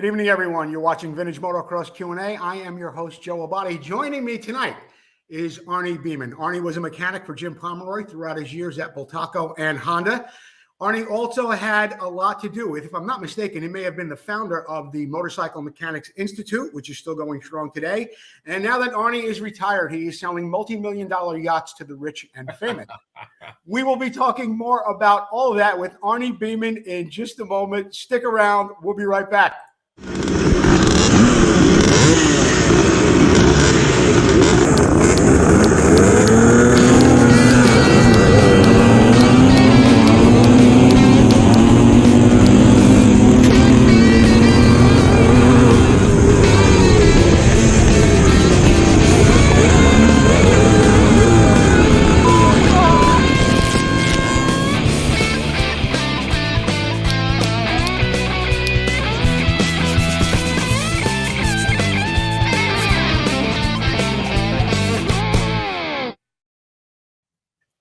Good evening, everyone. You're watching Vintage Motocross Q&A. I am your host, Joe Abate. Joining me tonight is Arnie Beaman. Arnie was a mechanic for Jim Pomeroy throughout his years at Bultaco and Honda. Arnie also had a lot to do with, if I'm not mistaken, he may have been the founder of the Motorcycle Mechanics Institute, which is still going strong today. And now that Arnie is retired, he is selling multi-million-dollar yachts to the rich and famous. We will be talking more about all of that with Arnie Beaman in just a moment. Stick around. We'll be right back.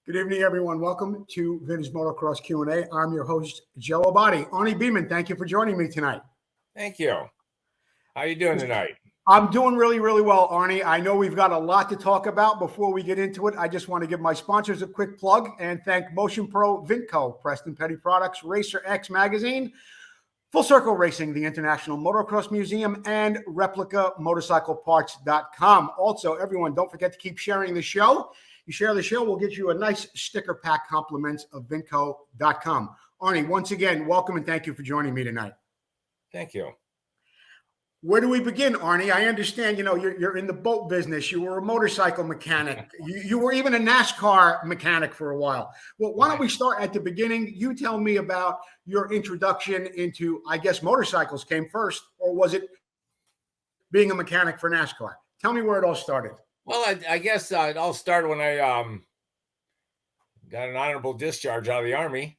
Good evening, everyone. Welcome to Vintage Motocross Q&A. I'm your host, Joe Abate. Arnie Beaman, thank you for joining me tonight. Thank you. How are you doing tonight? I'm doing really, really well, Arnie. I know we've got a lot to talk about. Before we get into it, I just want to give my sponsors a quick plug and thank Motion Pro Vinco, Preston Petty Products, Racer X Magazine, Full Circle Racing, the International Motocross Museum, and ReplicaMotorcycleParts.com. Also, everyone, don't forget to keep sharing the show. You share the show, we'll get you a nice sticker pack compliments of Vinco.com. Arnie, once again, welcome and thank you for joining me tonight. Thank you. Where do we begin, Arnie? I understand, you're in the boat business. You were a motorcycle mechanic. You were even a NASCAR mechanic for a while. Well, why don't we start at the beginning? You tell me about your introduction into, I guess, motorcycles came first, or was it being a mechanic for NASCAR? Tell me where it all started. Well, I guess it all started when I got an honorable discharge out of the Army.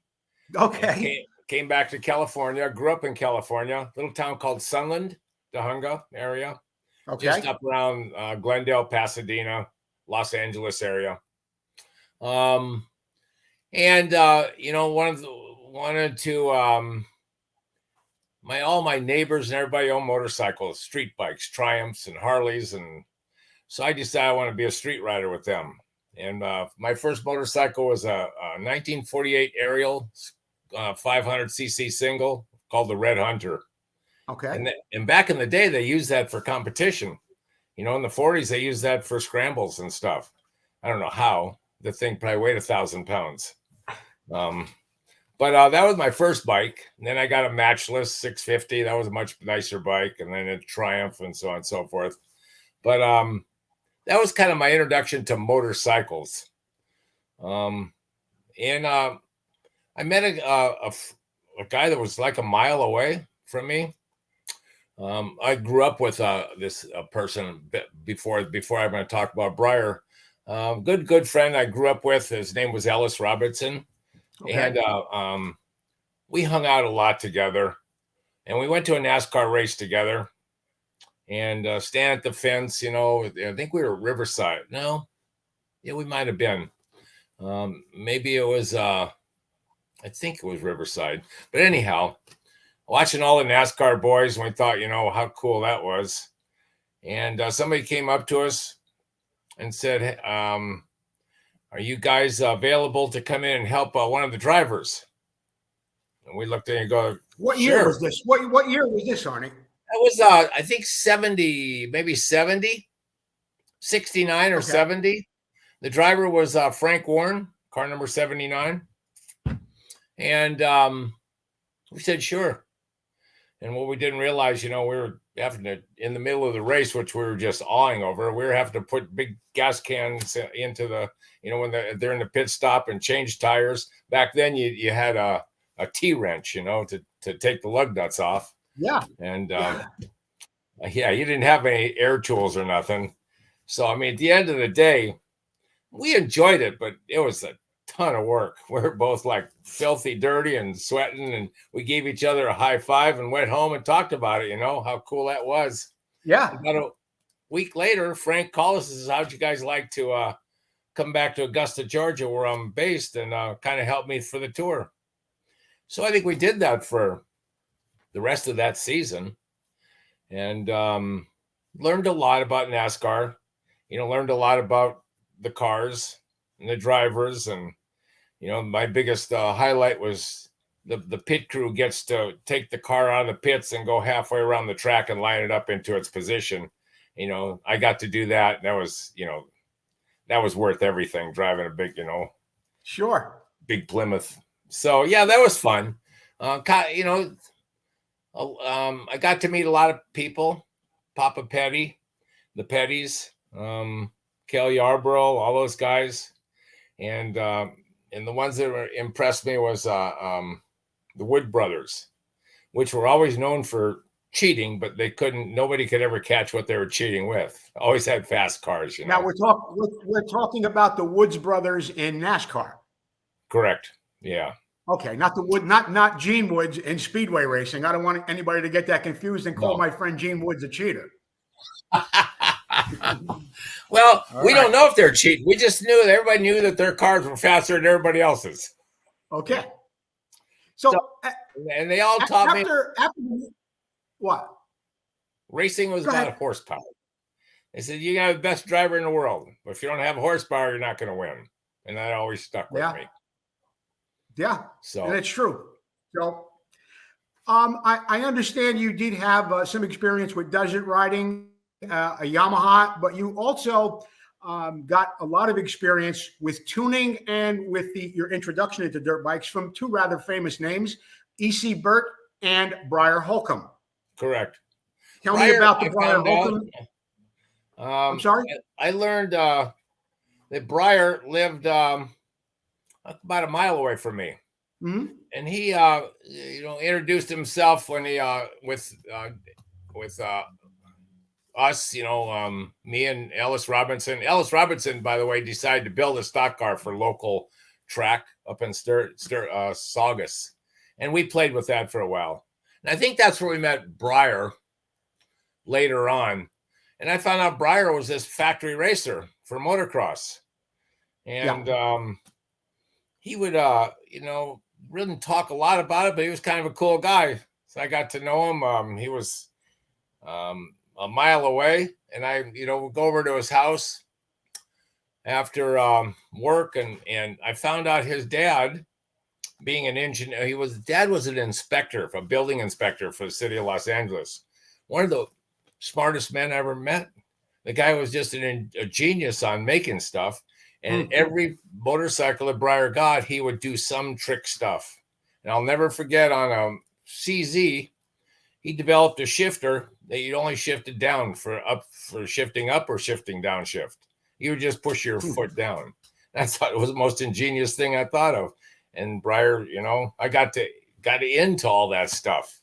Okay. Came back to California. Grew up in California, little town called Sunland, Dahunga area. Okay. Just up around Glendale, Pasadena, Los Angeles area. Wanted to all my neighbors and everybody owned motorcycles, street bikes, Triumphs and Harleys, and so I decided I want to be a street rider with them. And my first motorcycle was a 1948 Ariel 500cc single called the Red Hunter. Okay. And back in the day, they used that for competition. In the 40s, they used that for scrambles and stuff. I don't know how. The thing probably weighed 1,000 pounds. But that was my first bike. And then I got a Matchless 650. That was a much nicer bike. And then a Triumph and so on and so forth. But that was kind of my introduction to motorcycles. I met a guy that was like a mile away from me. I grew up with this person before I'm going to talk about Briar. Good friend I grew up with. His name was Ellis Robertson. Okay. And we hung out a lot together. And we went to a NASCAR race together. And stand at the fence, I think we were at Riverside. No, yeah, we might have been. Maybe it was, I think it was Riverside. But anyhow, watching all the NASCAR boys, and we thought, how cool that was. And somebody came up to us and said, hey, are you guys available to come in and help one of the drivers? And we looked at it and go, what year was this? What year was this, Arnie? That was, I think 70, maybe 70, 69 or okay. 70. The driver was Frank Warren, car number 79. And we said, sure. And what we didn't realize, we were having to, in the middle of the race, which we were just awing over, we were having to put big gas cans into the, when they're in the pit stop and change tires. Back then, you had a T-wrench, to take the lug nuts off. Yeah. And you didn't have any air tools or nothing. So, at the end of the day, we enjoyed it, but it was a ton of work. We were both like filthy dirty and sweating, and we gave each other a high five and went home and talked about it, how cool that was. Yeah. About a week later, Frank called us and says, how'd you guys like to come back to Augusta, Georgia, where I'm based, and kind of help me for the tour? So I think we did that for the rest of that season. and learned a lot about NASCAR. Learned a lot about the cars and the drivers, and my biggest highlight was the pit crew gets to take the car out of the pits and go halfway around the track and line it up into its position. I got to do that. That was worth everything, driving a big, Sure. big Plymouth. So yeah, that was fun. I got to meet a lot of people, Papa Petty, the Petties, Kel Yarborough, all those guys. And the ones that impressed me was the Wood brothers, which were always known for cheating, but nobody could ever catch what they were cheating with. Always had fast cars, Now we're talking about the Woods brothers in NASCAR. Correct. Yeah. Okay, not Gene Woods in speedway racing. I don't want anybody to get that confused and call my friend Gene Woods a cheater. Well, we don't know if they're cheating. We just knew that everybody knew that their cars were faster than everybody else's. Okay. So and they all taught me what? Racing was about horsepower. They said you got the best driver in the world, but if you don't have horsepower, you're not going to win. And that always stuck with me. Yeah. So and it's true. So I understand you did have some experience with desert riding, a Yamaha, but you also got a lot of experience with tuning and with your introduction into dirt bikes from two rather famous names, E.C. Burt and Briar Holcomb. Correct. Tell me about the Briar Holcomb. I'm sorry? I learned that Briar lived about a mile away from me. Mm-hmm. And he, introduced himself when he, with us, me and Ellis Robinson. Ellis Robinson, by the way, decided to build a stock car for local track up in Saugus. And we played with that for a while. And I think that's where we met Briar later on. And I found out Briar was this factory racer for motocross. And he would, wouldn't talk a lot about it, but he was kind of a cool guy. So I got to know him. He was a mile away, and I, would go over to his house after work, and I found out his dad, being an engineer, dad was an inspector, a building inspector for the city of Los Angeles. One of the smartest men I ever met. The guy was just a genius on making stuff. And every motorcycle that Briar got, he would do some trick stuff. And I'll never forget, on a CZ, he developed a shifter that you'd only shifted down for shifting up or shifting down shift. You would just push your foot down. I thought it was the most ingenious thing I thought of. And Briar, I got into all that stuff.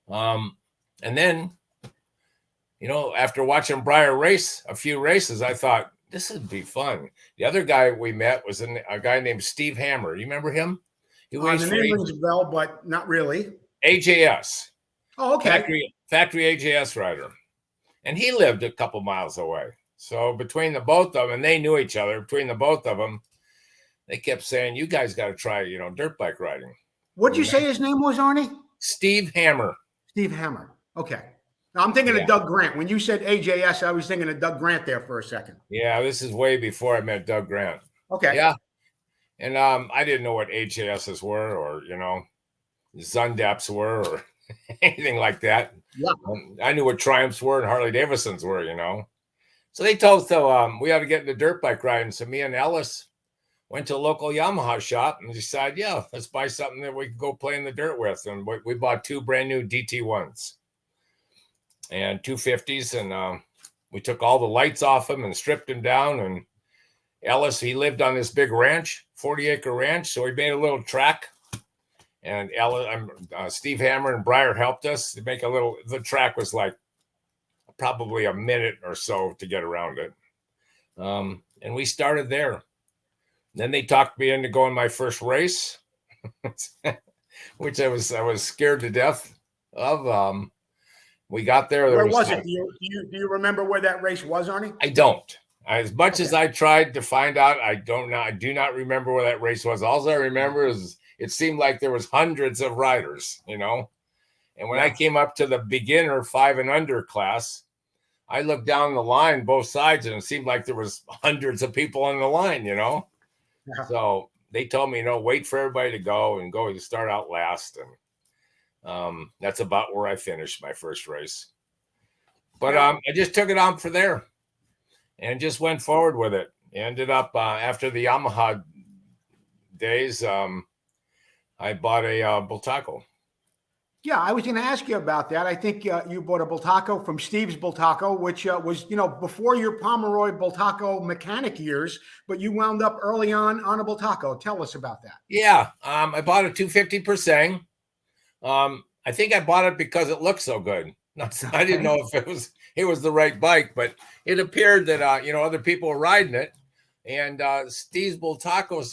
And then, after watching Briar race a few races, I thought, this would be fun. The other guy we met was a guy named Steve Hammer. You remember him? He the name rings a bell, but not really. AJS. Oh, okay. Factory AJS rider. And he lived a couple miles away. So between the both of them, and they knew each other, between the both of them, they kept saying, you guys got to try, dirt bike riding. What'd you say his name was, Arnie? Steve Hammer. Steve Hammer. Okay. Now, I'm thinking of Doug Grant. When you said AJS, I was thinking of Doug Grant there for a second. Yeah, this is way before I met Doug Grant. Okay. Yeah. And I didn't know what AJSs were, or, Zundaps were, or anything like that. Yeah. I knew what Triumphs were and Harley Davidsons were, So they told us we ought to get into dirt bike riding. So me and Ellis went to a local Yamaha shop and decided, let's buy something that we could go play in the dirt with. And we bought two brand new DT1s. And 250s, and we took all the lights off them and stripped them down. And Ellis, he lived on this big ranch, 40-acre ranch, so we made a little track. And Steve Hammer and Briar helped us to make the track was like probably a minute or so to get around it. And we started there. Then they talked me into going my first race, which I was scared to death of. We got there. Where was it? Do you remember where that race was, Arnie? I don't. As much as I tried to find out, I do not remember where that race was. All I remember is it seemed like there was hundreds of riders, And when I came up to the beginner 5 and under class, I looked down the line, both sides, and it seemed like there was hundreds of people on the line, Yeah. So they told me, wait for everybody to go and go. You start out last. And that's about where I finished my first race. But I just took it on for there and just went forward with it. Ended up after the Yamaha days, I bought a Bultaco. Yeah, I was going to ask you about that. I think you bought a Bultaco from Steve's Bultaco, which was, before your Pomeroy Bultaco mechanic years, but you wound up early on a Bultaco. Tell us about that. Yeah, I bought a 250 per Sang. I think I bought it because it looked so good. I didn't know if it was the right bike, but it appeared that other people were riding it. And Steve's Bultacos,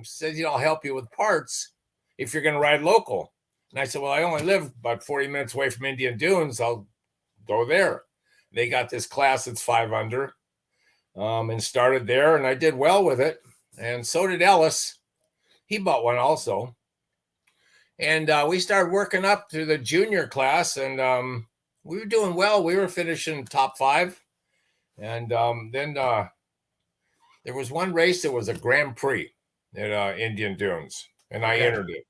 says, I'll help you with parts if you're going to ride local. And I said, well, I only live about 40 minutes away from Indian Dunes. I'll go there. They got this class that's 5 under, and started there, and I did well with it. And so did Ellis. He bought one also. And we started working up to the junior class, and we were doing well. We were finishing top 5. And then there was one race that was a Grand Prix at Indian Dunes, and I entered it.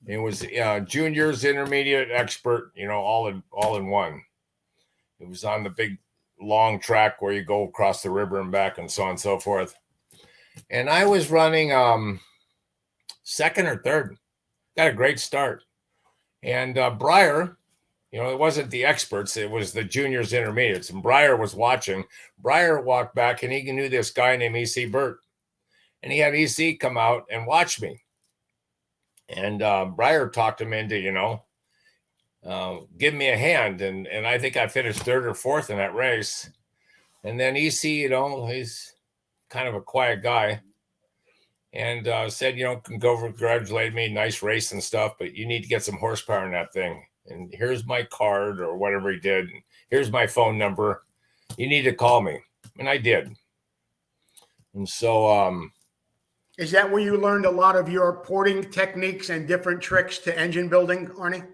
It was juniors, intermediate, expert, all in one. It was on the big long track where you go across the river and back and so on and so forth. And I was running second or third. Got a great start. And Briar, it wasn't the experts, it was the juniors, intermediates. And Briar was watching. Briar walked back, and he knew this guy named EC Burt. And he had EC come out and watch me. And Briar talked him into, give me a hand. And I think I finished 3rd or 4th in that race. And then EC, he's kind of a quiet guy. And said, congratulated me, nice race and stuff, but you need to get some horsepower in that thing. And here's my card or whatever he did. And here's my phone number. You need to call me. And I did. And so... is that where you learned a lot of your porting techniques and different tricks to engine building, Arnie?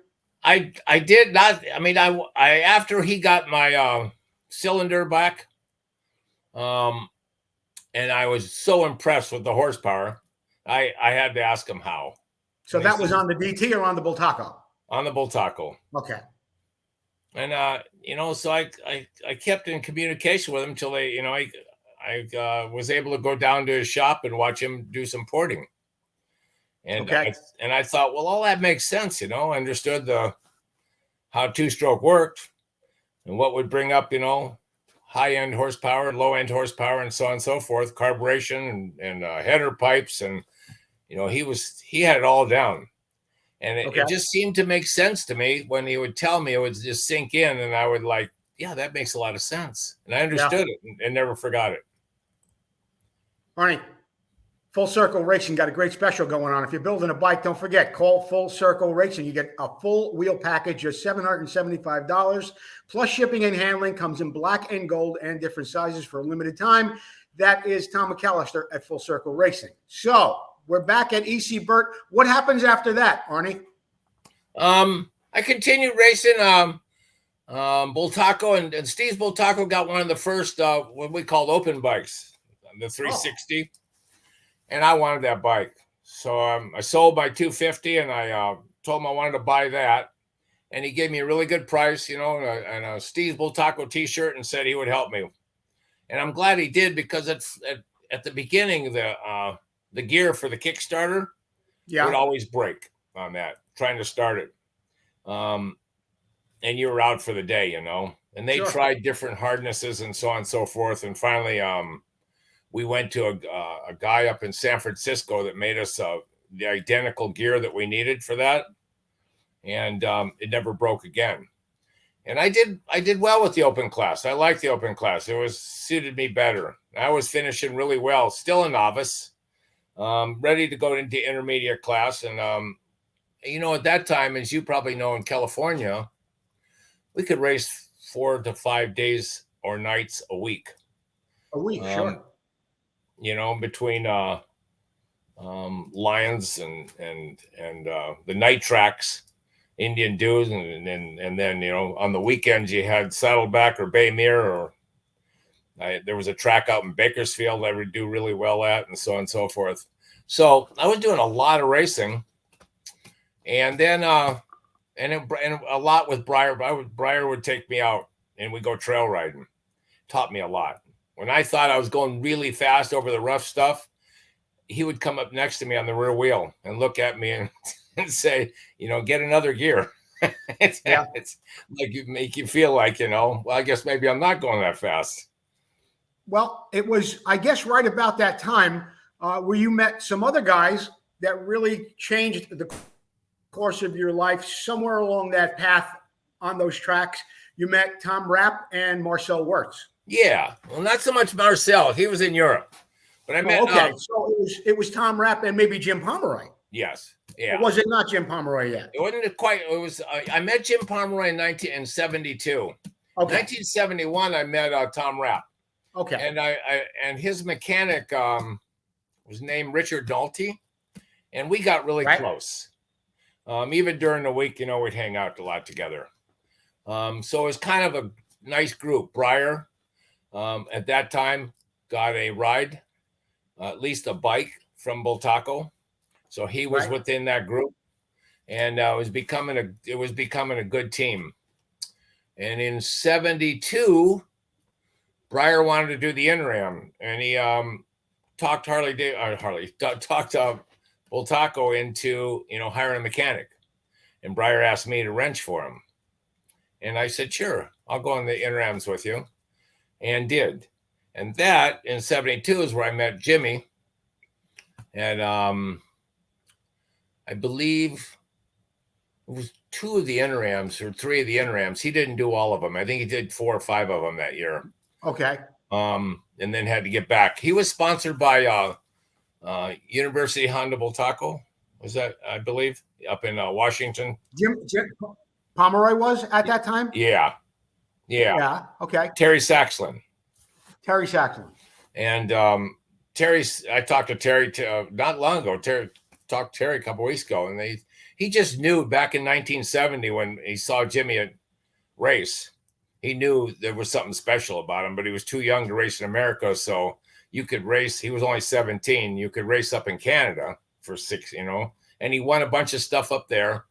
I did not. I mean, I after he got my cylinder back, and I was so impressed with the horsepower, I had to ask him how. So that was on the DT or on the Bultaco? On the Bultaco. Okay. And so I kept in communication with him until I was able to go down to his shop and watch him do some porting. And I thought, well, all that makes sense, I understood how 2-stroke worked and what would bring up, high-end horsepower, low-end horsepower, and so on and so forth, carburation and header pipes. And, he had it all down. And it just seemed to make sense to me when he would tell me. It would just sink in, and I would yeah, that makes a lot of sense. And I understood it and never forgot it. Arnie, Full Circle Racing got a great special going on. If you're building a bike, don't forget, call Full Circle Racing. You get a full wheel package of $775, plus shipping and handling. Comes in black and gold and different sizes for a limited time. That is Tom McAllister at Full Circle Racing. So we're back at EC Burt. What happens after that, Arnie? I continued racing Bultaco, and Steve's Bultaco got one of the first what we called open bikes, the 360. And I wanted that bike. So I sold my 250, and I told him I wanted to buy that. And he gave me a really good price, and a Steve's Bultaco t-shirt, and said he would help me. And I'm glad he did, because at the beginning, the gear for the Kickstarter would always break on that, trying to start it. And you were out for the day, And they tried different hardnesses and so on and so forth. And finally, we went to a guy up in San Francisco that made us the identical gear that we needed for that. And it never broke again. And I did well with the open class. I liked the open class. It suited me better. I was finishing really well, still a novice, ready to go into intermediate class. And, at that time, as you probably know, in California, we could race 4 to 5 days or nights a week. A week, sure. Between Lions and the night tracks, Indian dues, and then on the weekends you had Saddleback or Bay Mere, or there was a track out in Bakersfield I would do really well at, and so on and so forth. So I was doing a lot of racing, and then and a lot with Briar. Briar would take me out, and we'd go trail riding. Taught me a lot. When I thought I was going really fast over the rough stuff, he would come up next to me on the rear wheel and look at me and say, get another gear. It's like you make you feel like, well, I guess maybe I'm not going that fast. Well, it was, I guess, right about that time where you met some other guys that really changed the course of your life. Somewhere along that path on those tracks, you met Tom Rapp and Marcel Wirtz. Yeah, well, not so much Marcel. He was in Europe, but I met. Okay, so it was Tom Rapp and maybe Jim Pomeroy. Yes, yeah. Or was it not Jim Pomeroy yet? It wasn't quite. It was. I met Jim Pomeroy in 1972. Okay. 1971, I met Tom Rapp. Okay. And his mechanic was named Richard Nolte, and we got really close. Even during the week, we'd hang out a lot together. So it was kind of a nice group. Briar, at that time, got a ride, at least a bike from Bultaco. So he was within that group, and it was becoming a good team. And in 72, Briar wanted to do the NRAM, and he talked Bultaco into hiring a mechanic, and Briar asked me to wrench for him, and I said, sure, I'll go on the NRAMs with you, and did. And that in 72 is where I met Jimmy, and I believe it was 2 of the NRAMs or 3 of the NRAMs. He didn't do all of them. I think he did 4 or 5 of them that year. Okay. And then had to get back. He was sponsored by University Honda Bultaco. Was that, I believe, up in Washington? Jim Pomeroy was at that time? Yeah. Okay. Terry Saxlin. And I talked to Terry not long ago. Talked to Terry a couple weeks ago, and he just knew back in 1970 when he saw Jimmy at race, he knew there was something special about him, but he was too young to race in America. So you could race. He was only 17. You could race up in Canada for 6, and he won a bunch of stuff up there.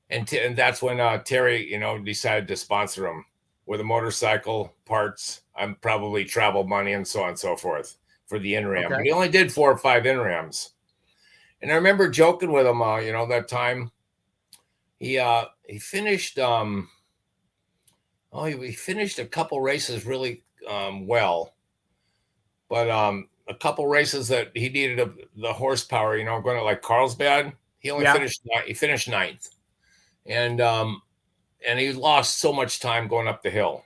And that's when Terry, decided to sponsor him with a motorcycle, parts, probably travel money, and so on and so forth for the NRAM. Okay. But he only did 4 or 5 NRAMs. And I remember joking with him, that time he finished, he finished a couple races really well, but a couple races that he needed the horsepower, going to like Carlsbad, he only finished 9th, and he lost so much time going up the hill.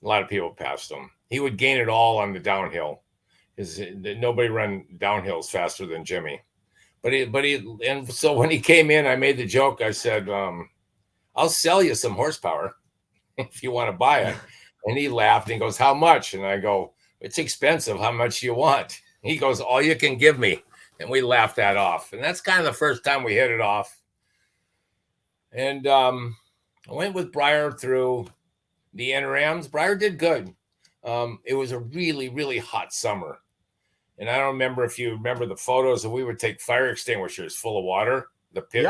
A lot of people passed him. He would gain it all on the downhill, because nobody ran downhills faster than Jimmy. And so when he came in, I made the joke. I said, I'll sell you some horsepower if you want to buy it. And he laughed and he goes, how much? And I go, it's expensive. How much do you want? He goes, all you can give me. And we laughed that off. And that's kind of the first time we hit it off. And I went with Briar through the NRAMs. Briar did good. It was a really, really hot summer. And I don't remember if you remember the photos, and we would take fire extinguishers full of water, the pit,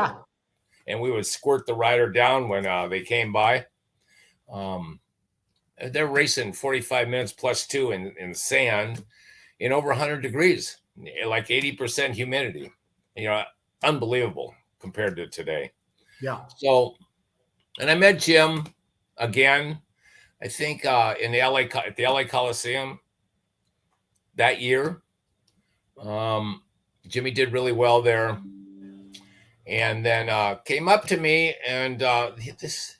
and we would squirt the rider down when they came by. They're racing 45 minutes plus 2 in sand in over 100 degrees, like 80% humidity. Unbelievable compared to today. Yeah. So, and I met Jim again, I think in the LA Coliseum that year. Jimmy did really well there, and then came up to me, and this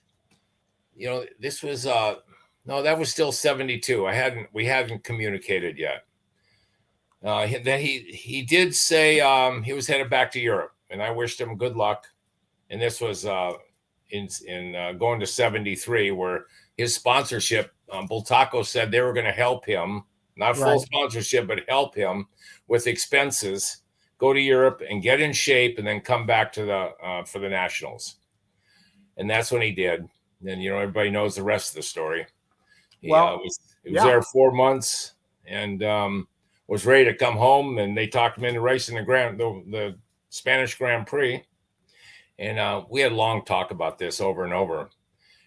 was no, that was still 72. We hadn't communicated yet. Then he did say he was headed back to Europe, and I wished him good luck. And this was in going to 73, where his sponsorship, Bultaco said they were going to help him. Not full sponsorship, but help him with expenses, go to Europe and get in shape, and then come back to for the nationals. And that's when he did. And, everybody knows the rest of the story. He was there 4 months and was ready to come home, and they talked him into racing the Spanish Grand Prix. And we had a long talk about this over and over.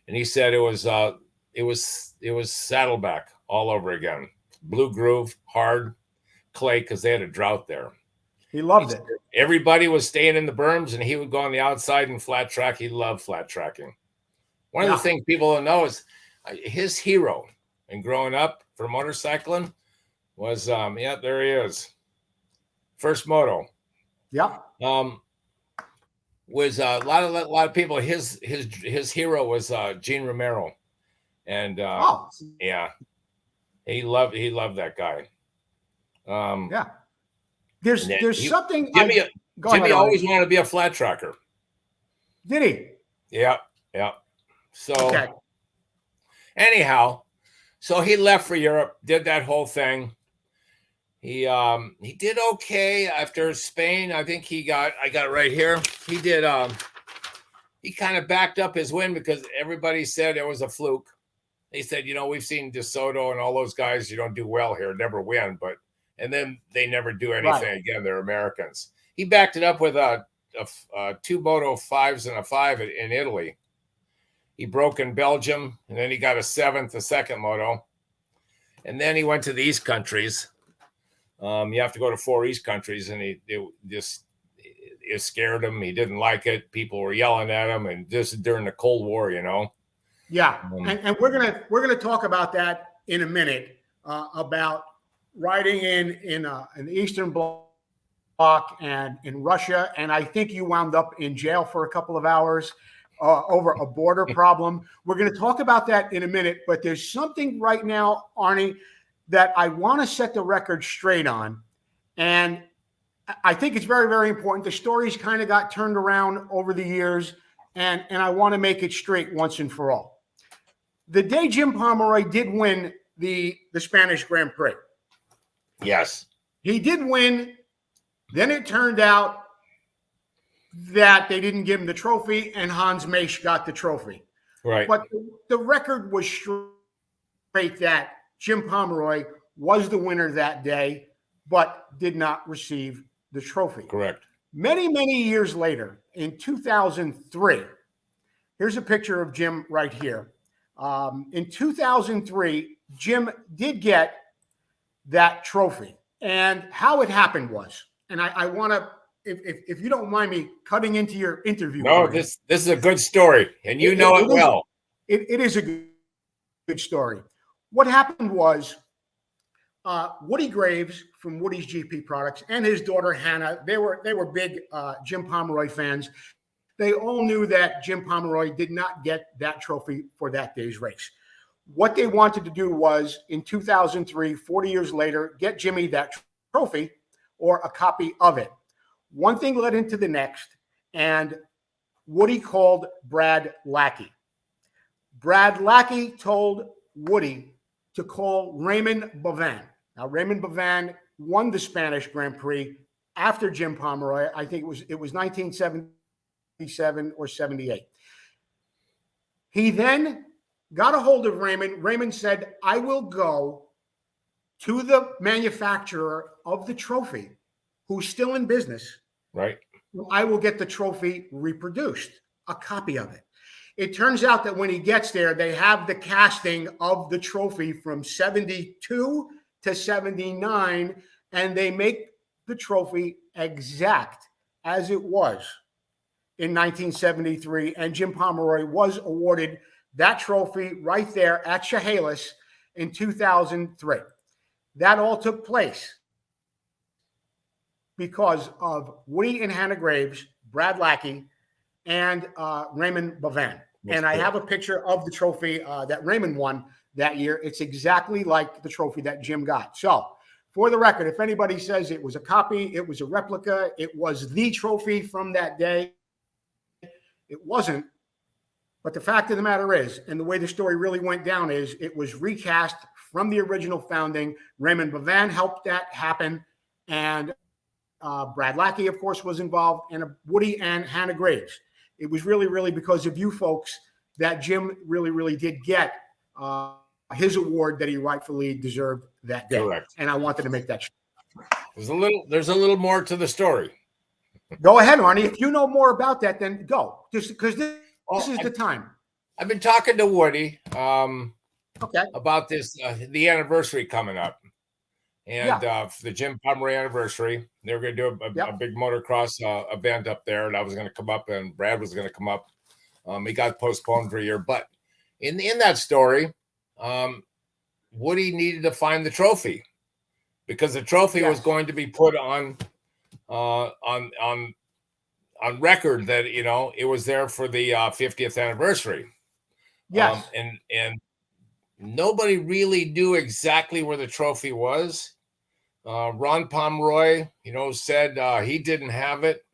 And he said it was Saddleback all over again. Blue groove, hard clay, because they had a drought there. He loved it. Everybody was staying in the berms, and he would go on the outside and flat track. He loved flat tracking. One of the things people don't know is his hero in growing up for motorcycling was, there he is. First moto. Yeah. Was a lot of people. His hero was Gene Romero, and he loved that guy. There's something. Jimmy always wanted to be a flat tracker. Did he? Yeah. So anyhow, so he left for Europe, did that whole thing. He did okay after Spain. I think I got it right here. He did he kind of backed up his win because everybody said it was a fluke. He said, we've seen DeSoto and all those guys, you don't do well here, never win, and then they never do anything again. They're Americans. He backed it up with a 2 Moto 5s and a 5 in Italy. He broke in Belgium, and then he got a 7th, the second moto. And then he went to the East countries. You have to go to 4 East countries, and it scared him. He didn't like it. People were yelling at him, and this is during the Cold War, Yeah, and we're gonna talk about that in a minute about riding in the Eastern Bloc and in Russia, and I think you wound up in jail for a couple of hours over a border problem. We're going to talk about that in a minute, but there's something right now, Arnie, that I want to set the record straight on, and I think it's very, very important. The stories kind of got turned around over the years, and I want to make it straight once and for all. The day Jim Pomeroy did win the Spanish Grand Prix. Yes. He did win. Then it turned out that they didn't give him the trophy, and Hans Maisch got the trophy. Right. But the record was straight that Jim Pomeroy was the winner that day, but did not receive the trophy. Correct. Many, many years later, in 2003, here's a picture of Jim right here. In 2003, Jim did get that trophy. And how it happened was, and I want to, if you don't mind me cutting into your interview. No, this is a good story, and it well. It is a good story. What happened was Woody Graves from Woody's GP Products and his daughter Hannah, they were big Jim Pomeroy fans. They all knew that Jim Pomeroy did not get that trophy for that day's race. What they wanted to do was, in 2003, 40 years later, get Jimmy that trophy or a copy of it. One thing led into the next, and Woody called Brad Lackey. Brad Lackey told Woody to call Raymond Beaman. Now, Raymond Beaman won the Spanish Grand Prix after Jim Pomeroy. I think it was 1977 or 78. He then got a hold of Raymond. Raymond said, I will go to the manufacturer of the trophy, who's still in business. Right. I will get the trophy reproduced, a copy of it. It turns out that when he gets there, they have the casting of the trophy from 72 to 79, and they make the trophy exact as it was in 1973. And Jim Pomeroy was awarded that trophy right there at Chehalis in 2003. That all took place because of Woody and Hannah Graves, Brad Lackey, and Raymond Beaman. And I have a picture of the trophy that Raymond won that year. It's exactly like the trophy that Jim got. So, for the record, if anybody says it was a copy, it was a replica, it was the trophy from that day, it wasn't. But the fact of the matter is, and the way the story really went down is, it was recast from the original founding. Raymond Beaman helped that happen, and Brad Lackey, of course, was involved, and Woody and Hannah Graves. it was really, really because of you folks that Jim really, really did get his award that he rightfully deserved that day. Correct. And I wanted to make that. There's a little more to the story. Go ahead, Arnie. If you know more about that, then go. Just because this is the time. I've been talking to Woody okay. about this, the anniversary coming up. And the Jim Pomeroy anniversary, they were going to do a big motocross event up there, and I was going to come up, and Brad was going to come up. It got postponed for a year, but in that story, Woody needed to find the trophy because the trophy was going to be put on record that it was there for the 50th anniversary. Yes, and nobody really knew exactly where the trophy was. Ron Pomeroy, said he didn't have it.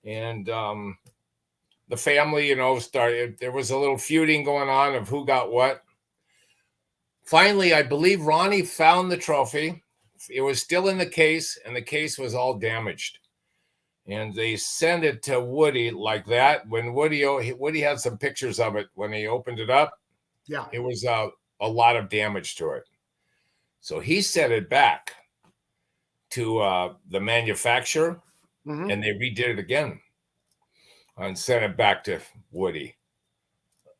And the family, started, there was a little feuding going on of who got what. Finally, I believe Ronnie found the trophy. It was still in the case, and the case was all damaged. And they sent it to Woody like that. When Woody had some pictures of it when he opened it up. Yeah, it was a lot of damage to it. So he sent it back to the manufacturer, and they redid it again and sent it back to Woody.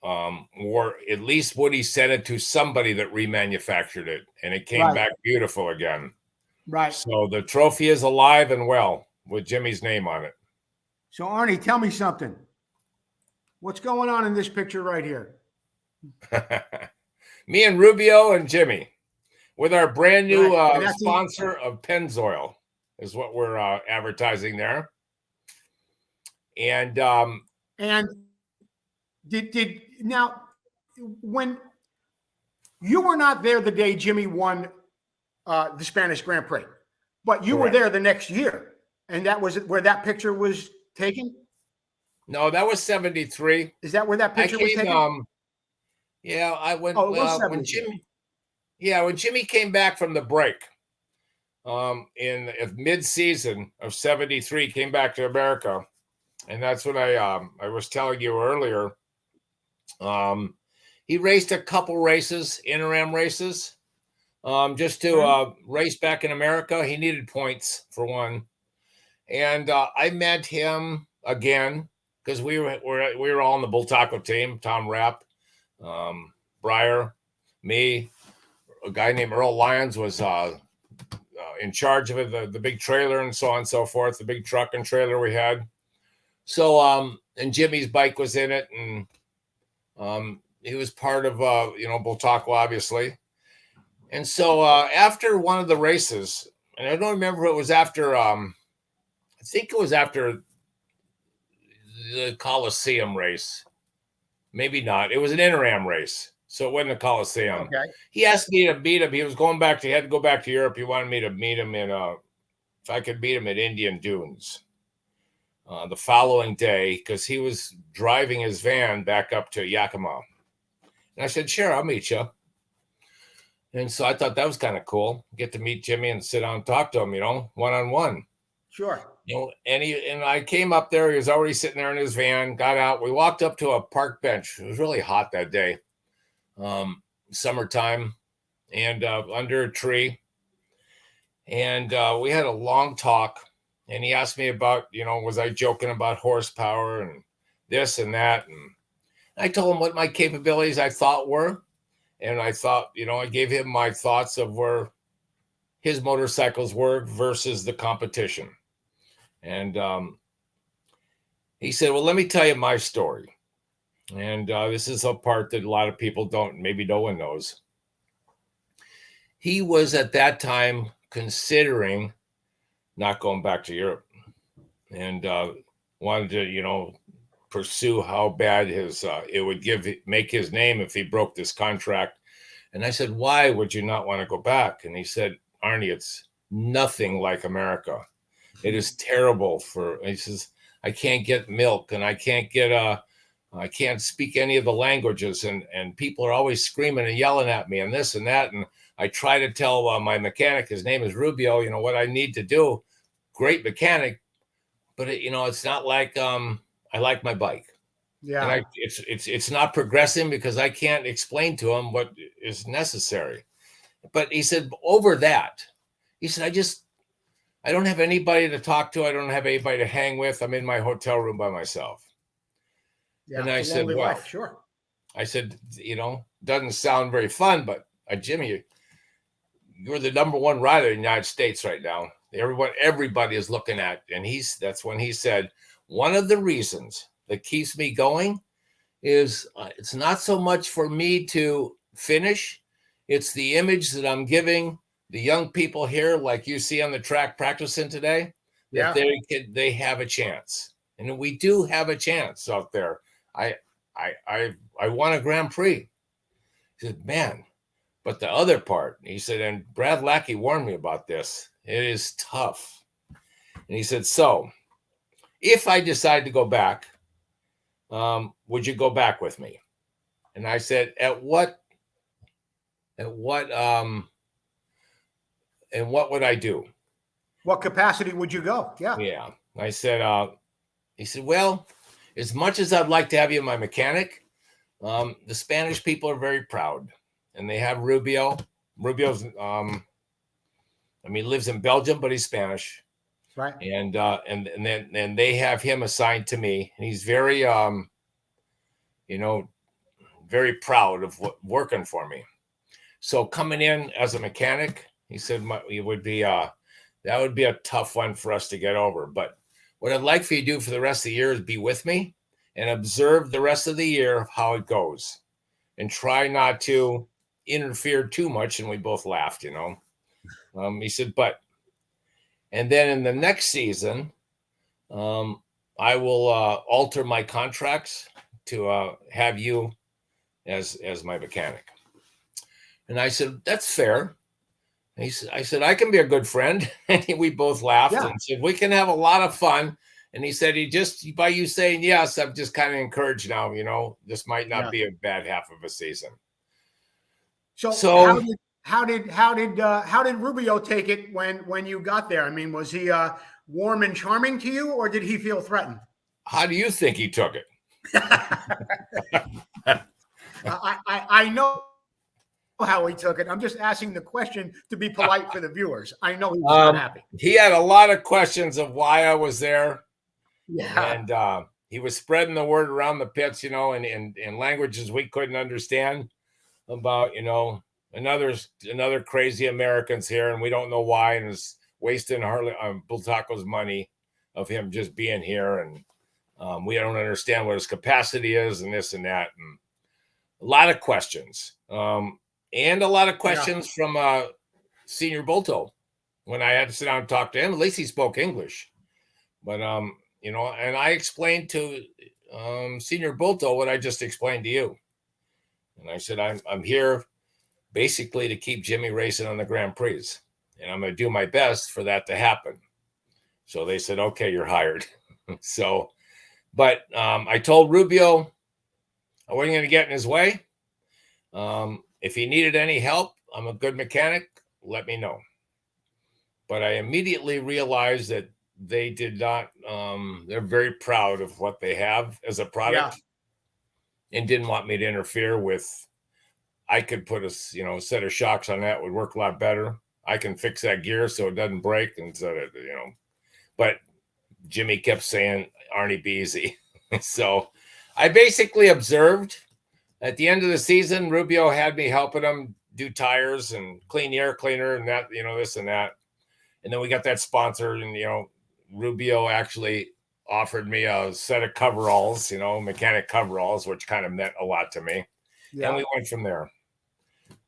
Or at least Woody sent it to somebody that remanufactured it, and it came back beautiful again. Right. So the trophy is alive and well with Jimmy's name on it. So Arnie, tell me something. What's going on in this picture right here? Me and Rubio and Jimmy with our brand new sponsor of Pennzoil is what we're advertising there. And did now when you were not there the day Jimmy won the Spanish Grand Prix, but you were there the next year, and that was where that picture was taken? No, that was 73. Is that where that picture was taken? Yeah, I went when Jimmy came back from the break in mid-season of 73, came back to America, and that's when I was telling you earlier. He raced a couple races, Interam races, just to race back in America. He needed points for one, and I met him again because we were all on the Bultaco team. Tom Rapp, Briar, me, a guy named Earl Lyons was in charge of it, the big trailer and so on and so forth, the big truck and trailer we had. So and Jimmy's bike was in it, and he was part of Bultaco, obviously. And so after one of the races, and I don't remember if it was after I think it was after the Coliseum race. Maybe not. It was an Interam race, so it wasn't a Coliseum. Okay. He asked me to meet him. He was going back. He had to go back to Europe. He wanted me to meet him if I could meet him at Indian Dunes the following day, because he was driving his van back up to Yakima. And I said, sure, I'll meet you. And so I thought that was kind of cool. Get to meet Jimmy and sit down and talk to him, one-on-one. Sure. And I came up there. He was already sitting there in his van, got out. We walked up to a park bench. It was really hot that day, summertime, and under a tree. And we had a long talk. And he asked me about, was I joking about horsepower and this and that? And I told him what my capabilities I thought were. And I thought, I gave him my thoughts of where his motorcycles were versus the competition. And he said, well, let me tell you my story. And this is a part that a lot of people don't, maybe no one knows. He was at that time considering not going back to Europe and wanted to, pursue how bad it would make his name if he broke this contract. And I said, why would you not want to go back? And he said, Arnie, it's nothing like America. It is terrible he says, I can't get milk and I can't I can't speak any of the languages and people are always screaming and yelling at me and this and that. And I try to tell my mechanic, his name is Rubio, what I need to do. Great mechanic, but it's not like I like my bike. Yeah. And it's not progressing because I can't explain to him what is necessary. But he said, over that, he said, I don't have anybody to talk to. I don't have anybody to hang with. I'm in my hotel room by myself. Yeah. And I It's a said, lonely well, life. Sure. I said, doesn't sound very fun, but Jimmy, you're the number one rider in the United States right now. Everybody is looking at, and that's when he said, one of the reasons that keeps me going is it's not so much for me to finish. It's the image that I'm giving the young people here, like you see on the track practicing today, that they have a chance. And we do have a chance out there. I won a Grand Prix. He said, man, but the other part, he said, and Brad Lackey warned me about this. It is tough. And he said, so if I decide to go back, would you go back with me? And I said, and what would I do? What capacity would you go? Yeah. Yeah. I said, he said, well, as much as I'd like to have you my mechanic, the Spanish people are very proud, and they have Rubio. Rubio's, lives in Belgium, but he's Spanish. Right. And then they have him assigned to me, and he's very, very proud of working for me. So coming in as a mechanic, he said it would be that would be a tough one for us to get over. But what I'd like for you to do for the rest of the year is be with me and observe the rest of the year of how it goes, and try not to interfere too much. And we both laughed, He said, and then in the next season, I will alter my contracts to have you as my mechanic. And I said, that's fair. And I said, I can be a good friend. And we both laughed and said, we can have a lot of fun. And he said, by you saying yes, I'm just kind of encouraged now, this might not be a bad half of a season. So how did Rubio take it when you got there? I mean, was he warm and charming to you, or did he feel threatened? How do you think he took it? I know how he took it. I'm just asking the question to be polite for the viewers. I know he was not happy. He had a lot of questions of why I was there. Yeah. And he was spreading the word around the pits, in languages we couldn't understand about, another crazy Americans here, and we don't know why, and is wasting Bultaco's money of him just being here, and we don't understand what his capacity is, and this and that, and a lot of questions, and a lot of questions from Senior Bulto when I had to sit down and talk to him. At least he spoke English, but and I explained to Senior Bulto what I just explained to you, and I said I'm here basically to keep Jimmy racing on the Grand Prix, and I'm going to do my best for that to happen. So they said, okay, you're hired. So, but I told Rubio I wasn't going to get in his way. If he needed any help, I'm a good mechanic, let me know. But I immediately realized that they did not, they're very proud of what they have as a product, and didn't want me to interfere with. I could put a set of shocks on that, would work a lot better. I can fix that gear so it doesn't break, and so that, but Jimmy kept saying, Arnie, be easy. So I basically observed. At the end of the season, Rubio had me helping him do tires and clean the air cleaner and that, this and that. And then we got that sponsor, and, Rubio actually offered me a set of coveralls, mechanic coveralls, which kind of meant a lot to me. Yeah. And we went from there.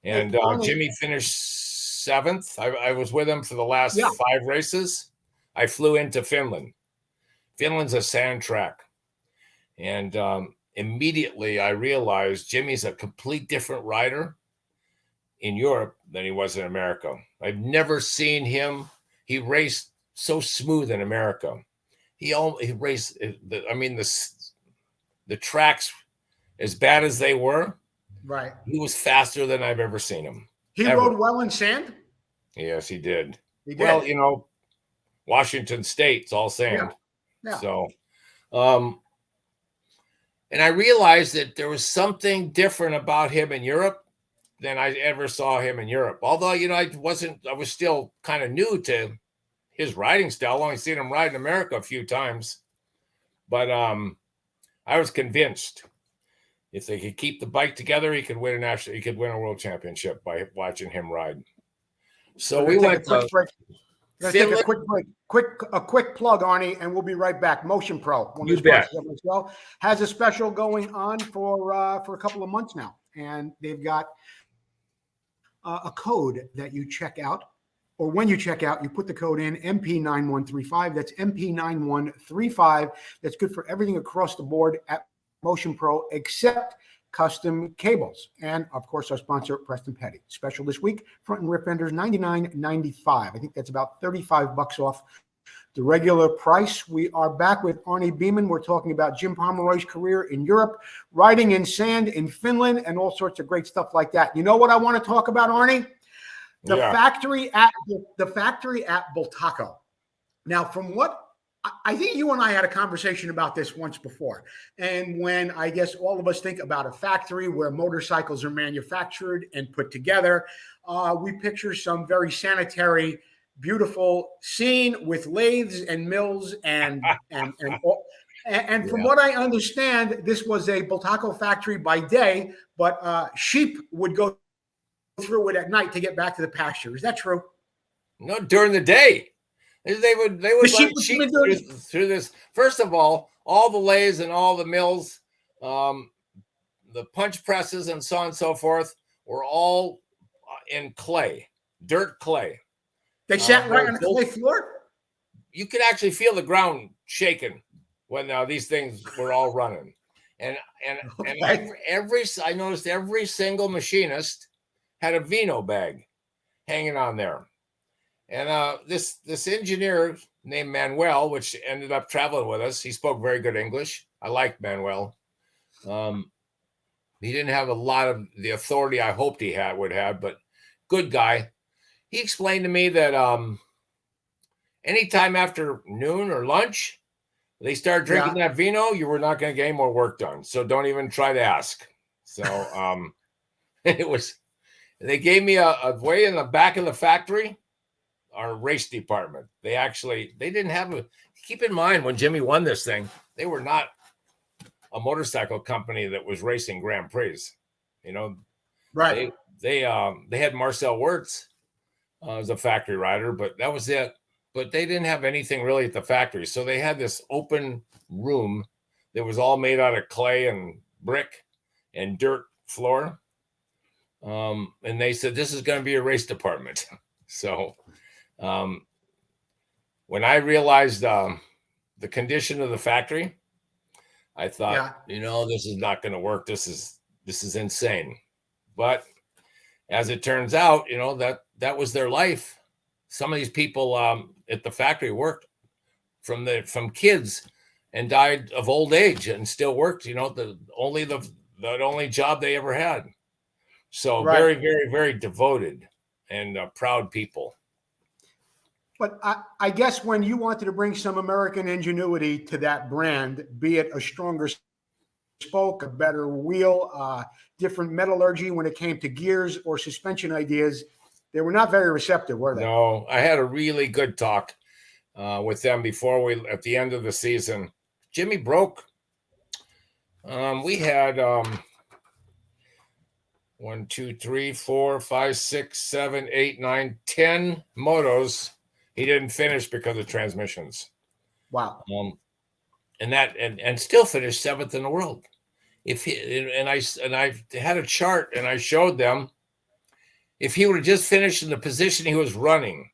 And Jimmy finished seventh. I was with him for the last 5 races. I flew into Finland. Finland's a sand track. And immediately I realized Jimmy's a complete different rider in Europe than he was in America. I've never seen him. He raced so smooth in America. He raced, the tracks, as bad as they were, right, he was faster than I've ever seen him. He rode well in sand? Yes, he did. He did. Well, Washington State's all sand. Yeah. So, And I realized that there was something different about him in Europe than I ever saw him in Europe. Although, I was still kind of new to his riding style. I've only seen him ride in America a few times. But I was convinced if they could keep the bike together, he could win a world championship by watching him ride. So we went to take a quick break. A quick plug, Arnie, and we'll be right back. Motion Pro, one of the sponsors of the show, has a special going on for a couple of months now, and they've got a code that you check out, or when you check out, you put the code in MP9135. That's MP9135. That's good for everything across the board at Motion Pro, except custom cables. And of course, our sponsor, Preston Petty. Special this week, front and rear fenders, $99.95. I think that's about $35 off the regular price. We are back with Arnie Beaman. We're talking about Jim Pomeroy's career in Europe, riding in sand in Finland, and all sorts of great stuff like that. You know what I want to talk about, Arnie? The factory at Bultaco. Now, from what I think you and I had a conversation about this once before. And when I guess all of us think about a factory where motorcycles are manufactured and put together, we picture some very sanitary, beautiful scene with lathes and mills and from what I understand, this was a Bultaco factory by day, but sheep would go through it at night to get back to the pasture. Is that true? No, during the day. They would run sheep through this. First of all the lathes and all the mills, the punch presses and so on and so forth were all in clay, dirt clay. They sat right on the clay floor? You could actually feel the ground shaking when these things were all running. And I noticed every single machinist had a vino bag hanging on there. And this engineer named Manuel, which ended up traveling with us, he spoke very good English. I liked Manuel. He didn't have a lot of the authority I hoped he would have, but good guy. He explained to me that anytime after noon or lunch, they start drinking that vino, you were not going to get any more work done. So don't even try to ask. So they gave me a way in the back of the factory. Our race department. They didn't have keep in mind when Jimmy won this thing, they were not a motorcycle company that was racing Grand Prix. Right. They had Marcel Wirtz as a factory rider, but that was it. But they didn't have anything really at the factory. So they had this open room that was all made out of clay and brick and dirt floor. And they said, this is going to be a race department. So when I realized the condition of the factory, I thought, this is not going to work. This is insane. But as it turns out, that was their life. Some of these people at the factory worked from kids and died of old age and still worked. The only job they ever had. So very, very, very devoted and proud people. But I guess when you wanted to bring some American ingenuity to that brand, be it a stronger spoke, a better wheel, different metallurgy when it came to gears or suspension ideas, they were not very receptive, were they? No, I had a really good talk with them at the end of the season. Jimmy broke. We had 1, 2, 3, 4, 5, 6, 7, 8, 9, 10 motos. He didn't finish because of transmissions. Wow. And still finished 7th in the world. I had a chart and I showed them if he would have just finished in the position he was running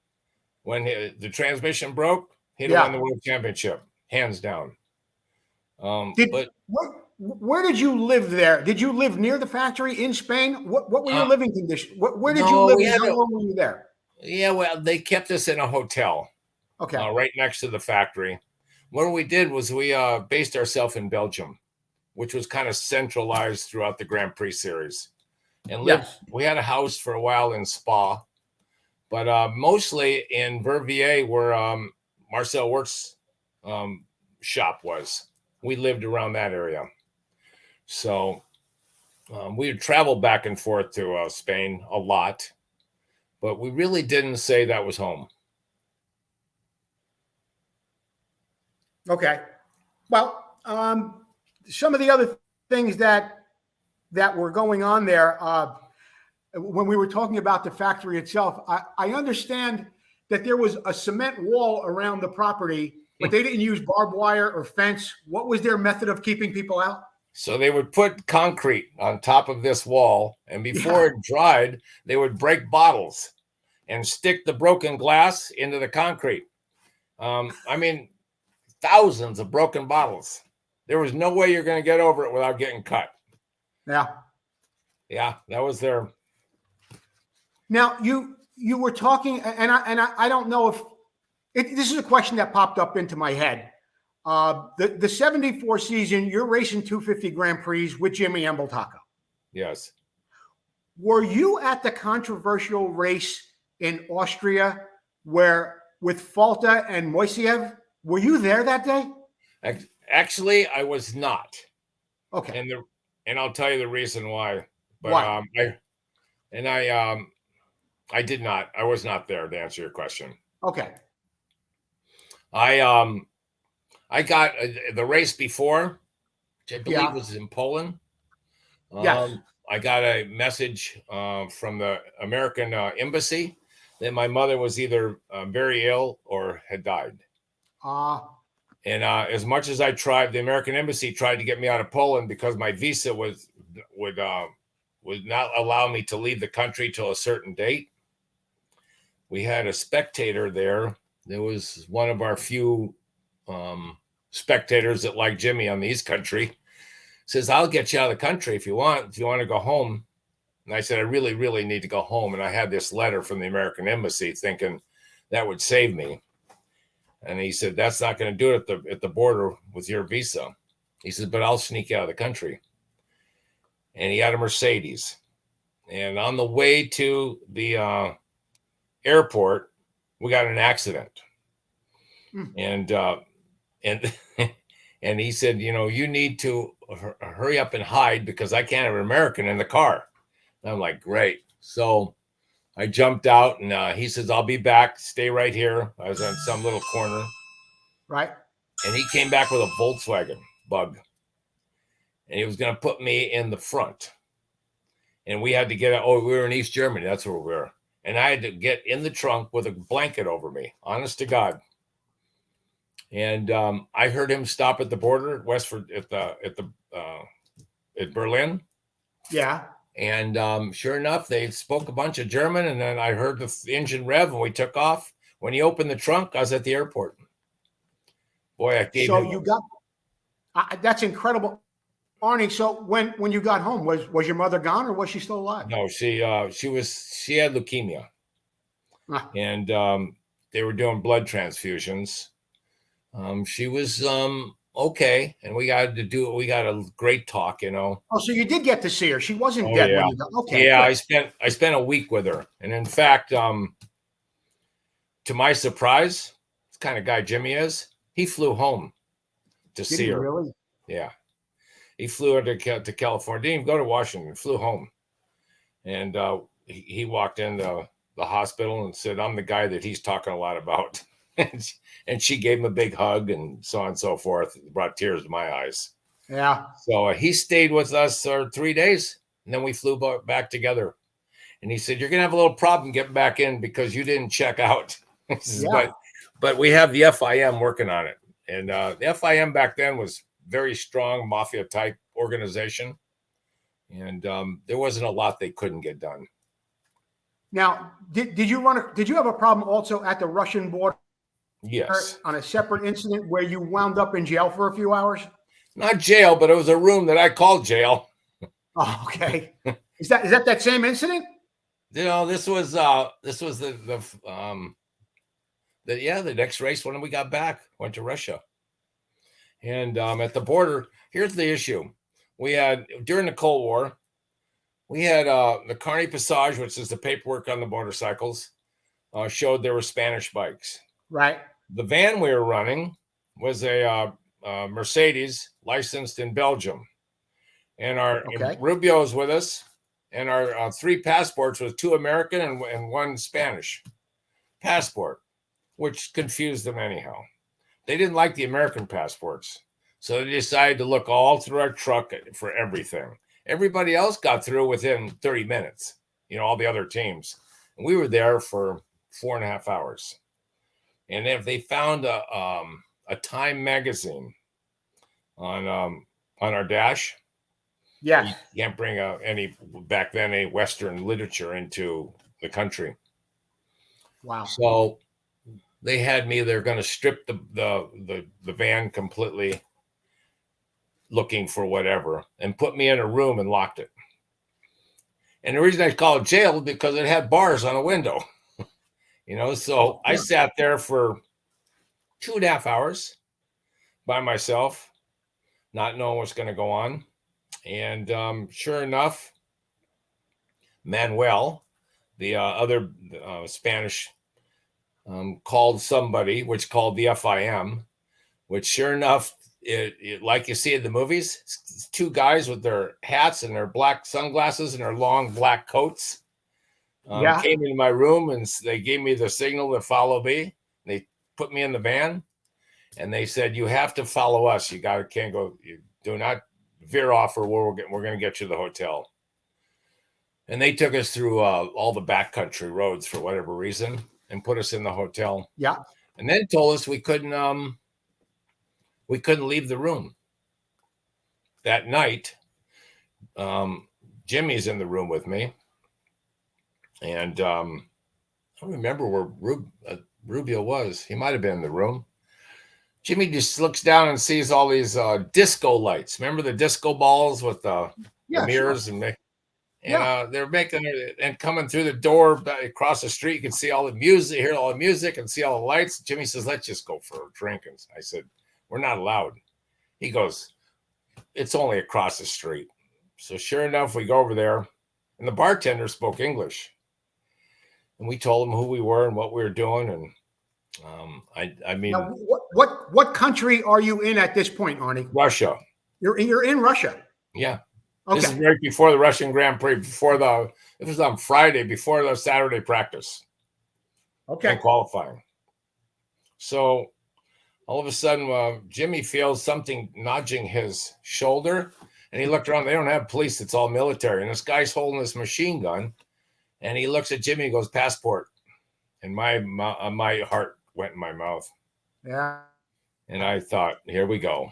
when the transmission broke, he'd have won the world championship, hands down. Where did you live there? Did you live near the factory in Spain? What were your living conditions? Where did you live? How long were you there? Yeah, well, they kept us in a hotel, right next to the factory. What we did was we based ourselves in Belgium, which was kind of centralized throughout the Grand Prix series. And we had a house for a while in Spa, but mostly in Verviers, where Marcel Wirtz's shop was. We lived around that area. So we would travel back and forth to Spain a lot, but we really didn't say that was home. Okay. Well, some of the other things that were going on there, when we were talking about the factory itself, I understand that there was a cement wall around the property, but they didn't use barbed wire or fence. What was their method of keeping people out? So they would put concrete on top of this wall, and before it dried, they would break bottles and stick the broken glass into the concrete. I mean, thousands of broken bottles. There was no way you're going to get over it without getting cut. Yeah. Yeah, that was their. Now you were talking, and I don't know if this is a question that popped up into my head. The 74 season, you're racing 250 Grand Prix with Jimmy and Bultaco. Yes. Were you at the controversial race in Austria where with Falta and Moiseev? Were you there that day? Actually, I was not. Okay. And I'll tell you the reason why. But why? I did not. I was not there to answer your question. Okay. I got the race before, which I believe was in Poland. Yes. I got a message from the American embassy that my mother was either very ill or had died. And as much as I tried, the American embassy tried to get me out of Poland because my visa would not allow me to leave the country till a certain date. We had a spectator there. There was one of our few spectators that like Jimmy on the East Country. Says, I'll get you out of the country if you want to go home. And I said, I really, really need to go home. And I had this letter from the American embassy thinking that would save me. And he said, that's not going to do it at the border with your visa. He said, but I'll sneak you out of the country. And he had a Mercedes. And on the way to the airport, we got in an accident. And and he said, you need to hurry up and hide because I can't have an American in the car. And I'm like, great. So I jumped out and he says, I'll be back. Stay right here. I was on some little corner. Right. And he came back with a Volkswagen Bug. And he was going to put me in the front. And we had to get we were in East Germany. That's where we were. And I had to get in the trunk with a blanket over me. Honest to God. And I heard him stop at the border at Berlin. Yeah. And sure enough, they spoke a bunch of German. And then I heard the engine rev and we took off. When he opened the trunk, I was at the airport. Boy, I gave him. You got that's incredible, Arnie. So when you got home, was your mother gone or was she still alive? No, she had leukemia, and they were doing blood transfusions. She was okay, and we got a great talk, Oh, so you did get to see her. She wasn't dead when you got. Okay. Yeah, good. I spent a week with her, and in fact, to my surprise, this kind of guy Jimmy is, he flew home to see her. Really? Yeah, he flew her to California. Didn't even go to Washington. Flew home, and he walked into the hospital and said, "I'm the guy that he's talking a lot about." And she gave him a big hug and so on and so forth. It brought tears to my eyes. Yeah. So he stayed with us 3 days, and then we flew back together. And he said, "You're gonna have a little problem getting back in because you didn't check out." Yeah. But we have the FIM working on it, and the FIM back then was very strong mafia type organization, and there wasn't a lot they couldn't get done. Now, did you have a problem also at the Russian border? Yes. On a separate incident where you wound up in jail for a few hours? Not jail, but it was a room that I called jail. Oh, okay. Is that same incident? This was the next race when we got back, went to Russia. And at the border, here's the issue. We had, during the Cold War, we had the Carney Passage, which is the paperwork on the motorcycles, showed there were Spanish bikes. Right. The van we were running was a Mercedes licensed in Belgium. and Okay. Rubio was with us, and our 3 passports was 2 American and 1 Spanish passport, which confused them anyhow. They didn't like the American passports, so they decided to look all through our truck for everything. Everybody else got through within 30 minutes, all the other teams. And we were there for 4.5 hours. And if they found a Time magazine on our dash, Yes. you can't bring any Western literature into the country. Wow. So they had me. They're going to strip the van completely, looking for whatever, and put me in a room and locked it. And the reason I called it jail is because it had bars on a window. So I sat there for 2.5 hours by myself, not knowing what's going to go on. And sure enough, Manuel, the other Spanish, called somebody, which called the FIM, which sure enough, it like you see in the movies, it's 2 guys with their hats and their black sunglasses and their long black coats came into my room, and they gave me the signal to follow me. They put me in the van, and they said, "You have to follow us. You can't go. You do not veer off, or we're going to get you to the hotel." And they took us through all the backcountry roads for whatever reason and put us in the hotel. Yeah. And then told us we couldn't leave the room. That night, Jimmy's in the room with me. And I don't remember where Rubio was. He might have been in the room. Jimmy just looks down and sees all these disco lights. Remember the disco balls with the mirrors? Sure. And they're making it and coming through the door across the street. You can see all the music, hear all the music, and see all the lights. Jimmy says, "Let's just go for a drink." And I said, "We're not allowed." He goes, "It's only across the street." So sure enough, we go over there, and the bartender spoke English. And we told him who we were and what we were doing. And I mean, now, what country are you in at this point, Arnie? Russia. You're in Russia. Yeah. Okay. This is right before the Russian Grand Prix. It was on Friday before the Saturday practice. Okay. And qualifying. So all of a sudden, Jimmy feels something nudging his shoulder, and he looked around. They don't have police; it's all military. And this guy's holding this machine gun, and he looks at Jimmy and goes, "Passport." And my heart went in my mouth. Yeah. And I thought, here we go.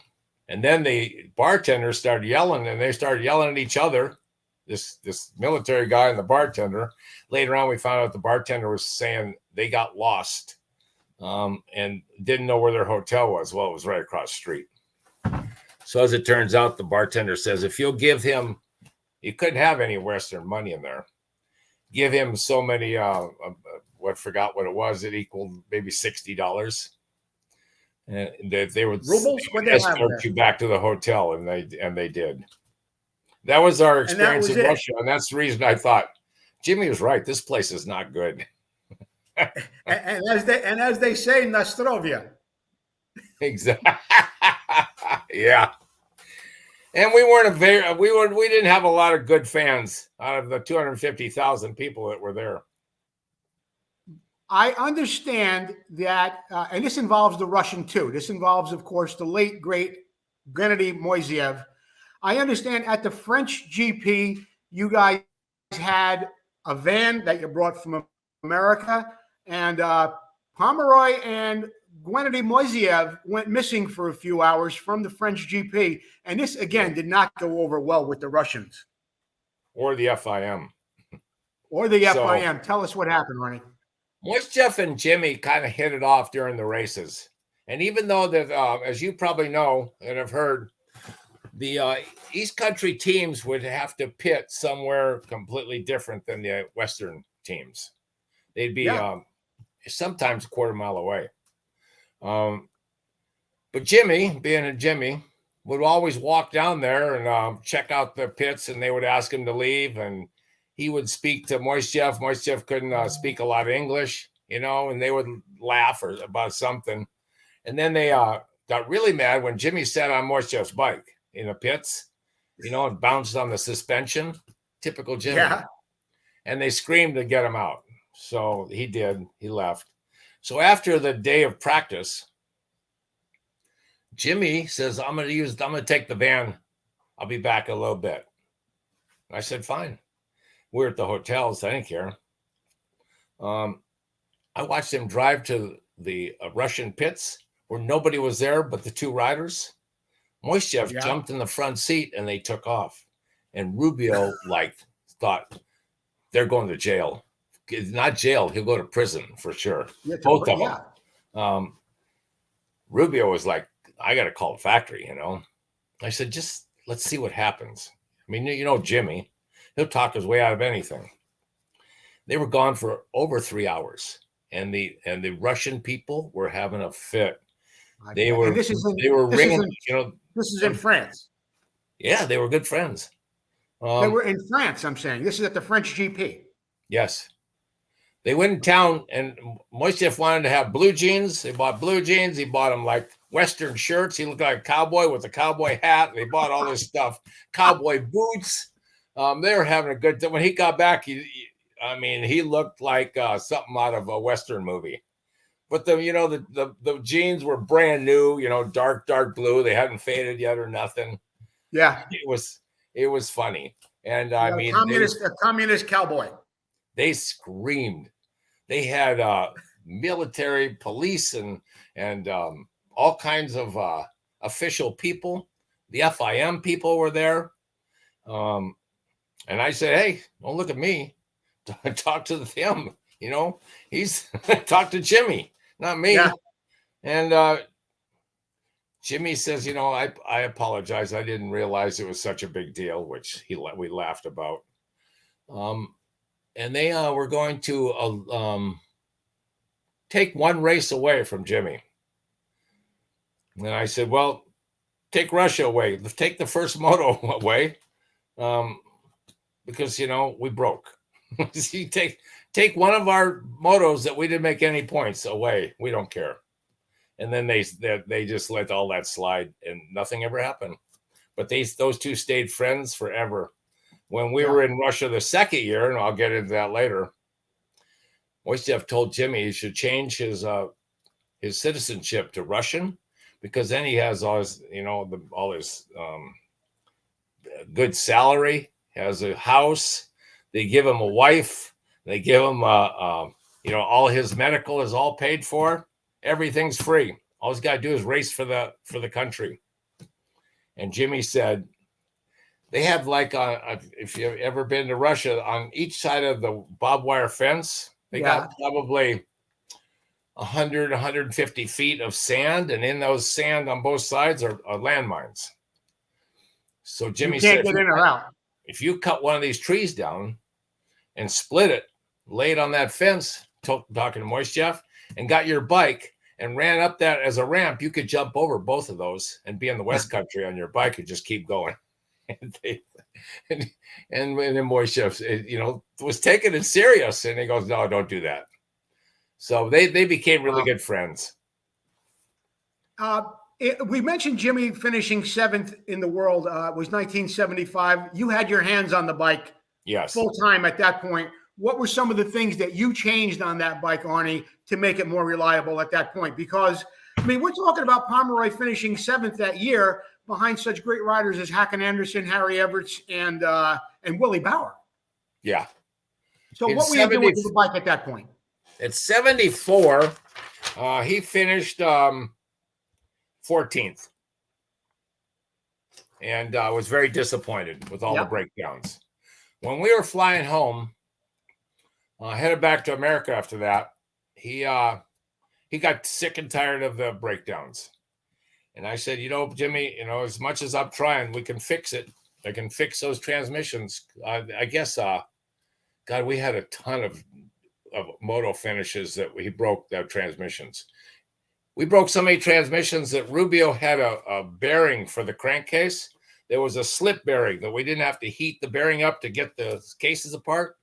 And then the bartenders started yelling, and they started yelling at each other, this military guy and the bartender. Later on, we found out the bartender was saying they got lost and didn't know where their hotel was. Well, it was right across the street. So as it turns out, the bartender says, if you'll give him, you couldn't have any Western money in there. Give him so many, forgot what it was. It equaled maybe $60. And they would rubles. Escort you back to the hotel, and they did. That was our experience in Russia, and that's the reason I thought Jimmy was right. This place is not good. and as they say, Nastrovia. Exactly. Yeah. And we didn't have a lot of good fans out of the 250,000 people that were there. I understand that, and this involves the Russian too. This involves, of course, the late, great Gennady Moiseev. I understand at the French GP, you guys had a van that you brought from America, and Pomeroy and Gennady Moiseev went missing for a few hours from the French GP. And this, again, did not go over well with the Russians. Or the FIM. FIM. Tell us what happened, Ronnie. Moiseev and Jimmy kind of hit it off during the races. And even though that, as you probably know and have heard, the East Country teams would have to pit somewhere completely different than the Western teams. They'd be sometimes a quarter mile away. But Jimmy, being a Jimmy, would always walk down there and check out the pits, and they would ask him to leave, and he would speak to Moiseev. Moiseev couldn't speak a lot of English, and they would laugh about something. And then they got really mad when Jimmy sat on Moiseev's bike in the pits, and bounced on the suspension. Typical Jimmy. Yeah. And they screamed to get him out. So he did. He left. So after the day of practice, Jimmy says, I'm going to take the van. I'll be back a little bit. I said, fine. We're at the hotel, so I didn't care. I watched him drive to the Russian pits where nobody was there but the two riders. Moiseyev jumped in the front seat and they took off. And Rubio thought they're going to jail. Not jail, he'll go to prison for sure. Yeah, both of them. Rubio was like, I got to call the factory, I said, just let's see what happens. I mean, Jimmy, he'll talk his way out of anything. They were gone for over 3 hours, and the Russian people were having a fit. They were ringing. This is in France. Yeah, they were good friends. They were in France. I'm saying this is at the French GP. Yes, they went in town, and Moiseyev wanted to have blue jeans. They bought blue jeans. He bought them like Western shirts. He looked like a cowboy with a cowboy hat. They bought all this stuff, cowboy boots. They were having a good time. When he got back, he looked like something out of a Western movie. But the jeans were brand new, dark blue. They hadn't faded yet or nothing. Yeah, it was funny, and a communist cowboy. They screamed. They had military, police, and all kinds of official people. The FIM people were there, and I said, "Hey, don't look at me. Talk to them. He's talk to Jimmy, not me." Yeah. And Jimmy says, I apologize. I didn't realize it was such a big deal, which we laughed about. And they were going to take one race away from Jimmy. And I said, well, take Russia away. Take the first moto away, because, we broke. You take one of our motos that we didn't make any points away. We don't care. And then they just let all that slide, and nothing ever happened. But those two stayed friends forever. When we were in Russia the second year, and I'll get into that later, Moiseyev told Jimmy he should change his citizenship to Russian, because then he has all his, all his good salary, has a house. They give him a wife. They give him all his medical is all paid for. Everything's free. All he's got to do is race for the country. And Jimmy said, they have if you've ever been to Russia, on each side of the barbed wire fence, they got probably 100, 150 feet of sand. And in those sand on both sides are landmines. So Jimmy said, get in or out. If you cut one of these trees down and split it, lay it on that fence, talking to Moiseyev, and got your bike and ran up that as a ramp, you could jump over both of those and be in the West Country on your bike and just keep going. And then Moiseyev, was taking it serious, and he goes, "No, don't do that." So they became really good friends. We mentioned Jimmy finishing 7th in the world. It was 1975. You had your hands on the bike, full time at that point. What were some of the things that you changed on that bike, Arnie, to make it more reliable at that point? Because we're talking about Pomeroy finishing 7th that year, behind such great riders as Hacken Anderson, Harry Everts, and Willie Bauer. Yeah. So what were you doing with the bike at that point? At 74, he finished 14th. And was very disappointed with all the breakdowns. When we were flying home, headed back to America after that, he got sick and tired of the breakdowns. And I said, Jimmy, as much as I'm trying, we can fix it. I can fix those transmissions. I guess, God, we had a ton of moto finishes that he broke the transmissions. We broke so many transmissions that Rubio had a bearing for the crankcase. There was a slip bearing that we didn't have to heat the bearing up to get the cases apart.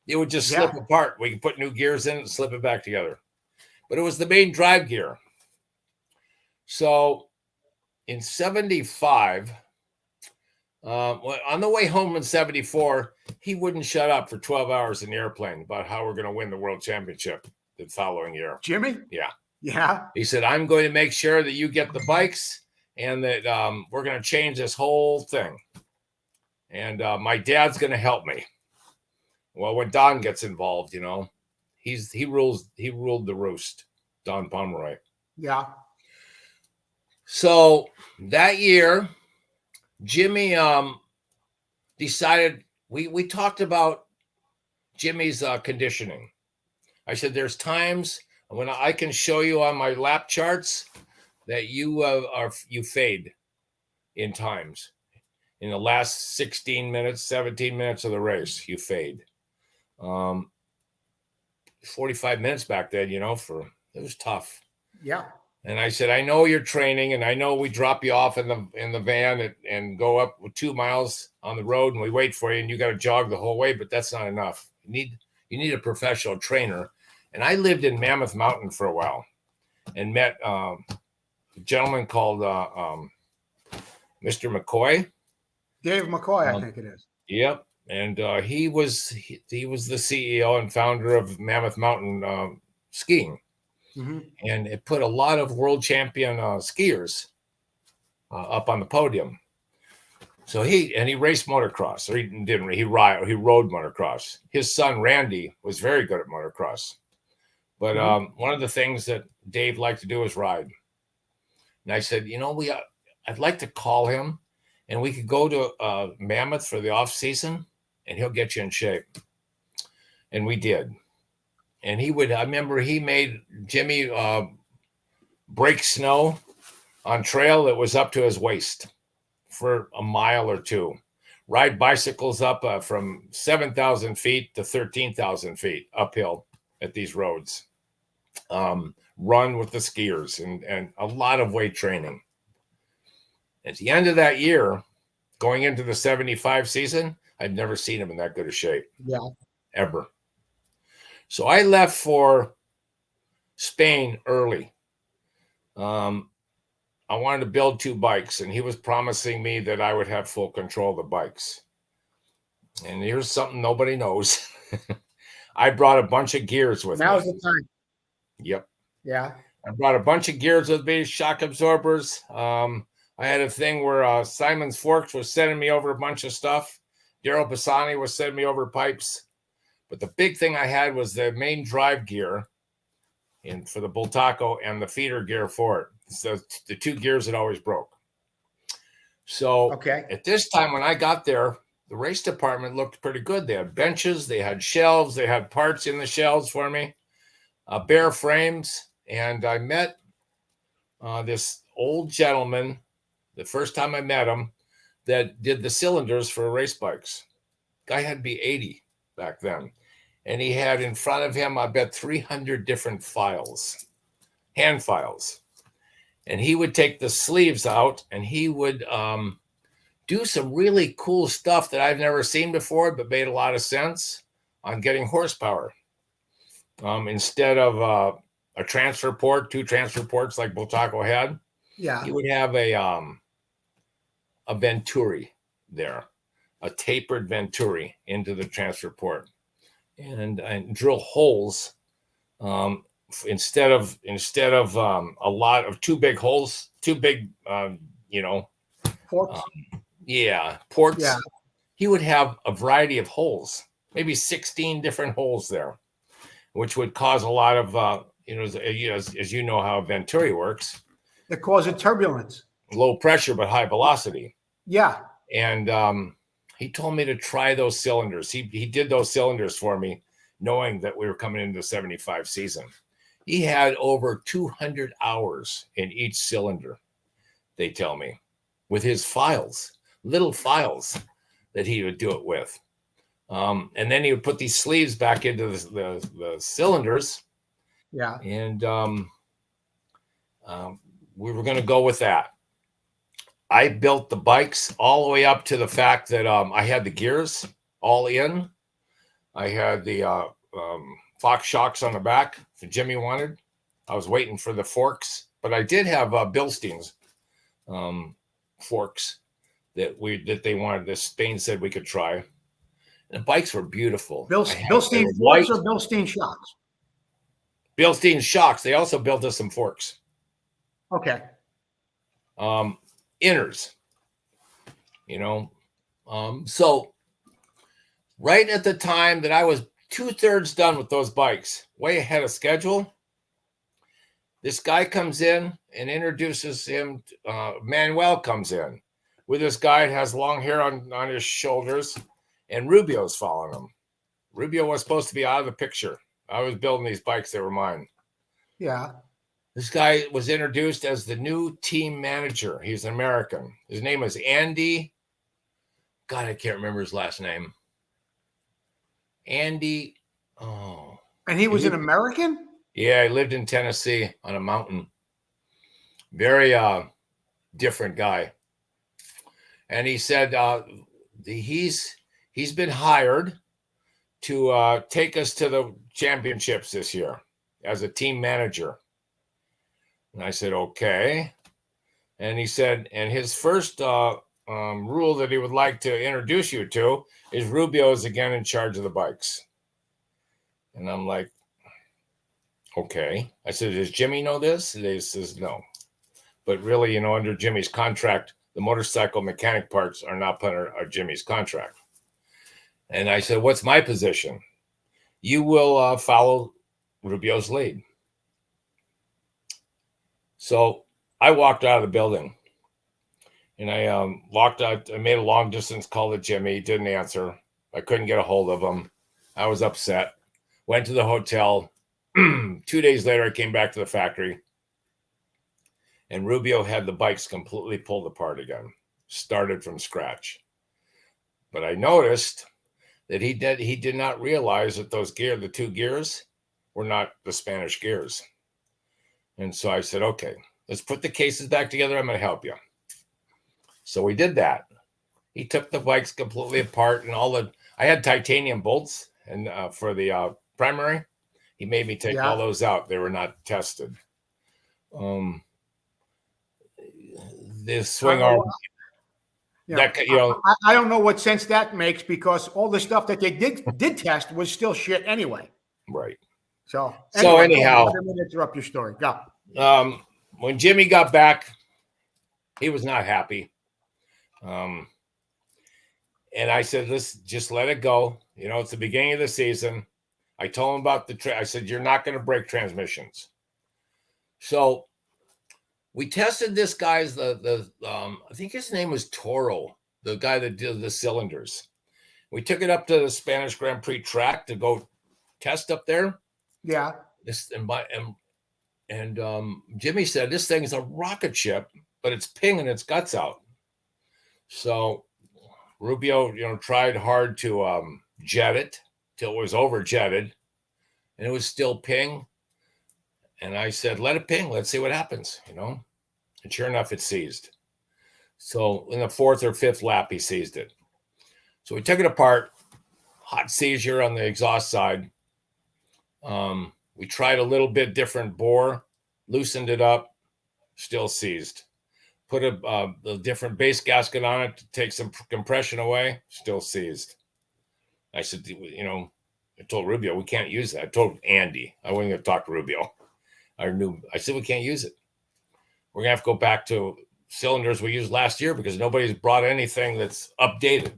It would just slip apart. We could put new gears in it and slip it back together. But it was the main drive gear. So in 75, On the way home in 74, he wouldn't shut up for 12 hours in the airplane about how we're going to win the world championship the following year. Jimmy? Yeah. Yeah. He said, I'm going to make sure that you get the bikes and that we're going to change this whole thing. And my dad's going to help me. Well, when Don gets involved, he ruled the roost, Don Pomeroy. Yeah. So that year, Jimmy decided we talked about Jimmy's conditioning. I said, there's times when I can show you on my lap charts that you fade in times. In the last 16 minutes, 17 minutes of the race, you fade. 45 minutes back then, it was tough. Yeah. And I said, I know you're training, and I know we drop you off in the van and go up 2 miles on the road, and we wait for you, and you got to jog the whole way, but that's not enough. You need a professional trainer. And I lived in Mammoth Mountain for a while, and met a gentleman called Mr. McCoy. Dave McCoy, I think it is. Yep, and he was the CEO and founder of Mammoth Mountain Skiing. Mm-hmm. And it put a lot of world champion skiers up on the podium. So he raced motocross, or he didn't. He rode motocross. His son Randy was very good at motocross, but one of the things that Dave liked to do was ride. And I said, I'd like to call him, and we could go to Mammoth for the off season, and he'll get you in shape. And we did. And I remember he made Jimmy break snow on trail that was up to his waist for a mile or two. Ride bicycles up from 7,000 feet to 13,000 feet uphill at these roads. Run with the skiers and a lot of weight training. At the end of that year, going into the 75 season, I'd never seen him in that good a shape. Yeah. Ever. So I left for Spain early. I wanted to build 2 bikes, and he was promising me that I would have full control of the bikes. And here's something nobody knows. I brought a bunch of gears with me. Now's the time. Yep. Yeah. I brought a bunch of gears with me, shock absorbers. I had a thing where Simon's Forks was sending me over a bunch of stuff. Daryl Pisani was sending me over pipes. But the big thing I had was the main drive gear for the Bultaco and the feeder gear for it. So the 2 gears that always broke. So At this time when I got there, the race department looked pretty good. They had benches, they had shelves, they had parts in the shelves for me, bare frames. And I met this old gentleman, the first time I met him, that did the cylinders for race bikes. Guy had to be 80 back then. And he had in front of him, I bet 300 different files, hand files. And he would take the sleeves out, and he would do some really cool stuff that I've never seen before, but made a lot of sense on getting horsepower. Instead of a transfer port, 2 transfer ports like Bultaco had, he would have a Venturi there, a tapered Venturi into the transfer port. And drill holes instead of a lot of 2 big holes, 2 big ports. Ports. Yeah. He would have a variety of holes, maybe 16 different holes there, which would cause a lot of as you know how a Venturi works. That causes turbulence. Low pressure but high velocity. Yeah. And he told me to try those cylinders. He did those cylinders for me, knowing that we were coming into the 75 season. He had over 200 hours in each cylinder, they tell me, with his files, little files that he would do it with. And then he would put these sleeves back into the cylinders. Yeah. And we were going to go with that. I built the bikes all the way up to the fact that I had the gears all in. I had the Fox shocks on the back that Jimmy wanted. I was waiting for the forks, but I did have Bilstein's forks that they wanted. This Spain said we could try. And the bikes were beautiful. Bilstein forks or Bilstein shocks? Bilstein shocks. They also built us some forks. Okay. Inners. So right at the time that I was 2/3 done with those bikes, way ahead of schedule, this guy comes in and introduces him. Manuel comes in with this guy that has long hair on his shoulders, and Rubio's following him. Rubio was supposed to be out of the picture. I was building these bikes. They were mine. Yeah. This guy was introduced as the new team manager. He's an American. His name is Andy. God, I can't remember his last name. Andy. Oh. And he was an American? Yeah, he lived in Tennessee on a mountain. Very different guy. And he said he's been hired to take us to the championships this year as a team manager. And I said, okay. And he said, and his first rule that he would like to introduce you to is Rubio is again in charge of the bikes. And I'm like, okay. I said, does Jimmy know this? And he says, no. But really, under Jimmy's contract, the motorcycle mechanic parts are not part of Jimmy's contract. And I said, what's my position? You will follow Rubio's lead. So I walked out of the building and I walked out. I made a long distance call to Jimmy. He didn't answer. I couldn't get a hold of him. I was upset. Went to the hotel. 2 days later, I came back to the factory and Rubio had the bikes completely pulled apart again, started from scratch. But I noticed that he did not realize that the 2 gears were not the Spanish gears. And so I said, okay, let's put the cases back together. I'm going to help you. So we did that. He took the bikes completely apart and I had titanium bolts and for the primary. He made me take all those out. They were not tested. The swing arm. I don't know what sense that makes because all the stuff that they did test was still shit anyway. Right. So anyhow, let me interrupt your story. Go. When Jimmy got back, he was not happy. And I said, let's just let it go. It's the beginning of the season. I told him about I said, you're not going to break transmissions. So we tested this guy's, I think his name was Toro, the guy that did the cylinders. We took it up to the Spanish Grand Prix track to go test up there. Yeah. Jimmy said, this thing is a rocket ship, but it's pinging its guts out. So Rubio, tried hard to jet it till it was over jetted and it was still ping. And I said, let it ping. Let's see what happens, And sure enough, it seized. So in the 4th or 5th lap, he seized it. So we took it apart, hot seizure on the exhaust side. We tried a little bit different bore, loosened it up, still seized. Put a different base gasket on it to take some compression away, still seized. I said, I told Rubio, we can't use that. I told Andy, I wasn't going to talk to Rubio. I said, we can't use it. We're going to have to go back to cylinders we used last year because nobody's brought anything that's updated.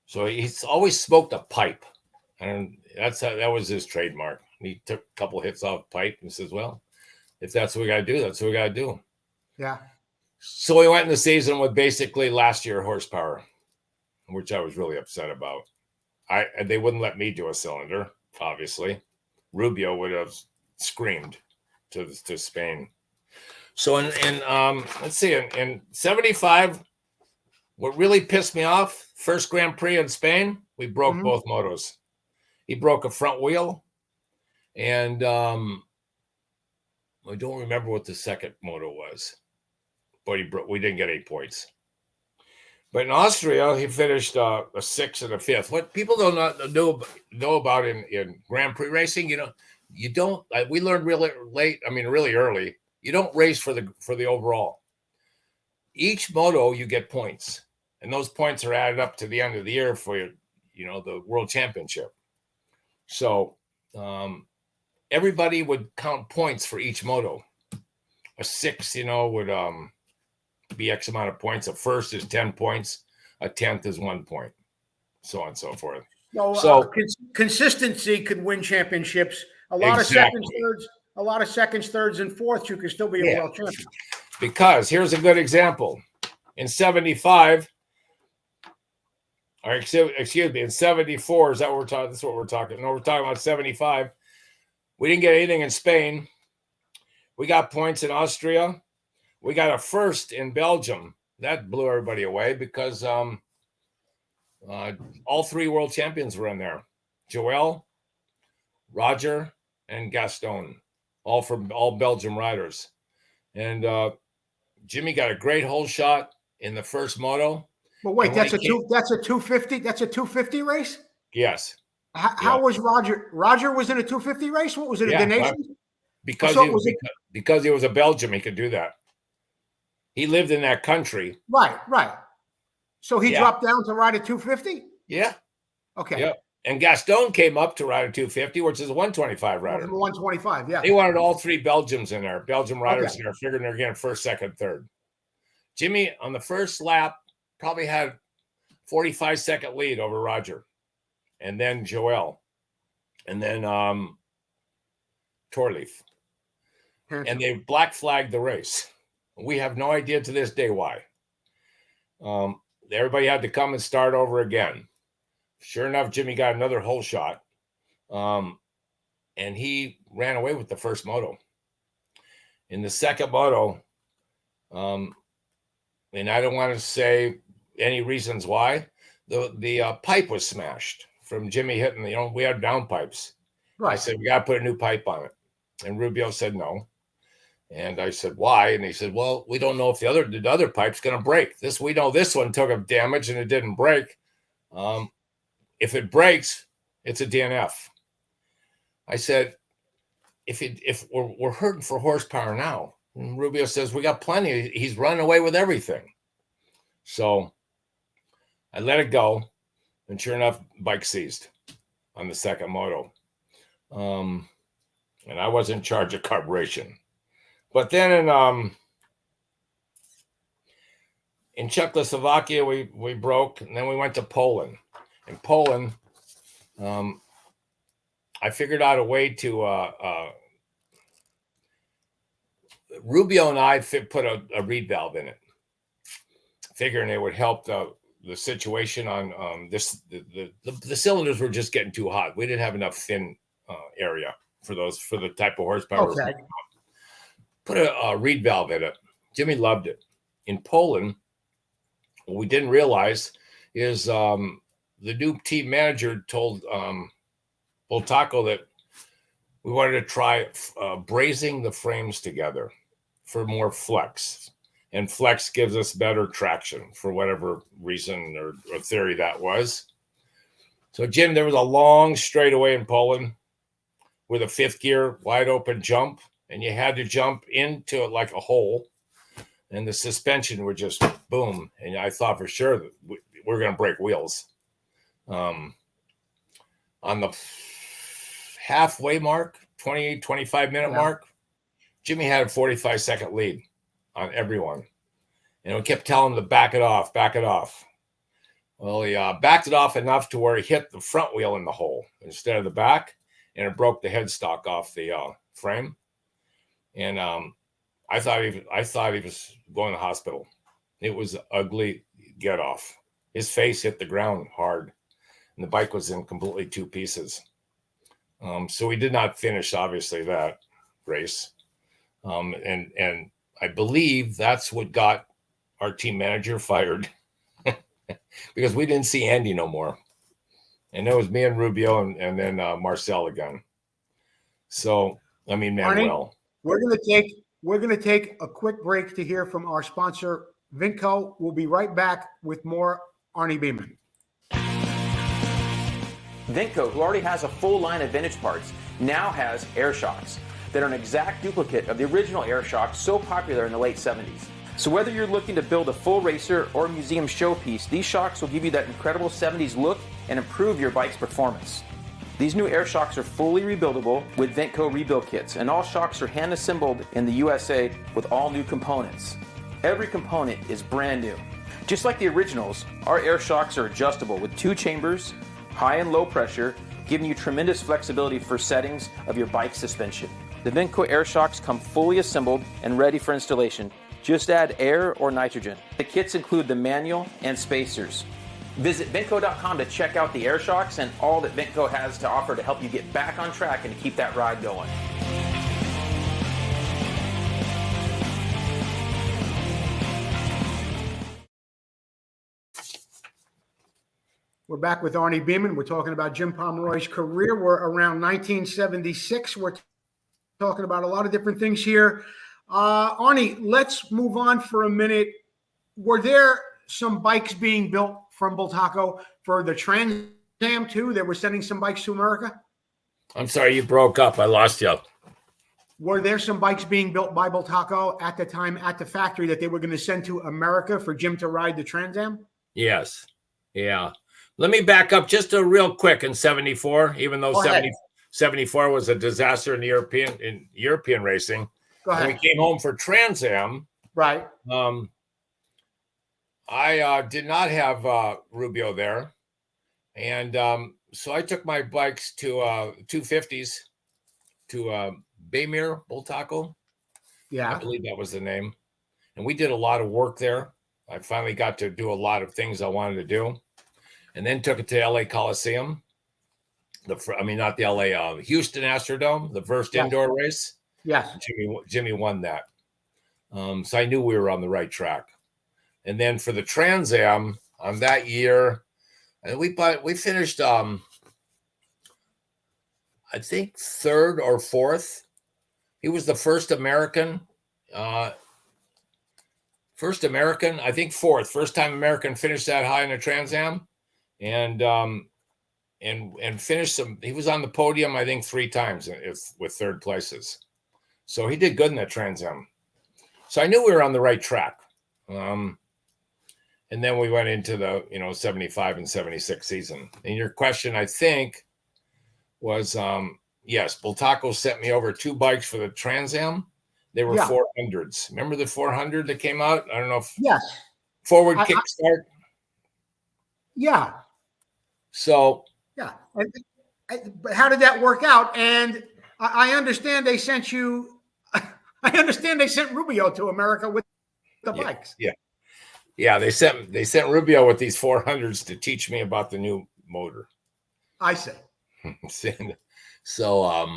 So he's always smoked a pipe. And that was his trademark. He took a couple hits off pipe and says, well, if that's what we got to do, that's what we got to do. Yeah. So we went in the season with basically last year horsepower, which I was really upset about. They wouldn't let me do a cylinder, obviously. Rubio would have screamed to Spain. So in let's see, in 75, what really pissed me off, first Grand Prix in Spain, we broke both motos. He broke a front wheel, and I don't remember what the second moto was, but we didn't get 8 points. But in Austria, he finished a 6th and a 5th. What people don't know about in Grand Prix racing, you don't. We learned really late. I mean, really early. You don't race for the overall. each moto you get points, and those points are added up to the end of the year for the world championship. So everybody would count points for each moto. A 6, would be X amount of points. A first is 10 points. A 10th is 1 point, so on and so forth. So consistency could win championships. A lot of seconds, thirds, and fourths, you could still be a world champion. Because here's a good example. In 75, or excuse me, in 74, is that what we're talking? That's what we're talking. No, we're talking about 75. We didn't get anything in Spain. We got points in Austria. We got a first in Belgium. That blew everybody away because all 3 world champions were in there. Joel, Roger, and Gaston, all Belgium riders. And Jimmy got a great hole shot in the first moto. But wait, that's a 250. That's a 250 race. Yes. How was Roger? Roger was in a 250 race. What was it? The nation? Because he was a Belgian, he could do that. He lived in that country. Right. So he dropped down to ride a 250. Yeah. Okay. Yeah. And Gaston came up to ride a 250, which is a 125 rider. 125, yeah. They wanted all 3 Belgians in there, Belgian riders in there, figuring they're getting first, second, third. Jimmy, on the first lap, probably had 45-second lead over Roger. And then Joel. And then Torleaf. And they black flagged the race. We have no idea to this day why. Everybody had to come and start over again. Sure enough, Jimmy got another hole shot, and he ran away with the first moto. In the second moto, and I don't want to say any reasons why, the pipe was smashed from Jimmy hitting. We had down pipes. Right. I said, we got to put a new pipe on it. And Rubio said no. And I said, why? And he said, well, we don't know if the other pipe's going to break. We know this one took a damage and it didn't break. If it breaks, it's a DNF. I said, if we're hurting for horsepower now, and Rubio says, we got plenty. He's running away with everything. So I let it go. And sure enough, bike seized on the second moto. And I was in charge of carburation. But then in Czechoslovakia, we broke, and then we went to Poland. In Poland, I figured out a way to Rubio and I put a reed valve in it, figuring it would help the situation on this. The cylinders were just getting too hot. We didn't have enough thin area for the type of horsepower. Okay. Put a reed valve in it. Jimmy loved it. In Poland, what we didn't realize is the new team manager told Bultaco that we wanted to try brazing the frames together for more flex. And flex gives us better traction for whatever reason or theory that was. So, Jim, there was a long straightaway in Poland with a 5th gear wide open jump. And you had to jump into it like a hole, and the suspension would just boom. And I thought for sure that we're going to break wheels. On the halfway mark, 25-minute mark, Jimmy had a 45-second lead on everyone. And we kept telling him to back it off. Well, he backed it off enough to where he hit the front wheel in the hole instead of the back, and it broke the headstock off the frame. And I thought he was going to the hospital. It was ugly get off. His face hit the ground hard, and the bike was in completely 2 pieces. So we did not finish, obviously, that race. And I believe that's what got our team manager fired because we didn't see Andy no more. And it was me and Rubio and then Marcel again. So, I mean, Manuel. Arnie, we're gonna take a quick break to hear from our sponsor, Vinco. We'll be right back with more Arnie Beaman. Vinco, who already has a full line of vintage parts, now has air shocks that are an exact duplicate of the original air shocks so popular in the late 70s. So whether you're looking to build a full racer or museum showpiece, these shocks will give you that incredible 70s look and improve your bike's performance. These new air shocks are fully rebuildable with Ventco rebuild kits, and all shocks are hand assembled in the USA with all new components. Every component is brand new. Just like the originals, our air shocks are adjustable with 2 chambers, high and low pressure, giving you tremendous flexibility for settings of your bike suspension. The Ventco air shocks come fully assembled and ready for installation. Just add air or nitrogen. The kits include the manual and spacers. Visit Ventco.com to check out the air shocks and all that Ventco has to offer to help you get back on track and to keep that ride going. We're back with Arnie Beaman. We're talking about Jim Pomeroy's career. We're around 1976. We're talking about a lot of different things here. Arnie, let's move on for a minute. Were there some bikes being built from Bultaco for the Trans Am too? They were sending some bikes to America? I'm sorry, you broke up. I lost you. Were there some bikes being built by Bultaco at the time at the factory that they were going to send to America for Jim to ride the Trans Am? Yes. Yeah. Let me back up just a real quick in 74, even though 74 was a disaster in European racing. Go ahead. When we came home for Trans Am, right. I did not have Rubio there. And so I took my bikes to 250s to Baymere, Bultaco. Yeah. I believe that was the name. And we did a lot of work there. I finally got to do a lot of things I wanted to do. And then took it to LA Coliseum. Not the LA, Houston Astrodome, the first indoor race. Yes. Jimmy won that. So I knew we were on the right track. And then for the Trans Am on that year, and we finished, I think 3rd or 4th. He was the first American, I think 4th, first time American finished that high in a Trans Am, and finished some. He was on the podium, I think 3 times with 3rd places. So he did good in that Trans Am. So I knew we were on the right track. And then we went into the 75 and 76 season. And your question, I think, was yes, Bultaco sent me over 2 bikes for the Trans Am. They were 400s. Remember the 400 that came out? I don't know if forward kickstart. Yeah. So yeah. But how did that work out? And I understand they sent you. I understand they sent Rubio to America with the bikes. Yeah, they sent Rubio with these 400s to teach me about the new motor. I see. So,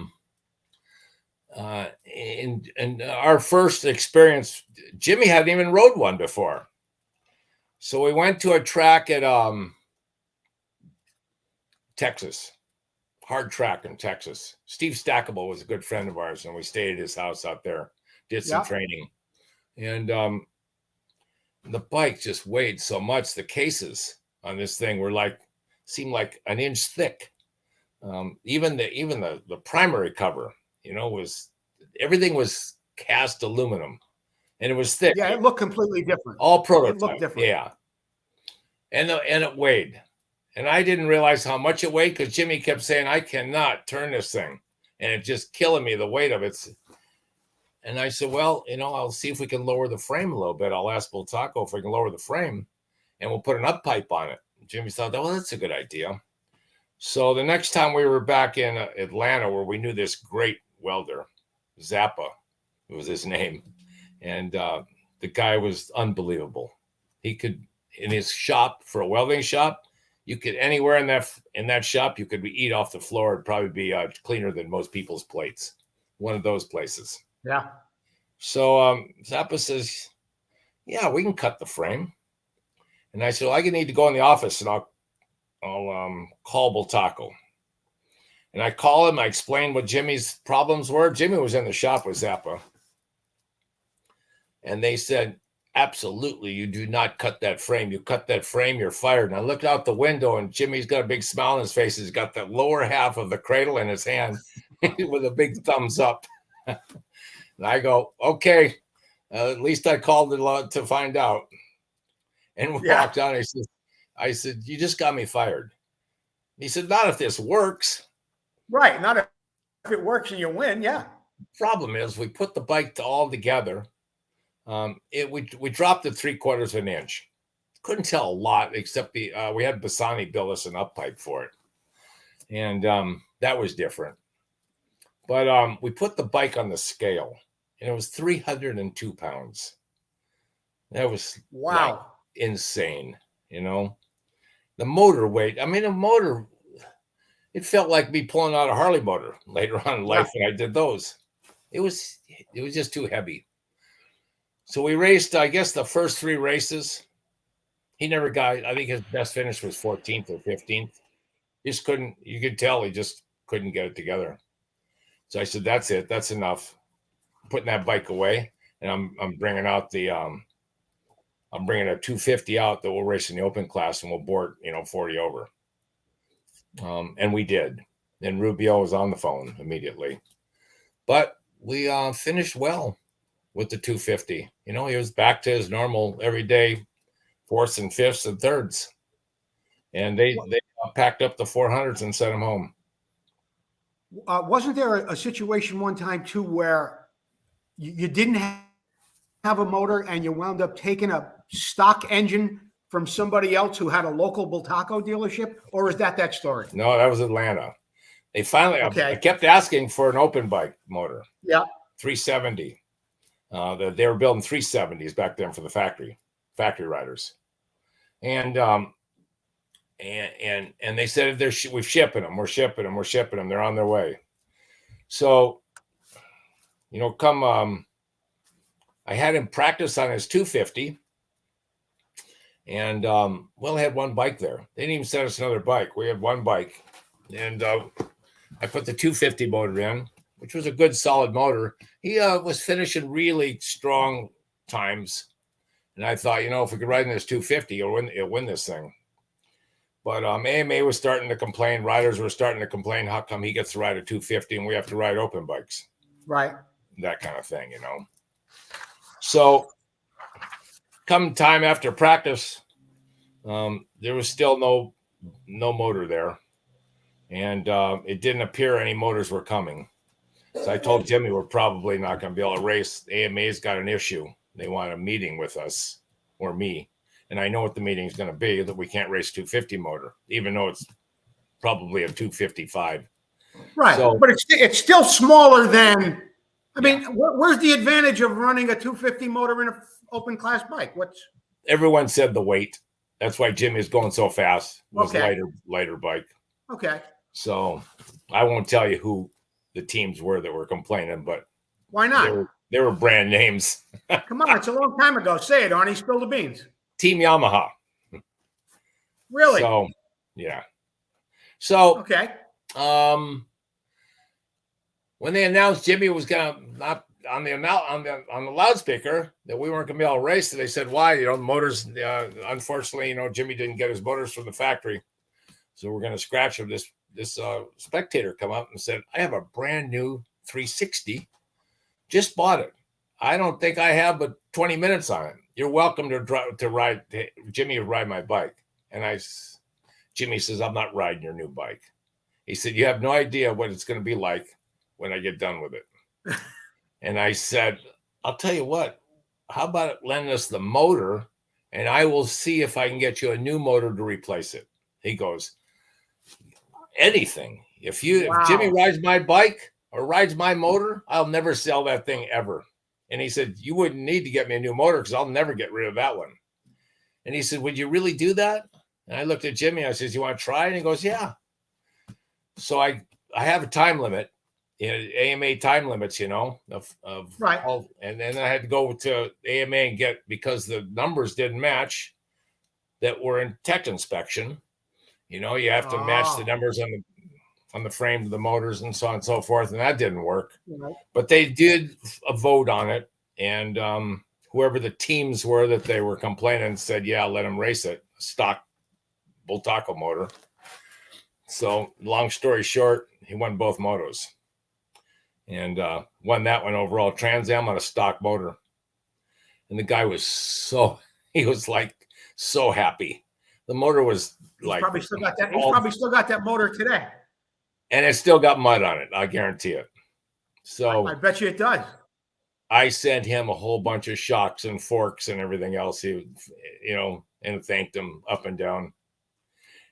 and our first experience, Jimmy hadn't even rode one before. So we went to a track at Texas, hard track in Texas. Steve Stackable was a good friend of ours, and we stayed at his house out there, did some training. And the bike just weighed so much. The cases on this thing were seemed like an inch thick. Even the primary cover, everything was cast aluminum, and it was thick. Yeah, it looked completely different. All prototype. It looked different. Yeah, and it weighed, and I didn't realize how much it weighed because Jimmy kept saying, "I cannot turn this thing," and it just killing me, the weight of it. And I said, well, I'll see if we can lower the frame a little bit. I'll ask Bultaco if we can lower the frame, and we'll put an up pipe on it. Jimmy thought, well, that's a good idea. So the next time we were back in Atlanta, where we knew this great welder, Zappa, was his name. And the guy was unbelievable. He could, in his shop, for a welding shop, you could, anywhere in that shop, you could eat off the floor. It'd probably be cleaner than most people's plates. One of those places. Yeah. So Zappa says, yeah, we can cut the frame. And I said, well, I need to go in the office, and I'll call Bultaco. And I call him. I explained what Jimmy's problems were. Jimmy was in the shop with Zappa. And they said, absolutely, you do not cut that frame. You cut that frame, you're fired. And I looked out the window, and Jimmy's got a big smile on his face. He's got the lower half of the cradle in his hand with a big thumbs up. And I go, okay. At least I called it a lot to find out. And we walked on. I said, you just got me fired. He said, not if this works. Right. Not if it works and you win. Yeah. Problem is, we put the bike all together. We dropped it 3/4 of an inch. Couldn't tell a lot, except we had Bassani build us an up pipe for it. And that was different. But we put the bike on the scale, and it was 302 pounds. That was like insane, you know. The motor weight, I mean, the motor, it felt like me pulling out a Harley motor later on in life when I did those. It was just too heavy. So we raced, I guess, the first 3 races. He never got, I think his best finish was 14th or 15th. Just couldn't, you could tell he just couldn't get it together. So I said, that's it. That's enough. I'm putting that bike away, and I'm bringing out I'm bringing a 250 out that we'll race in the open class, and we'll board, 40 over. And we did. And Rubio was on the phone immediately. But we finished well with the 250. He was back to his normal everyday 4ths and 5ths and 3rds. And they packed up the 400s and sent him home. Wasn't there a situation one time too where you didn't have a motor and you wound up taking a stock engine from somebody else who had a local Bultaco dealership, or is that story? No, that was Atlanta. They finally, I kept asking for an open bike motor. Yeah. 370. They were building 370s back then for the factory riders. And they said we're shipping them. They're on their way. So, I had him practice on his 250. And, I had one bike there. They didn't even send us another bike. We had one bike. And I put the 250 motor in, which was a good, solid motor. He was finishing really strong times. And I thought, if we could ride in this 250, he'll win this thing. But AMA was starting to complain. Riders were starting to complain. How come he gets to ride a 250 and we have to ride open bikes? Right. That kind of thing, So come time after practice, there was still no motor there. And it didn't appear any motors were coming. So I told Jimmy we're probably not going to be able to race. AMA's got an issue. They want a meeting with us or me. And I know what the meeting is going to be, that we can't race 250 motor, even though it's probably a 255. Right. So, but it's still smaller than, I mean, where's the advantage of running a 250 motor in an open class bike? Everyone said the weight. That's why Jimmy's going so fast. It was lighter bike. Okay. So I won't tell you who the teams were that were complaining, but why not? They were brand names. Come on, it's a long time ago. Say it, Arnie. Spill the beans. Team Yamaha. Really? So, yeah. So, okay. When they announced Jimmy was gonna not on the loudspeaker that we weren't gonna be able to race, they said why? The motors. Unfortunately, Jimmy didn't get his motors from the factory, so we're gonna scratch him. This spectator come up and said, "I have a brand new 360. Just bought it. I don't think I have but 20 minutes on it. You're welcome to ride. Jimmy would ride my bike." And Jimmy says, "I'm not riding your new bike." He said, "You have no idea what it's going to be like when I get done with it." And I said, "I'll tell you what, how about lending us the motor and I will see if I can get you a new motor to replace it." He goes, "Anything. If Jimmy rides my bike or rides my motor, I'll never sell that thing ever." And he said, "You wouldn't need to get me a new motor because I'll never get rid of that one." And he said, "Would you really do that?" And I looked at Jimmy. I said, "You want to try?" And he goes, "Yeah." So I have a time limit, AMA time limits, of right. And then I had to go to AMA and get, because the numbers didn't match that were in tech inspection. You have to match the numbers on the frame of the motors and so on and so forth. And that didn't work. Right. But they did a vote on it. And whoever the teams were that they were complaining said, "Yeah, let him race it." Stock Bultaco motor. So long story short, he won both motos. And won that one overall. Trans Am on a stock motor. And the guy was he was like so happy. The motor was like, probably still got that. He's probably still got that motor today. And it still got mud on it. I guarantee it. So I bet you it does. I sent him a whole bunch of shocks and forks and everything else. He, and thanked him up and down.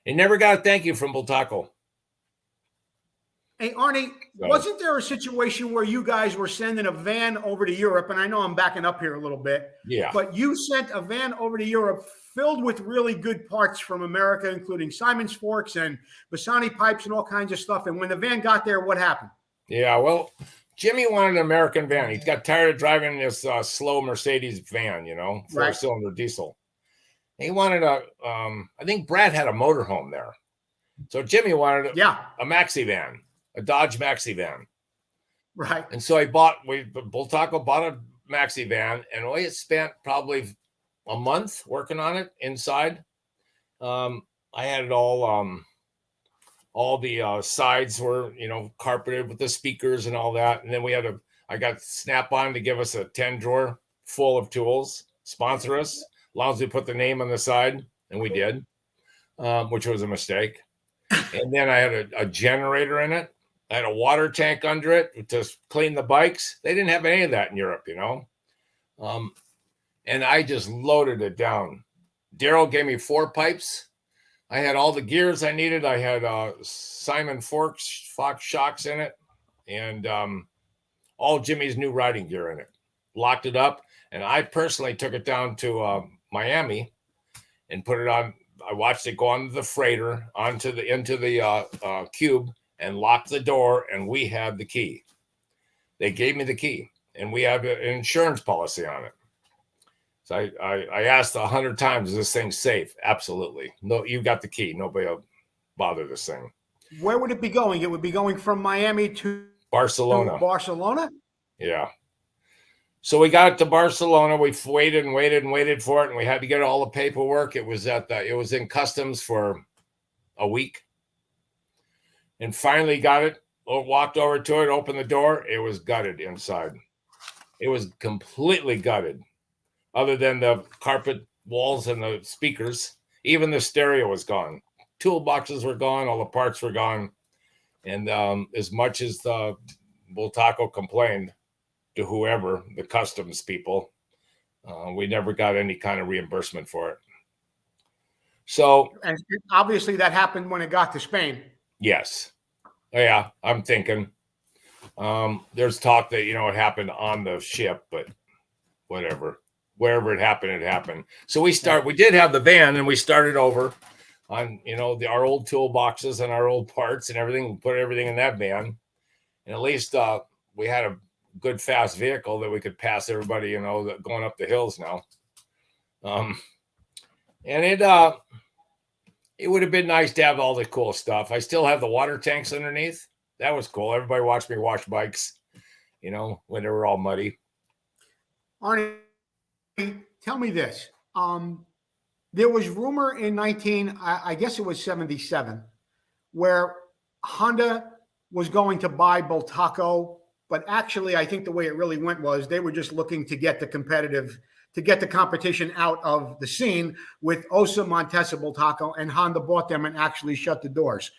He never got a thank you from Bultaco. Hey, Arnie, wasn't there a situation where you guys were sending a van over to Europe? And I know I'm backing up here a little bit. Yeah. But you sent a van over to Europe filled with really good parts from America, including Simon's forks and Bassani pipes and all kinds of stuff. And when the van got there, what happened? Yeah, well, Jimmy wanted an American van. He got tired of driving this slow Mercedes van, four-cylinder diesel. He wanted I think Brad had a motorhome there. So Jimmy wanted a maxi van. A Dodge maxi van. Right. And so Bultaco bought a maxi van, and we had spent probably a month working on it inside. I had it all the sides were, carpeted with the speakers and all that. And then I got Snap-on to give us a 10 drawer full of tools, sponsor us, as long as we put the name on the side. And we did, which was a mistake. And then I had a generator in it. I had a water tank under it to clean the bikes. They didn't have any of that in Europe, and I just loaded it down. Daryl gave me 4 pipes. I had all the gears I needed. I had Simon Fox shocks in it, and all Jimmy's new riding gear in it. Locked it up, and I personally took it down to Miami and put it on. I watched it go onto the freighter, into the cube, and locked the door, and we had the key. They gave me the key, and we have an insurance policy on it. So I asked 100 times, is this thing safe? Absolutely. No, you got the key. Nobody will bother this thing. Where would it be going? It would be going from Miami to Barcelona. Barcelona? Yeah. So we got it to Barcelona. We waited and waited and waited for it, and we had to get all the paperwork. It was in customs for a week. And finally got it, walked over to it, opened the door. It was gutted inside. It was completely gutted. Other than the carpet walls and the speakers, even the stereo was gone. Toolboxes were gone. All the parts were gone. And as much as the Bultaco complained to whoever, the customs people, we never got any kind of reimbursement for it. So, and obviously that happened when it got to Spain. Yes. Yeah, I'm thinking. There's talk that, it happened on the ship, but whatever. Wherever it happened, it happened. So we did have the van, and we started over on, our old toolboxes and our old parts and everything. We put everything in that van. And at least we had a good, fast vehicle that we could pass everybody, going up the hills now. And it would have been nice to have all the cool stuff. I still have the water tanks underneath. That was cool. Everybody watched me wash bikes, when they were all muddy. Arnie, tell me this. There was rumor in I guess it was 77, where Honda was going to buy Bultaco, but actually I think the way it really went was they were just looking to get the competition out of the scene with Osa, Montesa, Bultaco, and Honda bought them and actually shut the doors.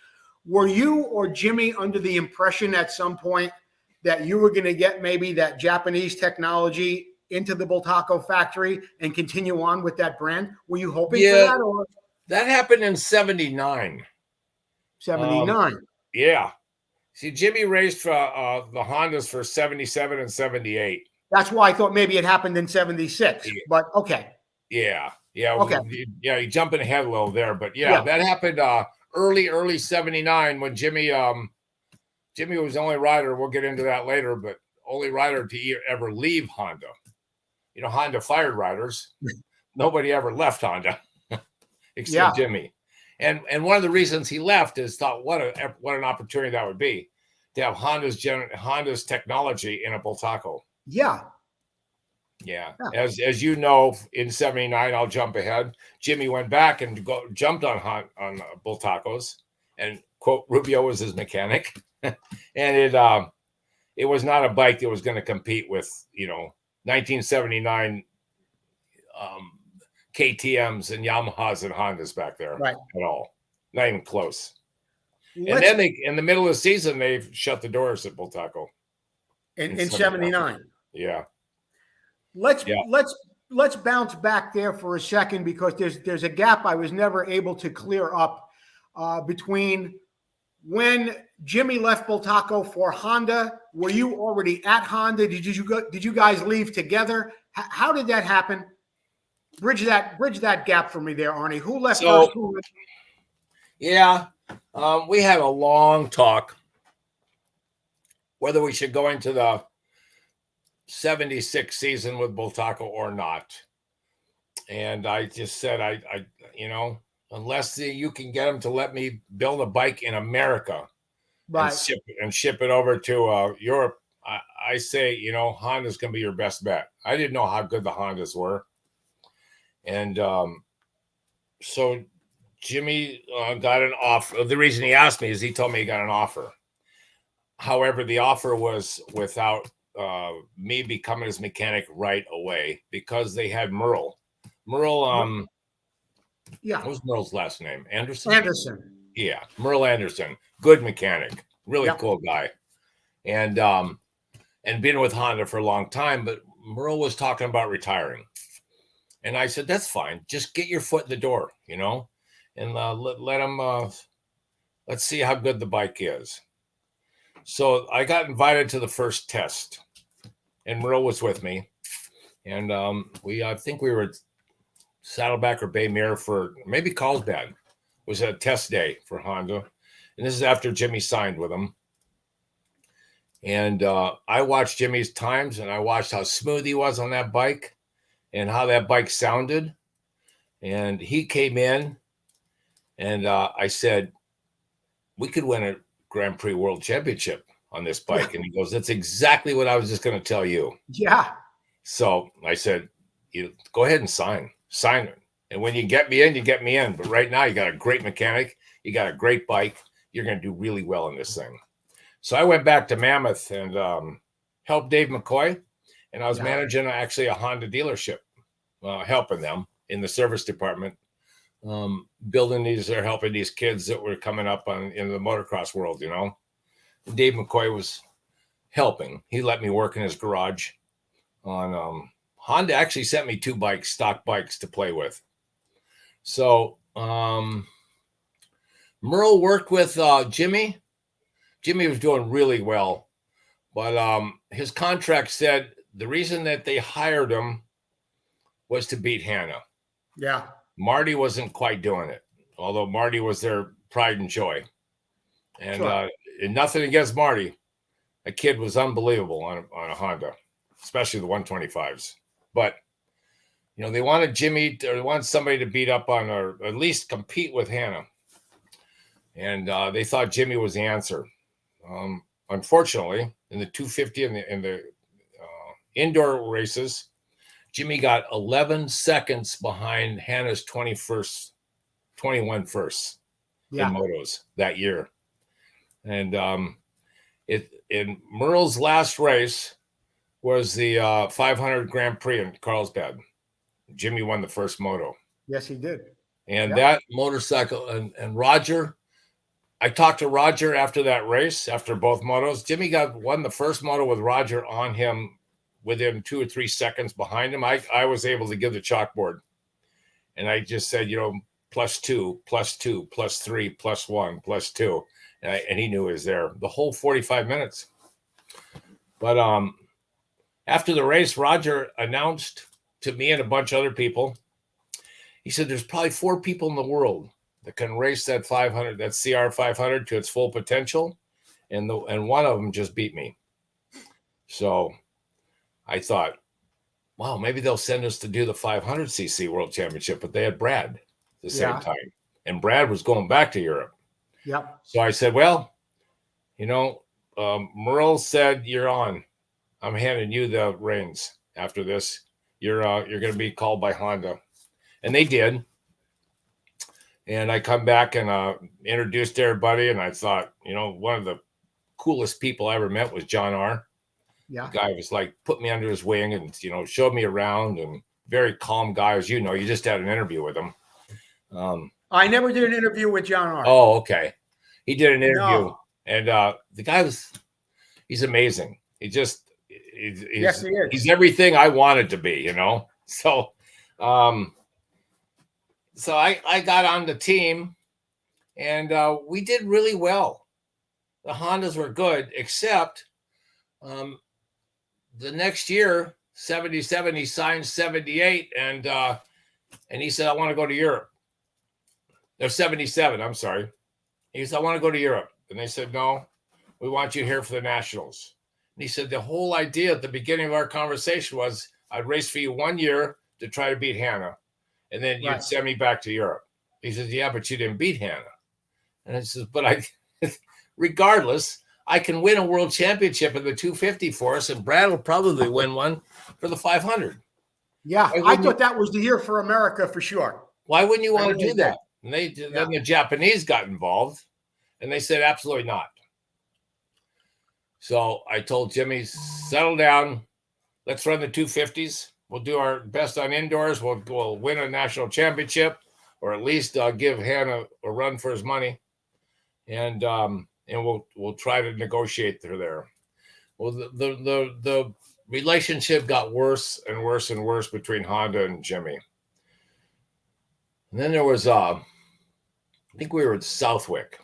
Were you or Jimmy under the impression at some point that you were going to get maybe that Japanese technology into the Bultaco factory and continue on with that brand? Were you hoping for that? Or? That happened in 79. 79. Yeah. See, Jimmy raced for the Hondas for 77 and 78. That's why I thought maybe it happened in 76, but okay. Yeah. Okay. Yeah, you're jumping ahead a little there, but yeah. That happened early 79 when Jimmy was the only rider. We'll get into that later, but only rider to ever leave Honda. Honda fired riders. Nobody ever left Honda except Jimmy. And one of the reasons he left is thought, what an opportunity that would be to have Honda's technology in a Bultaco. Yeah. As you know, in 79, I'll jump ahead. Jimmy went back and jumped on Bultacos, and quote, Rubio was his mechanic. And it was not a bike that was going to compete with, 1979 KTMs and Yamahas and Hondas back there Right. at all. Not even close. Let's, And then in the middle of the season, they shut the doors at Bultaco. in 79. Yeah. Let's bounce back there for a second, because there's a gap I was never able to clear up between when Jimmy left Bultaco for Honda. Were you already at Honda? Did you guys leave together? How did that happen? Bridge that gap for me there, Arnie. Who left first? Yeah, we had a long talk whether we should go into the 76 season with Bultaco or not. And I just said, I unless you can get them to let me build a bike in America, right, and ship it over to Europe, I say, Honda's going to be your best bet. I didn't know how good the Hondas were. And so Jimmy got an offer. The reason he asked me is he told me he got an offer. However, the offer was without me becoming his mechanic right away, because they had Merle. What was Merle's last name? Anderson? Yeah, Merle Anderson. Good mechanic. Really cool guy. And been with Honda for a long time, but Merle was talking about retiring. And I said, that's fine. Just get your foot in the door, and let him, let's see how good the bike is. So I got invited to the first test, and Merle was with me. And I think we were at Saddleback or Bay Mirror for maybe Carlsbad. It was a test day for Honda. And this is after Jimmy signed with them. And I watched Jimmy's times, and I watched how smooth he was on that bike and how that bike sounded. And he came in, and I said, we could win a Grand Prix World Championship on this bike. And he goes, that's exactly what I was just going to tell you. Yeah. So I said, go ahead and sign it. And when you get me in, you get me in. But right now you got a great mechanic. You got a great bike. You're going to do really well in this thing. So I went back to Mammoth and helped Dave McCoy. And I was managing actually a Honda dealership, helping them in the service department, helping these kids that were coming up in the motocross world, Dave McCoy was helping. He let me work in his garage on Honda. Actually sent me 2 stock bikes to play with. So Merle worked with Jimmy. Jimmy was doing really well, but his contract said the reason that they hired him was to beat Hannah. Yeah. Marty wasn't quite doing it, although Marty was their pride and joy. And, and nothing against Marty. The kid was unbelievable on a Honda, especially the 125s. But, they wanted they wanted somebody to beat up on, or at least compete with Hannah. And they thought Jimmy was the answer. Unfortunately, in the 250 and the indoor races, Jimmy got 11 seconds behind Hannah's 21 firsts in motos that year. And in Merle's last race was the 500 Grand Prix in Carlsbad. Jimmy won the first moto. Yes, he did. And that motorcycle and Roger, I talked to Roger after that race, after both motos. Jimmy won the first moto with Roger on him within 2 or 3 seconds behind him. I was able to give the chalkboard. And I just said, +2, +2, +3, +1, +2. And he knew he was there the whole 45 minutes. But after the race, Roger announced to me and a bunch of other people, he said, there's probably 4 people in the world that can race that 500, that CR 500 to its full potential. And one of them just beat me. So I thought, wow, maybe they'll send us to do the 500cc World Championship, but they had Brad at the same time. And Brad was going back to Europe. Yep. So I said, well, Merle said, you're on. I'm handing you the reins after this. You're going to be called by Honda. And they did. And I come back and introduced everybody. And I thought, one of the coolest people I ever met was John R. Yeah. The guy was like, put me under his wing and, showed me around and very calm guy, as you know. You just had an interview with him. I never did an interview with John Arnie. Oh, okay. He did an interview, No. and the guy he's amazing. Yes, he is. He's everything I wanted to be, you know. So, so I got on the team, and we did really well. The Hondas were good, except the next year, 77, he signed 78, and he said, I want to go to Europe. They're 77, I'm sorry. He said, I want to go to Europe. And they said, no, we want you here for the Nationals. And he said, the whole idea at the beginning of our conversation was I'd race for you 1 year to try to beat Hannah, and then you'd send me back to Europe. He says, yeah, but you didn't beat Hannah. And I says, but regardless, I can win a world championship in the 250 for us, and Brad will probably win one for the 500. Yeah, I thought that was the year for America for sure. Why wouldn't you want to do that? And then the Japanese got involved, and they said, absolutely not. So I told Jimmy, settle down. Let's run the 250s. We'll do our best on indoors. We'll win a national championship, or at least give Hannah a run for his money. And we'll try to negotiate through there. Well, the relationship got worse and worse and worse between Honda and Jimmy. And then there was, I think we were at Southwick.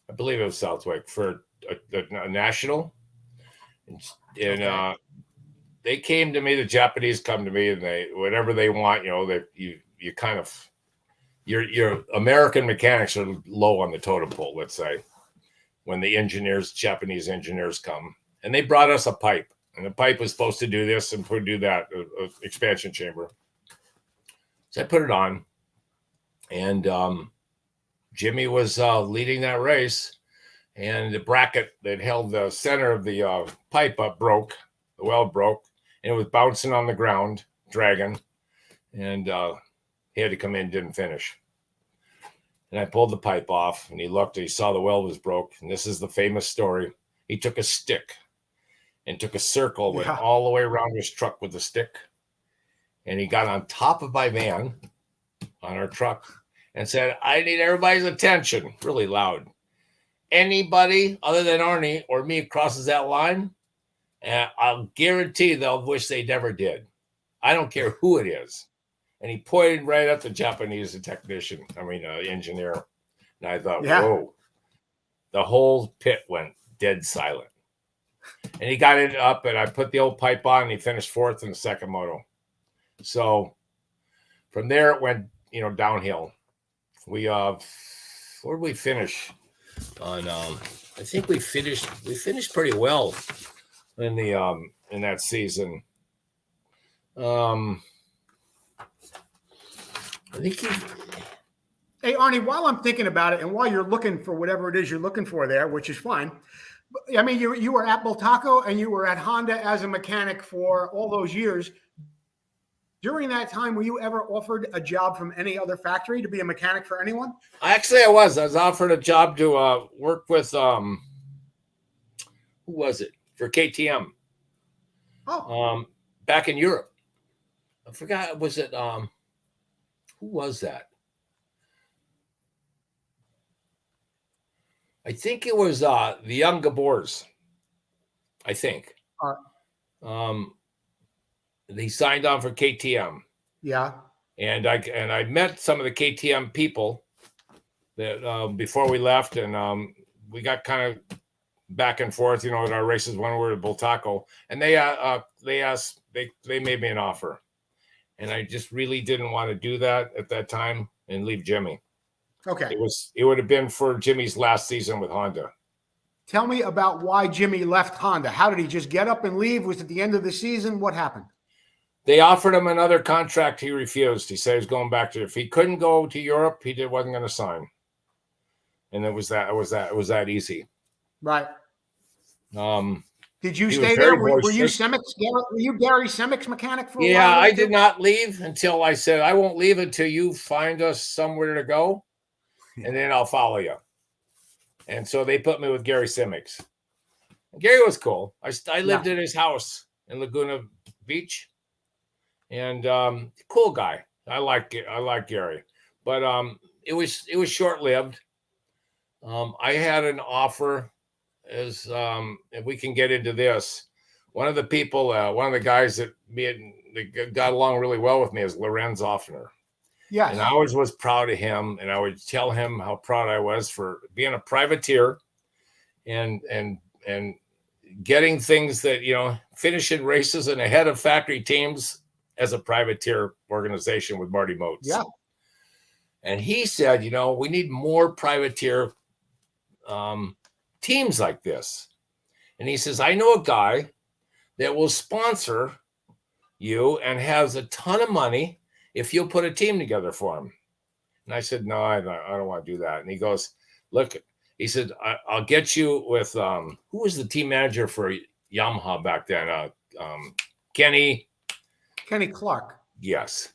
I believe it was Southwick for a national. And they came to me, the Japanese come to me, and they, whatever they want, you know, that you kind of, your American mechanics are low on the totem pole, let's say, when the Japanese engineers come. And they brought us a pipe, and the pipe was supposed to do this and do that, expansion chamber. So I put it on, and Jimmy was leading that race, and the bracket that held the center of the pipe up broke. The weld broke, and it was bouncing on the ground, dragging, and he had to come in, didn't finish. And I pulled the pipe off, and he looked, and he saw the weld was broke, and this is the famous story. He took a stick and took a circle, went all the way around his truck with the stick, and he got on top of my van on our truck and said, I need everybody's attention, really loud. Anybody other than Arnie or me crosses that line, and I'll guarantee they'll wish they never did. I don't care who it is. And he pointed right at the Japanese engineer. And I thought, whoa. The whole pit went dead silent. And he got it up, and I put the old pipe on, and he finished fourth in the second moto. So from there, it went, downhill. We, where did we finish? On, I think we finished pretty well in the, in that season. I think Hey, Arnie, while I'm thinking about it, and while you're looking for whatever it is you're looking for there, which is fine. I mean, you were at Bultaco and you were at Honda as a mechanic for all those years. During that time, were you ever offered a job from any other factory to be a mechanic for anyone? Actually, I was offered a job to work with, who was it? For KTM. Oh. Back in Europe. I forgot, was it, who was that? I think it was the young Gabors. I think. They signed on for KTM. Yeah. And I met some of the KTM people that before we left, and we got kind of back and forth, at our races when we were at Bultaco, and they made me an offer, and I just really didn't want to do that at that time and leave Jimmy. Okay. It would have been for Jimmy's last season with Honda. Tell me about why Jimmy left Honda. How did he just get up and leave? Was it the end of the season? What happened? They offered him another contract. He refused. He said he was going back to, if he couldn't go to Europe, wasn't going to sign. And it was that easy. Right. Did you stay there? Were you Gary Semick's mechanic for a while? Yeah, I did not leave until I said, I won't leave until you find us somewhere to go, and then I'll follow you. And so they put me with Gary Semick's. Gary was cool. I lived in his house in Laguna Beach. and cool guy. I like Gary, but it was short lived. I had an offer, as if we can get into this. One of the people, one of the guys that got along really well with me is Lorenz Offner. Yes. And I always was proud of him, and I would tell him how proud I was for being a privateer and getting things that, finishing races and ahead of factory teams as a privateer organization with Marty Motes. Yeah. And he said, we need more privateer teams like this. And he says, I know a guy that will sponsor you and has a ton of money if you'll put a team together for him. And I said, no, I don't want to do that. And he goes, look, he said, I'll get you with, who was the team manager for Yamaha back then? Kenny Clark. Yes.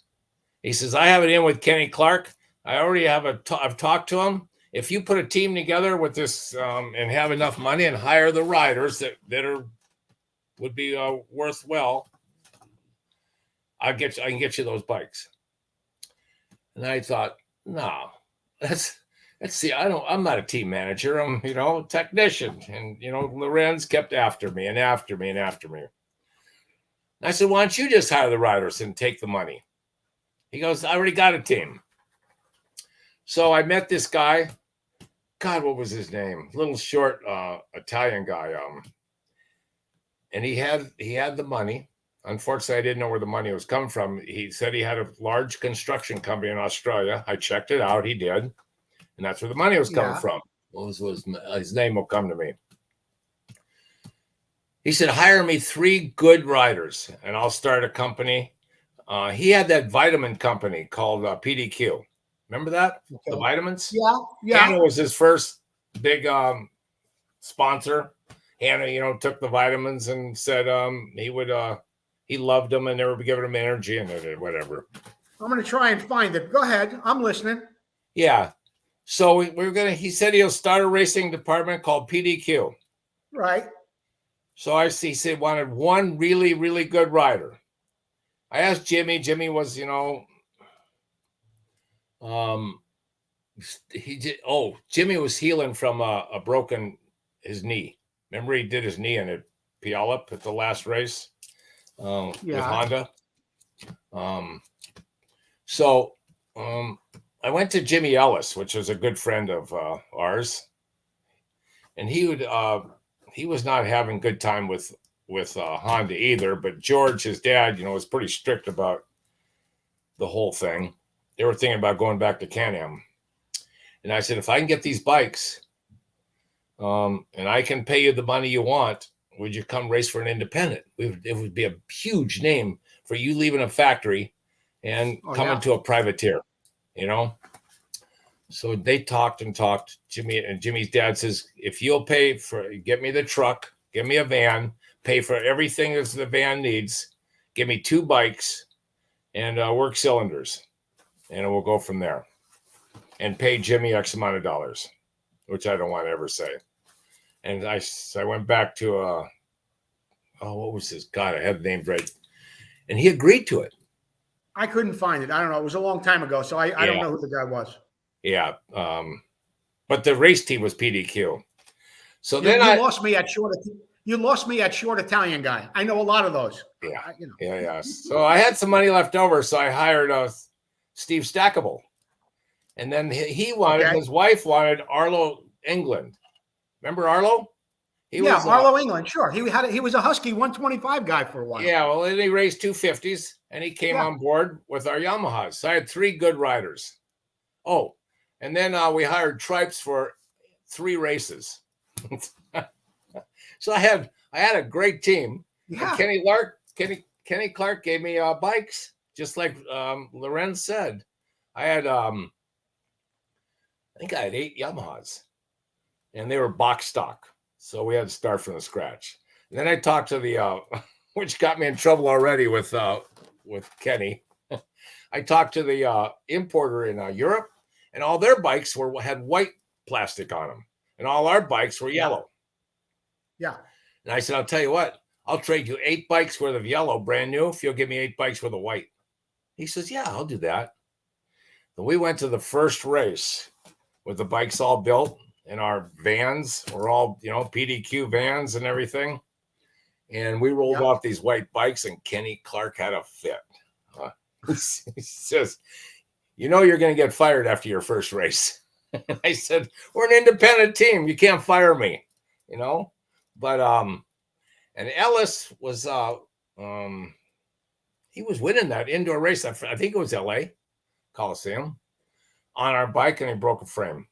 He says, I have it in with Kenny Clark. I already have I've talked to him. If you put a team together with this and have enough money and hire the riders that would be worthwhile, I can get you those bikes. And I thought, no, let's see. I'm not a team manager. I'm, a technician. And, Lorenz kept after me and after me and after me. And I said, why don't you just hire the riders and take the money? He goes, I already got a team. So I met this guy. God, what was his name? Little short Italian guy. And he had the money. Unfortunately, I didn't know where the money was coming from. He said he had a large construction company in Australia. I checked it out. He did. And that's where the money was coming from. His name will come to me. He said, hire me 3 good riders and I'll start a company. He had that vitamin company called PDQ. Remember that? Okay. The vitamins? Yeah. Hannah was his first big sponsor. Hannah, took the vitamins and said he loved them and they were giving him energy and whatever. I'm going to try and find it. Go ahead. I'm listening. Yeah. So he said he'll start a racing department called PDQ. Right. So he said wanted one really, really good rider. I asked Jimmy. Jimmy was, Jimmy was healing from his knee. Remember he did his knee in at Puyallup at the last race with Honda. So I went to Jimmy Ellis, which was a good friend of ours, and he was not having good time with Honda either. But George, his dad, was pretty strict about the whole thing. They were thinking about going back to Can-Am. And I said, if I can get these bikes and I can pay you the money you want, would you come race for an independent? It would be a huge name for you leaving a factory and coming to a privateer, So they talked and talked. Jimmy's dad says, if you'll get me the truck, give me a van, pay for everything that the van needs, give me 2 bikes and work cylinders. And we'll go from there and pay Jimmy X amount of dollars, which I don't want to ever say. And I went back to, what was this? God, I had the name right. And he agreed to it. I couldn't find it. I don't know. It was a long time ago. So I don't know who the guy was. Yeah. But the race team was PDQ. So you lost me at short. You lost me at short Italian guy. I know a lot of those. Yeah. Yeah. So I had some money left over. So I hired Steve Stackable. And then his wife wanted Arlo England. Remember Arlo? Arlo England. Sure. He was a Husky 125 guy for a while. Yeah. Well, then he raced 250s and he came on board with our Yamahas. So I had 3 good riders. Oh, and then we hired Tripes for 3 races. So I had a great team. Yeah. Kenny Clark gave me bikes, just like Lorenz said. I had I think I had 8 Yamahas, and they were box stock. So we had to start from the scratch. And then I talked to the which got me in trouble already with Kenny. I talked to the importer in Europe, and all their bikes had white plastic on them, and all our bikes were yellow. Yeah. And I said, I'll tell you what, I'll trade you 8 bikes worth of yellow, brand new, if you'll give me 8 bikes worth of white. He says, yeah, I'll do that. So we went to the first race with the bikes all built, and our vans were all, PDQ vans and everything. And we rolled off these white bikes, and Kenny Clark had a fit. He says, you're going to get fired after your first race. And I said, we're an independent team. You can't fire me, But, and Ellis was, he was winning that indoor race. I think it was LA Coliseum on our bike, and he broke a frame.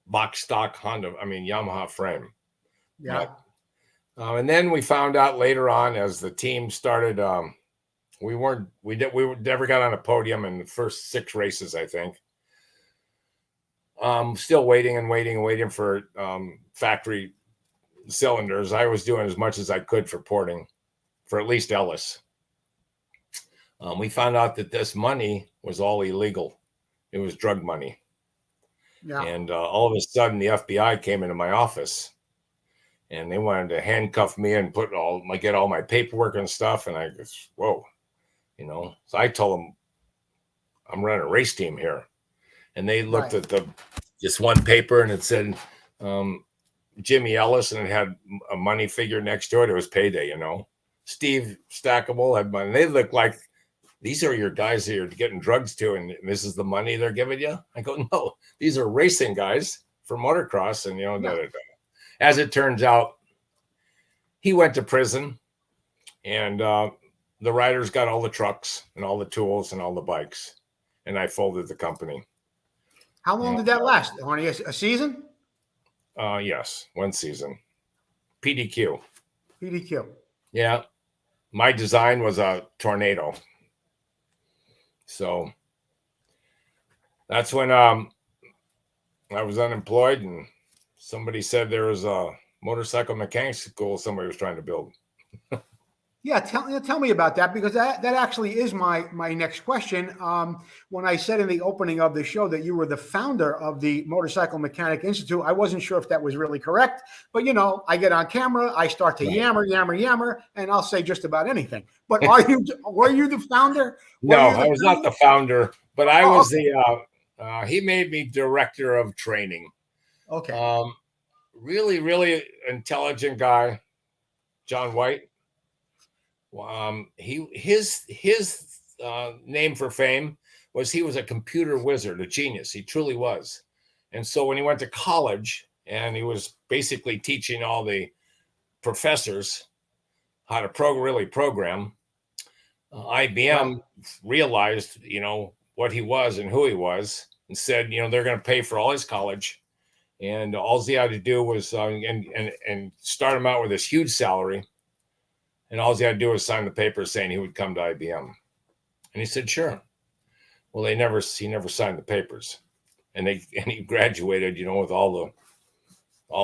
Box stock Yamaha frame. Yeah. And then we found out later on, as the team started, we never got on a podium in the first 6 races, I think. Still waiting for factory cylinders. I was doing as much as I could for porting for at least Ellis. We found out that this money was all illegal. It was drug money. Yeah. And all of a sudden, the FBI came into my office, and they wanted to handcuff me and get all my paperwork and stuff. And I just, whoa, So I told them, I'm running a race team here. And they looked at this one paper, and it said Jimmy Ellis, and it had a money figure next to it. It was payday, Steve Stackable had money. They looked like, these are your guys that you're getting drugs to, and this is the money they're giving you? I go, no, these are racing guys for motocross. And, As it turns out, he went to prison, and the riders got all the trucks and all the tools and all the bikes, and I folded the company. How long did that last, Arnie? A season? Yes, 1 season. PDQ. Yeah. My design was a tornado. So that's when I was unemployed, and somebody said there was a motorcycle mechanics school somebody was trying to build. Yeah, tell me about that, because that actually is my next question. When I said in the opening of the show that you were the founder of the Motorcycle Mechanic Institute, I wasn't sure if that was really correct. But, I get on camera, I start to yammer, and I'll say just about anything. But were you the founder? No, I was not the founder, but I was he made me director of training. Okay. Really, really intelligent guy, John White. His name for fame was he was a computer wizard, a genius. He truly was. And so when he went to college, and he was basically teaching all the professors how to program, IBM realized, what he was and who he was, and said, they're going to pay for all his college. And all he had to do was and start him out with this huge salary. And all he had to do was sign the paper saying he would come to IBM. And he said, sure. Well, he never signed the papers. And he graduated, with all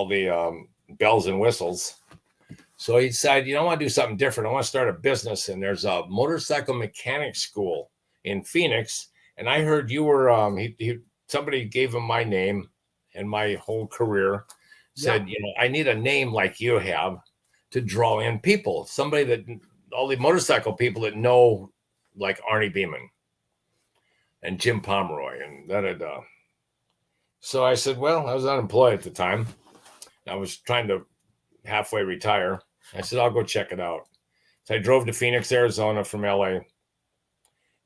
the bells and whistles. So he decided, I want to do something different. I want to start a business. And there's a motorcycle mechanic school in Phoenix. And I heard you were, somebody gave him my name and my whole career, said, I need a name like you have to draw in people, somebody that all the motorcycle people that know, like Arnie Beaman and Jim Pomeroy and da-da-da. So I said, well, I was unemployed at the time. I was trying to halfway retire. I said, I'll go check it out. So I drove to Phoenix, Arizona from LA.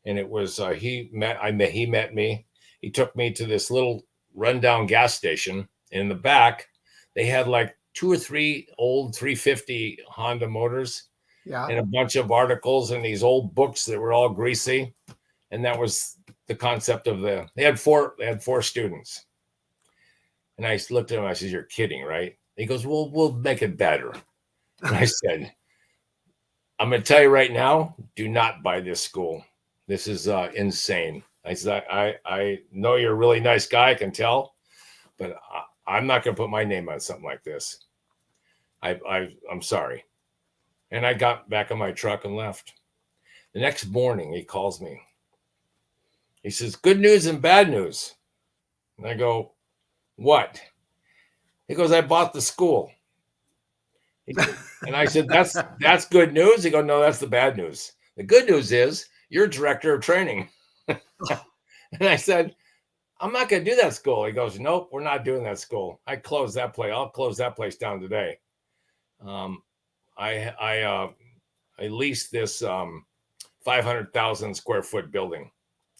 And it was, he met me. He took me to this little rundown gas station. In the back, they had like 2 or 3 old 350 Honda motors, and a bunch of articles and these old books that were all greasy. And that was the concept of they had four students. And I looked at him, I said, you're kidding, right? He goes, well, we'll make it better. And I said, I'm going to tell you right now, do not buy this school. This is insane. I said, I know you're a really nice guy, I can tell, but I'm not going to put my name on something like this. I'm sorry. And I got back in my truck and left. The next morning, he calls me. He says, good news and bad news. And I go, what? He goes, I bought the school. And I said, that's good news. He goes, no, that's the bad news. The good news is you're director of training. And I said, I'm not going to do that school. He goes, nope, we're not doing that school. I closed that place. I'll close that place down today. I leased this 500,000 square foot building.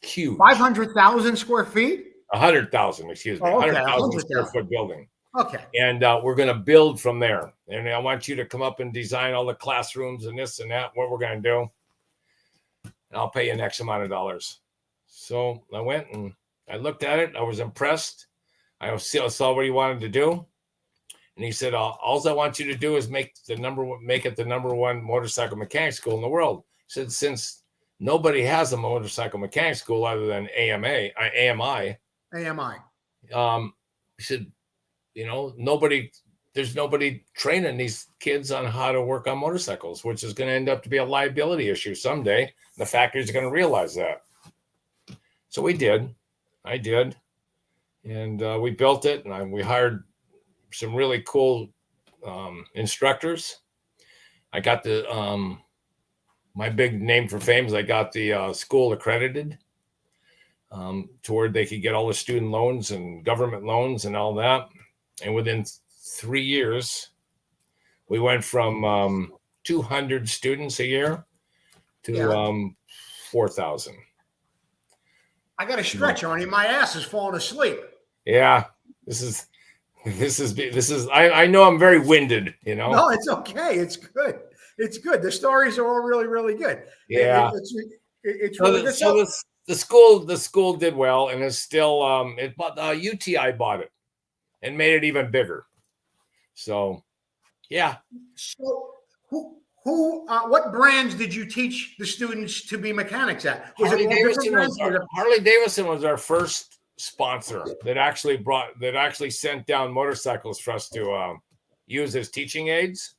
Huge. 500,000 square feet? 100,000, excuse me. Oh, okay. 100,000 square foot building. Okay. And we're going to build from there. And I want you to come up and design all the classrooms and this and that, what we're going to do. And I'll pay you an X amount of dollars. So I went and I looked at it. I was impressed. I saw what he wanted to do. And he said, all I want you to do is make it the number one motorcycle mechanic school in the world. He said, since nobody has a motorcycle mechanic school other than AMI. He said, there's nobody training these kids on how to work on motorcycles, which is going to end up to be a liability issue someday. The factories are going to realize that. So we did. I did. And we built it, and we hired some really cool instructors. I got my big name for fame is I got the school accredited to where they could get all the student loans and government loans and all that. And within 3 years, we went from 200 students a year to 4,000. I got to stretch, Arnie. My ass is falling asleep. Yeah, this is. I know I'm very winded. No, it's okay. It's good. It's good. The stories are all really, really good. Yeah, it's really good. So the school did well, and it's still UTI bought it and made it even bigger. So, yeah. So what brands did you teach the students to be mechanics at? Harley Davidson was our first sponsor that actually sent down motorcycles for us to use as teaching aids.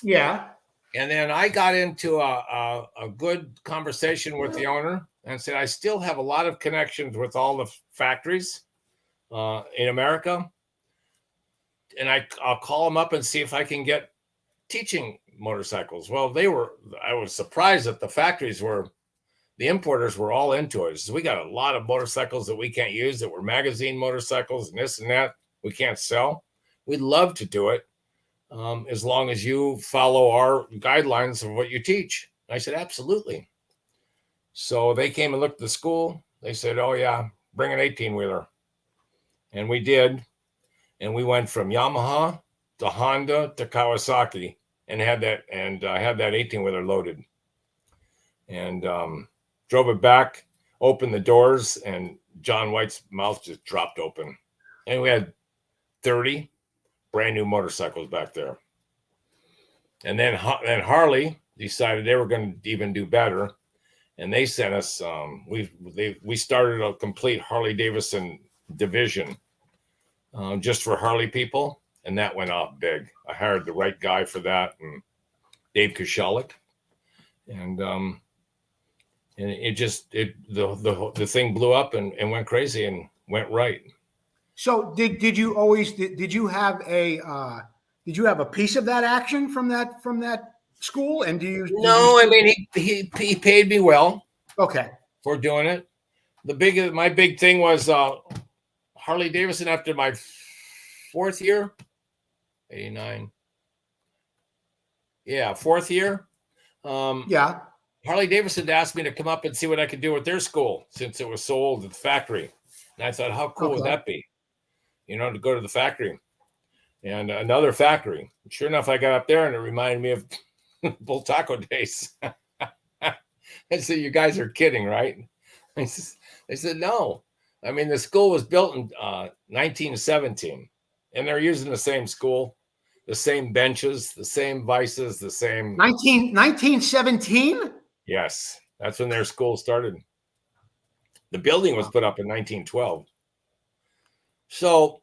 Yeah. And then I got into a good conversation with the owner and said, I still have a lot of connections with all the factories in America. And I'll call them up and see if I can get teaching motorcycles. Well, I was surprised that the importers were all into it. So we got a lot of motorcycles that we can't use that were magazine motorcycles and this and that we can't sell. We'd love to do it as long as you follow our guidelines of what you teach. I said, absolutely. So they came and looked at the school. They said, oh yeah, bring an 18-wheeler. And we did. And we went from Yamaha to Honda to Kawasaki and had that 18-wheeler loaded. And drove it back, opened the doors, and John White's mouth just dropped open. And we had 30 brand new motorcycles back there. And then Harley decided they were going to even do better. And they sent us, we started a complete Harley Davidson division just for Harley people. And that went off big. I hired the right guy for that, and Dave Kushalik. And the thing blew up and went crazy and went right. So did you have a piece of that action from that school? And I mean he paid me well. Okay. For doing it. My big thing was Harley Davidson after my fourth year, 89. Yeah, fourth year. Yeah. Harley Davidson asked me to come up and see what I could do with their school since it was so old at the factory. And I thought, how cool would that be? To go to the factory and another factory. Sure enough, I got up there and it reminded me of Bultaco days. I said, you guys are kidding, right? I said, no. I mean, the school was built in 1917 and they're using the same school, the same benches, the same vices, the same. 1917? Yes, that's when their school started. The building was put up in 1912. So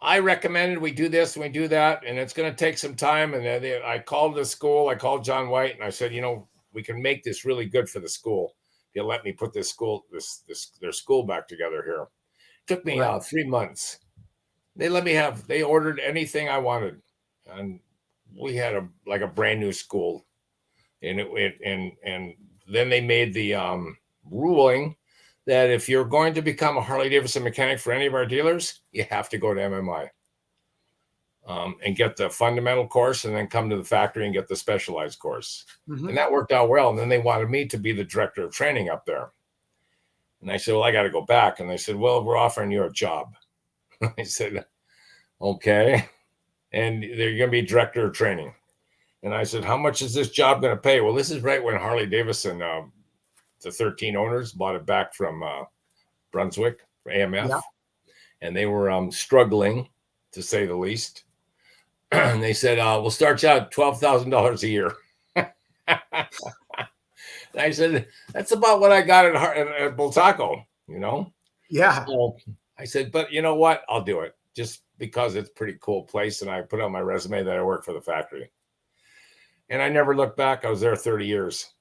I recommended we do this and we do that, and it's going to take some time. And I called the school. I called John White, and I said, we can make this really good for the school. If you let me put their school back together here. It took me 3 months. They let me they ordered anything I wanted. and we had a brand new school, and and then they made the ruling that if you're going to become a Harley Davidson mechanic for any of our dealers, you have to go to MMI and get the fundamental course, and then come to the factory and get the specialized course. Mm-hmm. And that worked out well. And then they wanted me to be the director of training up there. And I said, well, I got to go back. And they said, well, we're offering you a job. I said, okay. And they're going to be director of training. And I said, how much is this job going to pay? Well, this is right when Harley Davidson, the 13 owners, bought it back from Brunswick, AMF. Yeah. And they were struggling, to say the least. And they said, we'll start you out $12,000 a year. And I said, that's about what I got at Bultaco, you know? Yeah. So I said, but you know what? I'll do it just because it's a pretty cool place. And I put on my resume that I work for the factory. And I never looked back. I was there 30 years.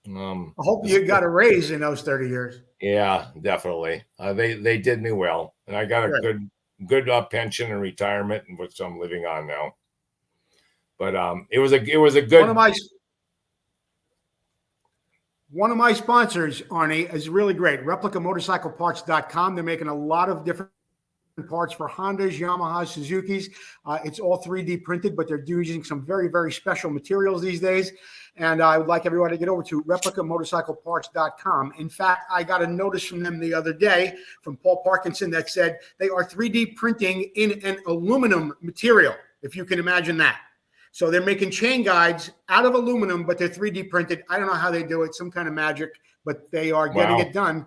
I hope you got a raise in those 30 years. Yeah, definitely. They did me well. And I got a good pension and retirement, which I'm living on now. But it was a good one of my sponsors, Arnie, is really great. ReplicaMotorcycleParts.com. They're making a lot of different parts for Hondas, Yamahas, Suzukis. It's all 3D printed, but they're using some very, very special materials these days. And I would like everyone to get over to ReplicaMotorcycleParts.com. In fact, I got a notice from them the other day from Paul Parkinson that said they are 3D printing in an aluminum material, if you can imagine that. So they're making chain guides out of aluminum, but they're 3D printed. I don't know how they do it, some kind of magic, but they are getting it done.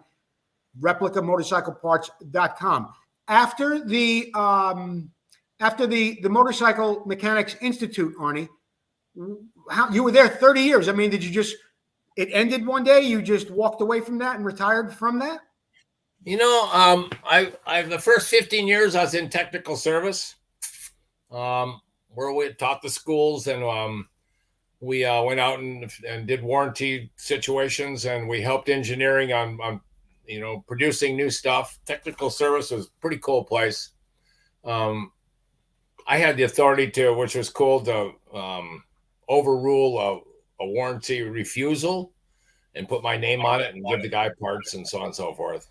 ReplicaMotorcycleParts.com. After the Motorcycle Mechanics Institute, Arnie, how you were there 30 years. I mean, did you just, it ended one day? You just walked away from that and retired from that? You know, I the first 15 years I was in technical service, where we taught the schools, and we went out and did warranty situations, and we helped engineering on producing new stuff. Technical service was a pretty cool place. I had the authority to, which was cool, to overrule a warranty refusal and put my name on it and give the guy parts and so on and so forth.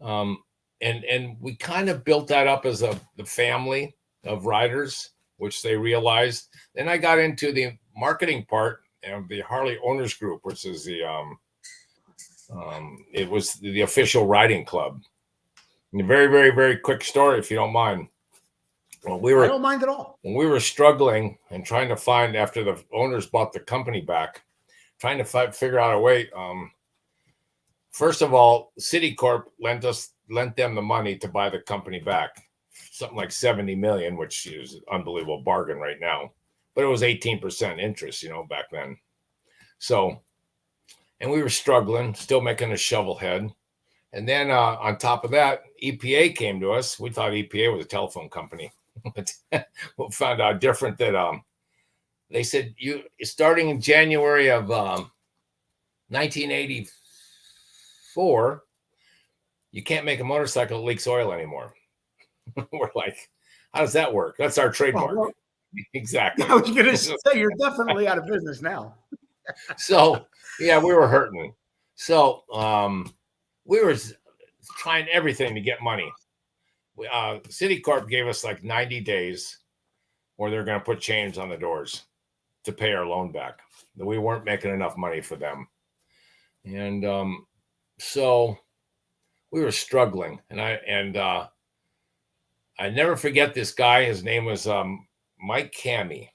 And we kind of built that up as the family of riders, which they realized. Then I got into the marketing part of the Harley Owners Group, which is it was the official riding club. And a very, very, very quick story, if you don't mind. I don't mind at all. When we were struggling and trying to find, after the owners bought the company back, trying to figure out a way. First of all, Citicorp lent them the money to buy the company back, something like $70 million, which is an unbelievable bargain right now. But it was 18% interest, back then. So, and we were struggling, still making a shovel head. And then on top of that, EPA came to us. We thought EPA was a telephone company. But we found out different, that they said, you starting in January of 1984, you can't make a motorcycle that leaks oil anymore. We're like, how does that work? That's our trademark. Well, exactly. I was going to say, you're definitely out of business now. So, yeah, we were hurting. So we were trying everything to get money. Citicorp gave us like 90 days where they're going to put chains on the doors to pay our loan back. We weren't making enough money for them. And so we were struggling. And I never forget this guy. His name was Mike Cammey.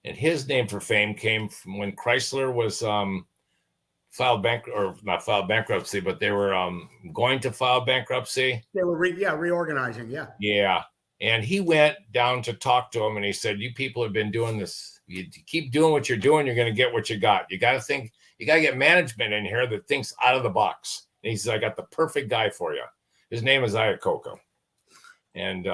And his name for fame came from when Chrysler was not filed bankruptcy, but they were going to file bankruptcy. They were reorganizing. Yeah. Yeah. And he went down to talk to him, and he said, you people have been doing this. You keep doing what you're doing, you're going to get what you got. You got to think, you got to get management in here that thinks out of the box. And he said, I got the perfect guy for you. His name is Ayakoko. And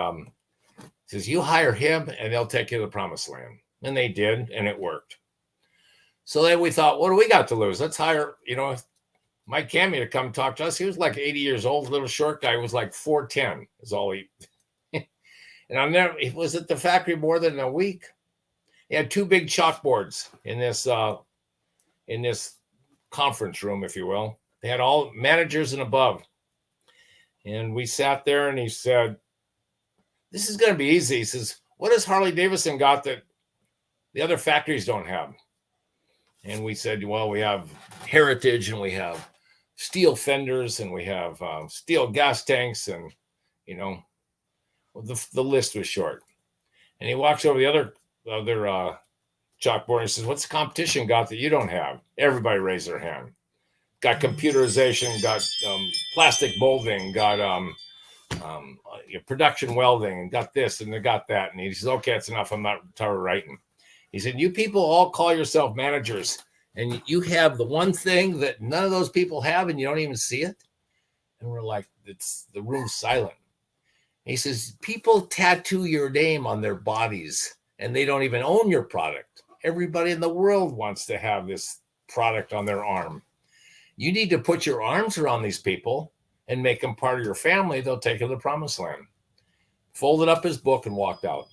says, you hire him and they'll take you to the promised land. And they did, and it worked. So then we thought, what do we got to lose? Let's hire, Mike Cammey to come talk to us. He was like 80 years old, little short guy. He was like 4'10" is all he. And he was at the factory more than a week. He had 2 big chalkboards in this conference room, if you will. They had all managers and above. And we sat there and he said, this is going to be easy. He says, what has Harley Davidson got that the other factories don't have? And we said, well, we have heritage and we have steel fenders and we have steel gas tanks. And, the list was short. And he walks over the other chalkboard and he says, what's the competition got that you don't have? Everybody raised their hand. Got computerization, got plastic molding, got production welding, and got this and they got that. And he says, okay, that's enough. I'm not tired of writing. He said, you people all call yourself managers and you have the one thing that none of those people have and you don't even see it. And we're like, the room's silent. He says, people tattoo your name on their bodies and they don't even own your product. Everybody in the world wants to have this product on their arm. You need to put your arms around these people and make them part of your family. They'll take you to the promised land. Folded up his book and walked out.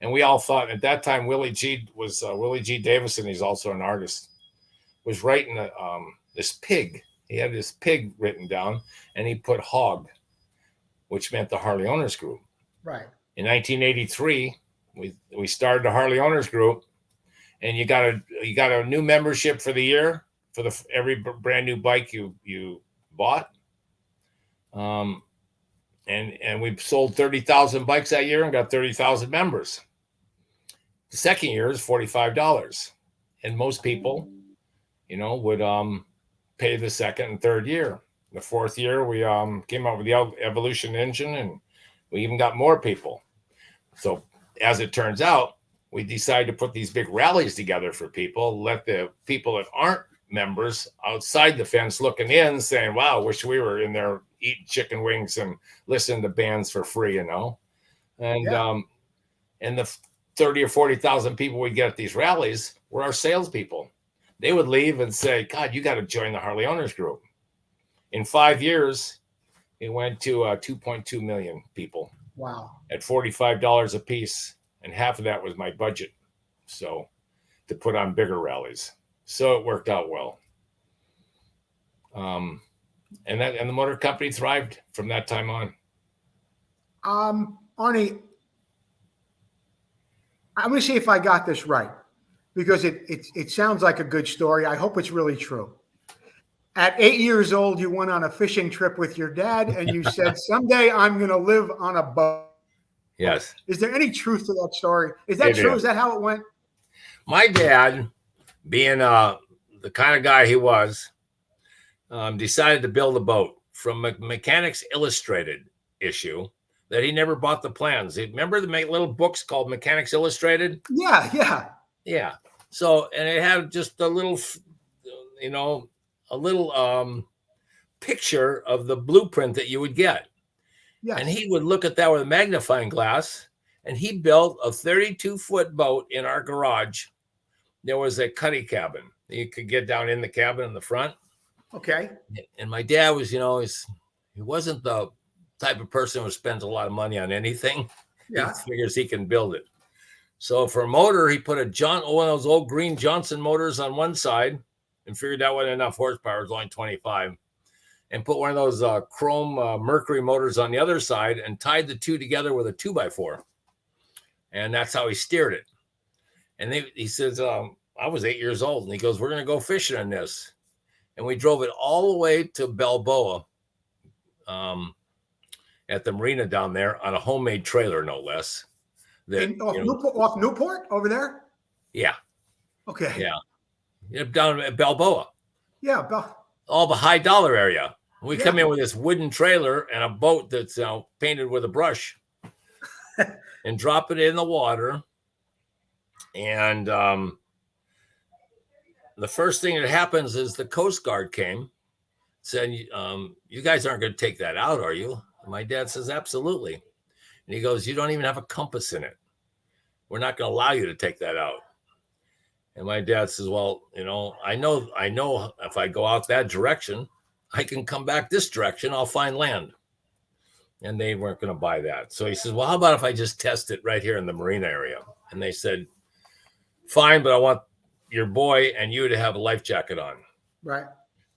And we all thought at that time, Willie G. Davison, he's also an artist, was writing this pig. He had this pig written down and he put hog, which meant the Harley Owners Group. Right. In 1983, we started the Harley Owners Group, and you got a new membership for the year for every brand new bike you bought. And we sold 30,000 bikes that year and got 30,000 members. The second year is $45, and most people, would pay the second and third year. The fourth year, we came out with the Evolution engine, and we even got more people. So as it turns out, we decided to put these big rallies together for people, let the people that aren't members outside the fence looking in saying, wow, wish we were in there eating chicken wings and listening to bands for free, And the 30 or 40,000 people we get at these rallies were our salespeople. They would leave and say, God, you got to join the Harley Owners Group. In 5 years, it went to 2.2 million people. Wow. At $45 a piece. And half of that was my budget. So to put on bigger rallies. So it worked out well. And the motor company thrived from that time on. Arnie, I'm going to see if I got this right, because it sounds like a good story. I hope it's really true. At 8 years old, you went on a fishing trip with your dad, and you said, someday I'm going to live on a boat. Yes. Is there any truth to that story? Is that true? Is that how it went? My dad, being the kind of guy he was, decided to build a boat from a Mechanics Illustrated issue that he never bought the plans. Remember the little books called Mechanics Illustrated? Yeah. So, and it had just a little, picture of the blueprint that you would get. Yes. And he would look at that with a magnifying glass, and he built a 32-foot boat in our garage. There was a cuddy cabin. You could get down in the cabin in the front. Okay. And my dad was, he wasn't the type of person who spends a lot of money on anything. Yeah. He figures he can build it. So for a motor, he put one of those old green Johnson motors on one side and figured that wasn't enough horsepower. It was only 25. And put one of those chrome Mercury motors on the other side and tied the two together with a 2x4. And that's how he steered it. And he says, I was 8 years old. And he goes, we're going to go fishing in this. And we drove it all the way to Balboa at the marina down there on a homemade trailer, no less. Off Newport over there? Yeah. Okay. Yeah. Down at Balboa. Yeah. All the high dollar area. We come in with this wooden trailer and a boat that's painted with a brush and drop it in the water. And the first thing that happens is the Coast Guard came, said, you guys aren't going to take that out, are you? And my dad says, absolutely. And he goes, you don't even have a compass in it. We're not going to allow you to take that out. And my dad says, well, I know if I go out that direction, I can come back this direction. I'll find land. and they weren't going to buy that. So he says, well, how about if I just test it right here in the marina area? And they said, fine, but I want your boy and you to have a life jacket on. Right.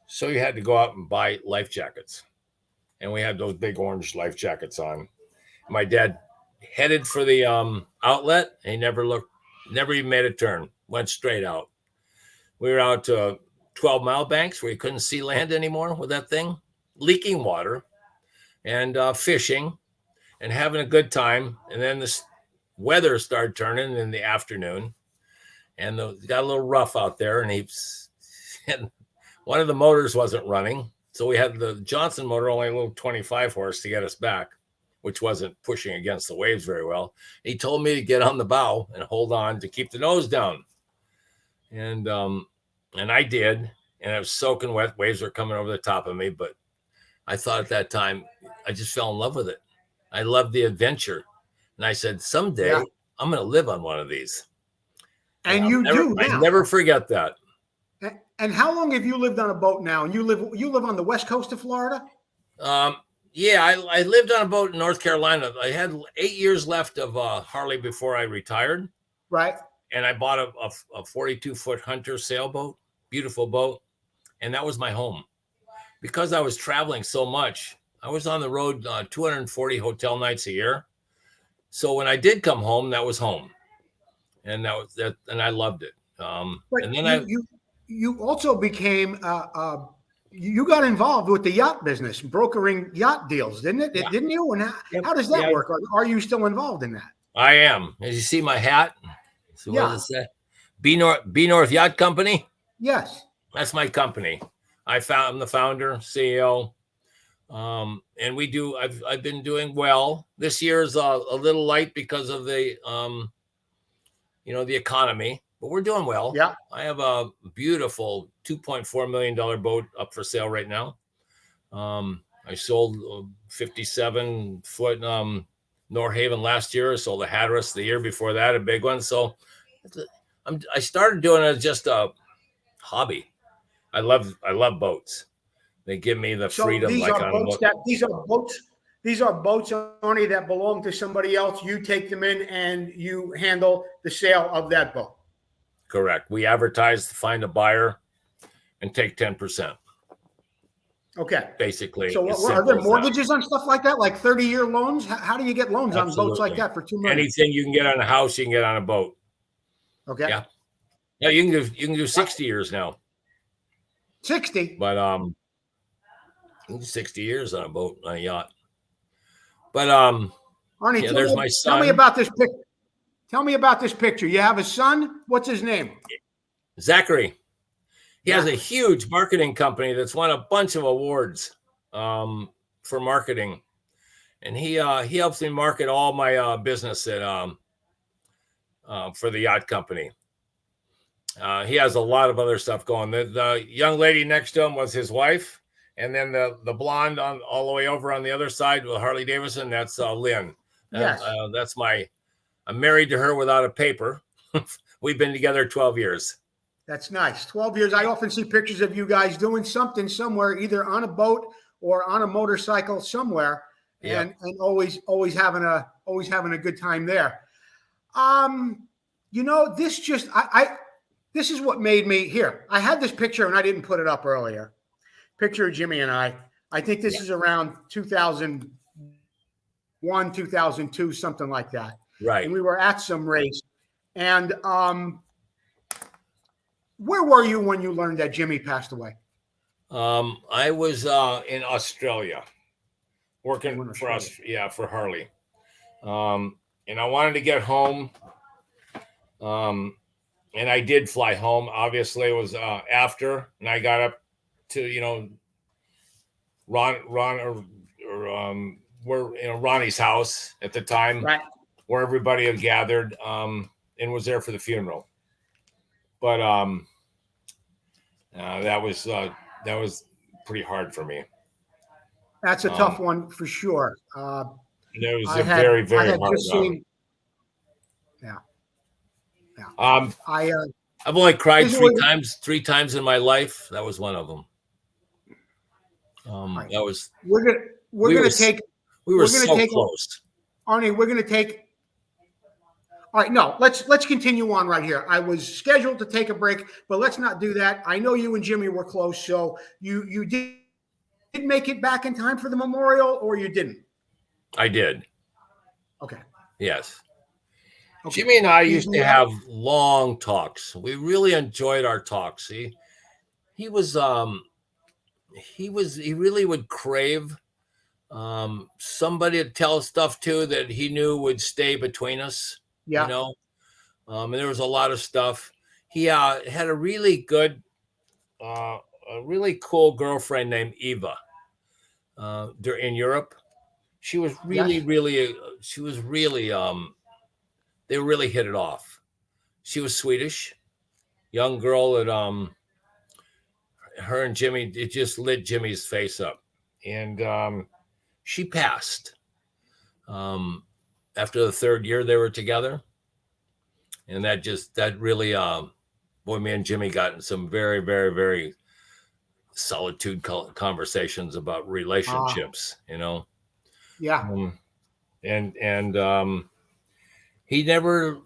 So you had to go out and buy life jackets. And we had those big orange life jackets on. My dad headed for the outlet. And he never even made a turn, went straight out. We were out to 12-mile banks where you couldn't see land anymore with that thing, leaking water and fishing and having a good time. And then the weather started turning in the afternoon and it got a little rough out there. And one of the motors wasn't running. So we had the Johnson motor, only a little 25 horse to get us back, which wasn't pushing against the waves very well. He told me to get on the bow and hold on to keep the nose down. And I did, and it was soaking wet. Waves were coming over the top of me, but I thought at that time, I just fell in love with it. I loved the adventure. And I said, someday I'm going to live on one of these. And you do now. I never forget that. And how long have you lived on a boat now? And you live on the west coast of Florida? Yeah, I lived on a boat in North Carolina. I had 8 years left of Harley before I retired. Right. And I bought a 42-foot Hunter sailboat, beautiful boat. And that was my home. Because I was traveling so much, I was on the road 240 hotel nights a year. So when I did come home, that was home. And that was that, and I loved it. And then you also became you got involved with the yacht business, brokering yacht deals, didn't it? Yeah. Didn't you? And how does that work? Are you still involved in that? I am. As you see my hat. So what does it say? B North Yacht Company. Yes. That's my company. I'm the founder, CEO. And we do, I've been doing well. This year is a little light because of the, the economy, but we're doing well. Yeah. I have a beautiful $2.4 million boat up for sale right now. I sold a 57-foot Norhaven last year. I sold a Hatteras the year before that, a big one. So I started doing it as just a hobby. I love boats. They give me the freedom. These are boats, Arnie, that belong to somebody else. You take them in and you handle the sale of that boat. Correct. We advertise to find a buyer and take 10%. Okay. Basically. So are there mortgages on stuff like that? Like 30-year loans? How do you get loans on boats like that for $2 million? Anything you can get on a house, you can get on a boat. Okay. Yeah. Yeah, you can do 60 years now. 60. But 60 years on a boat, on a yacht. But Arnie, there's my son. Tell me about this picture. Tell me about this picture. You have a son. What's his name? Zachary. He has a huge marketing company that's won a bunch of awards for marketing, and he helps me market all my business at for the yacht company. He has a lot of other stuff going. The young lady next to him was his wife, and then the blonde all the way over on the other side with Harley Davidson. That's Lynn. Yes. I'm married to her without a paper. We've been together 12 years. That's nice. 12 years. I often see pictures of you guys doing something somewhere, either on a boat or on a motorcycle somewhere, and always having a good time there. This is what made me here. I had this picture and I didn't put it up earlier. Picture of Jimmy and I. I think this is around 2001, 2002, something like that. Right. And we were at some race. And where were you when you learned that Jimmy passed away? I was in Australia working for us. Yeah, for Harley. And I wanted to get home. And I did fly home. Obviously, it was after, and I got up to Ronnie's house at the time, right, where everybody had gathered, and was there for the funeral. But that was pretty hard for me. That's a tough one for sure. It was very hard. Yeah. I've only cried three times in my life. That was one of them. Right. That was we're gonna take We were so close. Arnie, we're going to take. All right, no, let's continue on right here. I was scheduled to take a break, but let's not do that. I know you and Jimmy were close, so you did make it back in time for the memorial, or you didn't? I did. Okay. Yes. Okay. Jimmy and I used to have long talks. We really enjoyed our talks. He really would crave somebody to tell stuff to that he knew would stay between us. Yeah. You know, and there was a lot of stuff. He had a really good, a really cool girlfriend named Eva in Europe. She was really, they really hit it off. She was Swedish, young girl that her and Jimmy, it just lit Jimmy's face up. And she passed after the third year they were together. And that really, boy, me and Jimmy got in some very, very, very solitude conversations about relationships, you know? Yeah. He never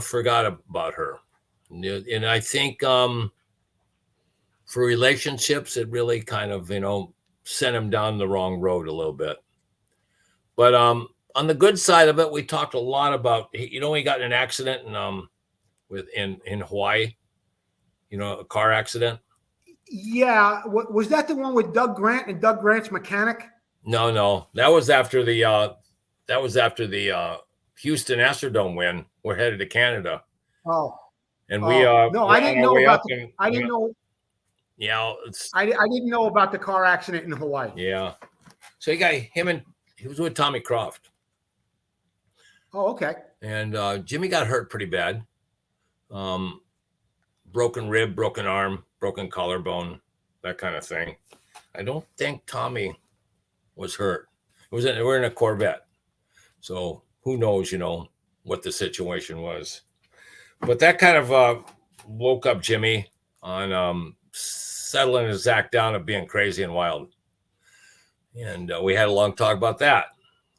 forgot about her. And I think for relationships, it really kind of, sent him down the wrong road a little bit. But on the good side of it, we talked a lot about, he got in an accident in Hawaii, a car accident. Yeah. Was that the one with Doug Grant and Doug Grant's mechanic? No. That was after the Houston Astrodome win. We're headed to Canada. Oh. And no, I didn't know about I didn't know. Yeah, I didn't know about the car accident in Hawaii. Yeah. So he was with Tommy Croft. Oh, okay. And Jimmy got hurt pretty bad. Broken rib, broken arm, broken collarbone, that kind of thing. I don't think Tommy was hurt. We're in a Corvette. So who knows, what the situation was. But that kind of woke up Jimmy on settling his act down of being crazy and wild. And we had a long talk about that,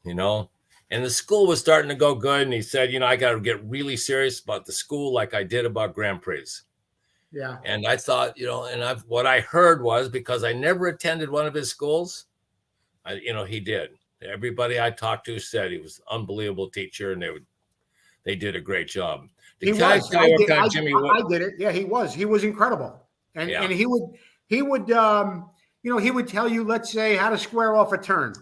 And the school was starting to go good. And he said, I got to get really serious about the school like I did about Grand Prix. Yeah. And I thought, what I heard was, because I never attended one of his schools, he did. Everybody I talked to said he was an unbelievable teacher, and they did a great job. I did it. Yeah, he was. He was incredible. And he would tell you, let's say, how to square off a turn.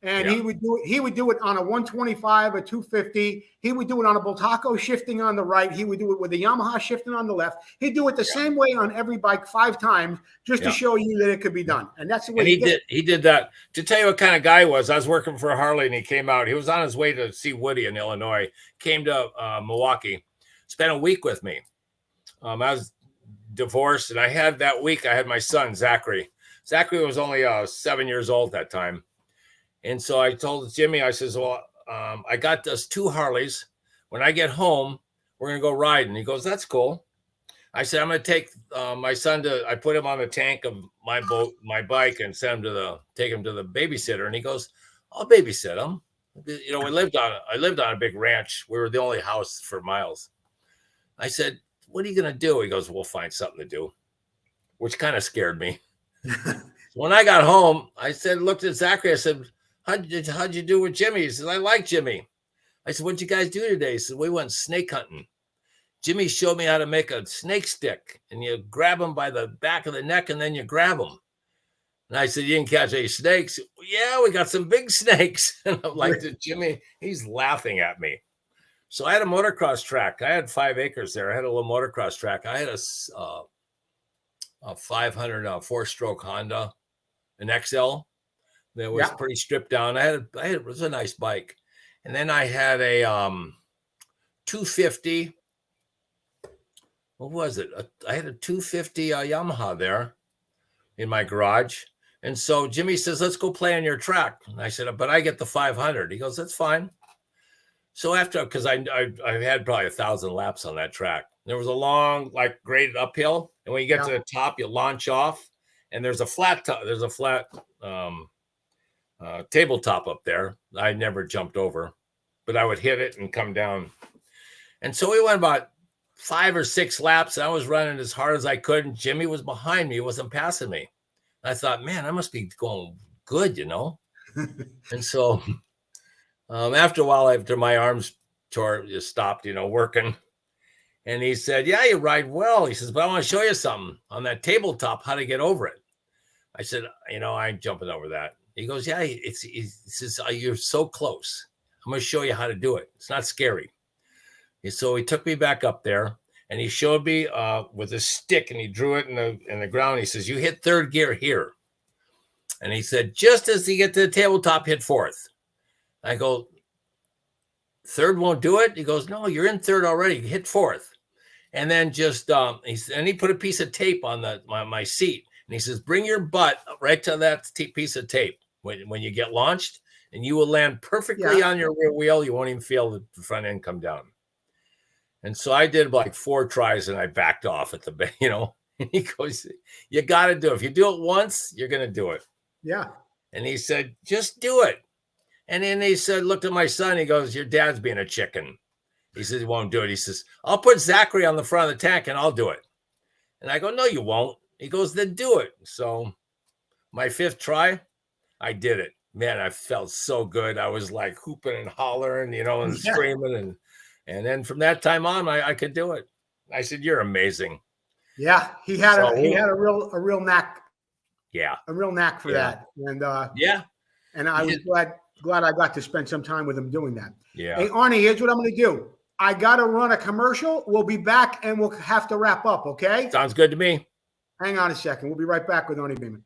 And he would do it on a 125, a 250. He would do it on a Bultaco shifting on the right. He would do it with a Yamaha shifting on the left. He'd do it the same way on every bike 5 times just to show you that it could be done. And that's the way he did. He did that. To tell you what kind of guy he was, I was working for Harley and he came out. He was on his way to see Woody in Illinois, came to Milwaukee, spent a week with me. I was divorced, and I had my son, Zachary. Zachary was only 7 years old at that time. And so I told Jimmy, I says, well, I got us 2 Harleys. When I get home, we're going to go riding. He goes, that's cool. I said, I'm going to take my son I put him on the tank of my bike and take him to the babysitter. And he goes, I'll babysit him. I lived on a big ranch. We were the only house for miles. I said, what are you going to do? He goes, we'll find something to do, which kind of scared me. When I got home, I looked at Zachary. I said, how'd you do with Jimmy? He said, I like Jimmy. I said, what'd you guys do today? He said, we went snake hunting. Jimmy showed me how to make a snake stick, and you grab them by the back of the neck, and then you grab them. And I said, you didn't catch any snakes? Yeah, we got some big snakes. And I'm like, Jimmy, he's laughing at me. So I had a motocross track. I had 5 acres there. I had a little motocross track. I had a 500 4-stroke Honda, an XL. That was pretty stripped down. It was a nice bike. And then I had a 250. What was it? I had a 250 Yamaha there in my garage. And so Jimmy says, let's go play on your track. And I said, but I get the 500. He goes, that's fine. So because I had probably 1,000 laps on that track. There was a long, graded uphill. And when you get to the top, you launch off. And there's a flat tabletop up there. I never jumped over, but I would hit it and come down. And so we went about 5 or 6 laps. I was running as hard as I could, and Jimmy was behind me. He wasn't passing me. I thought, man, I must be going good, And so after a while, after my arms just stopped, working, and he said, yeah, you ride well. He says, but I want to show you something on that tabletop, how to get over it. I said, I ain't jumping over that. He goes, yeah, he says, you're so close. I'm going to show you how to do it. It's not scary. And so he took me back up there, and he showed me with a stick, and he drew it in the ground. He says, you hit 3rd gear here. And he said, just as you get to the tabletop, hit 4th. I go, 3rd won't do it? He goes, no, you're in 3rd already. Hit 4th. And then just, he put a piece of tape on my seat. And he says, bring your butt right to that piece of tape when you get launched, and you will land perfectly on your rear wheel. You won't even feel the front end come down. And so I did like 4 tries, and I backed off at the, and he goes, you got to do it. If you do it once, you're going to do it. Yeah. And he said, just do it. And then he said, looked at my son. He goes, your dad's being a chicken. He says, he won't do it. He says, I'll put Zachary on the front of the tank and I'll do it. And I go, no, you won't. He goes, then do it. So my 5th try, I did it. Man, I felt so good. I was like hooping and hollering, and screaming. And then from that time on, I could do it. I said, you're amazing. Yeah. He had a real knack. Yeah. A real knack for that. And and I was glad I got to spend some time with him doing that. Yeah. Hey, Arnie, here's what I'm going to do. I got to run a commercial. We'll be back, and we'll have to wrap up, okay? Sounds good to me. Hang on a second. We'll be right back with Arnie Beaman.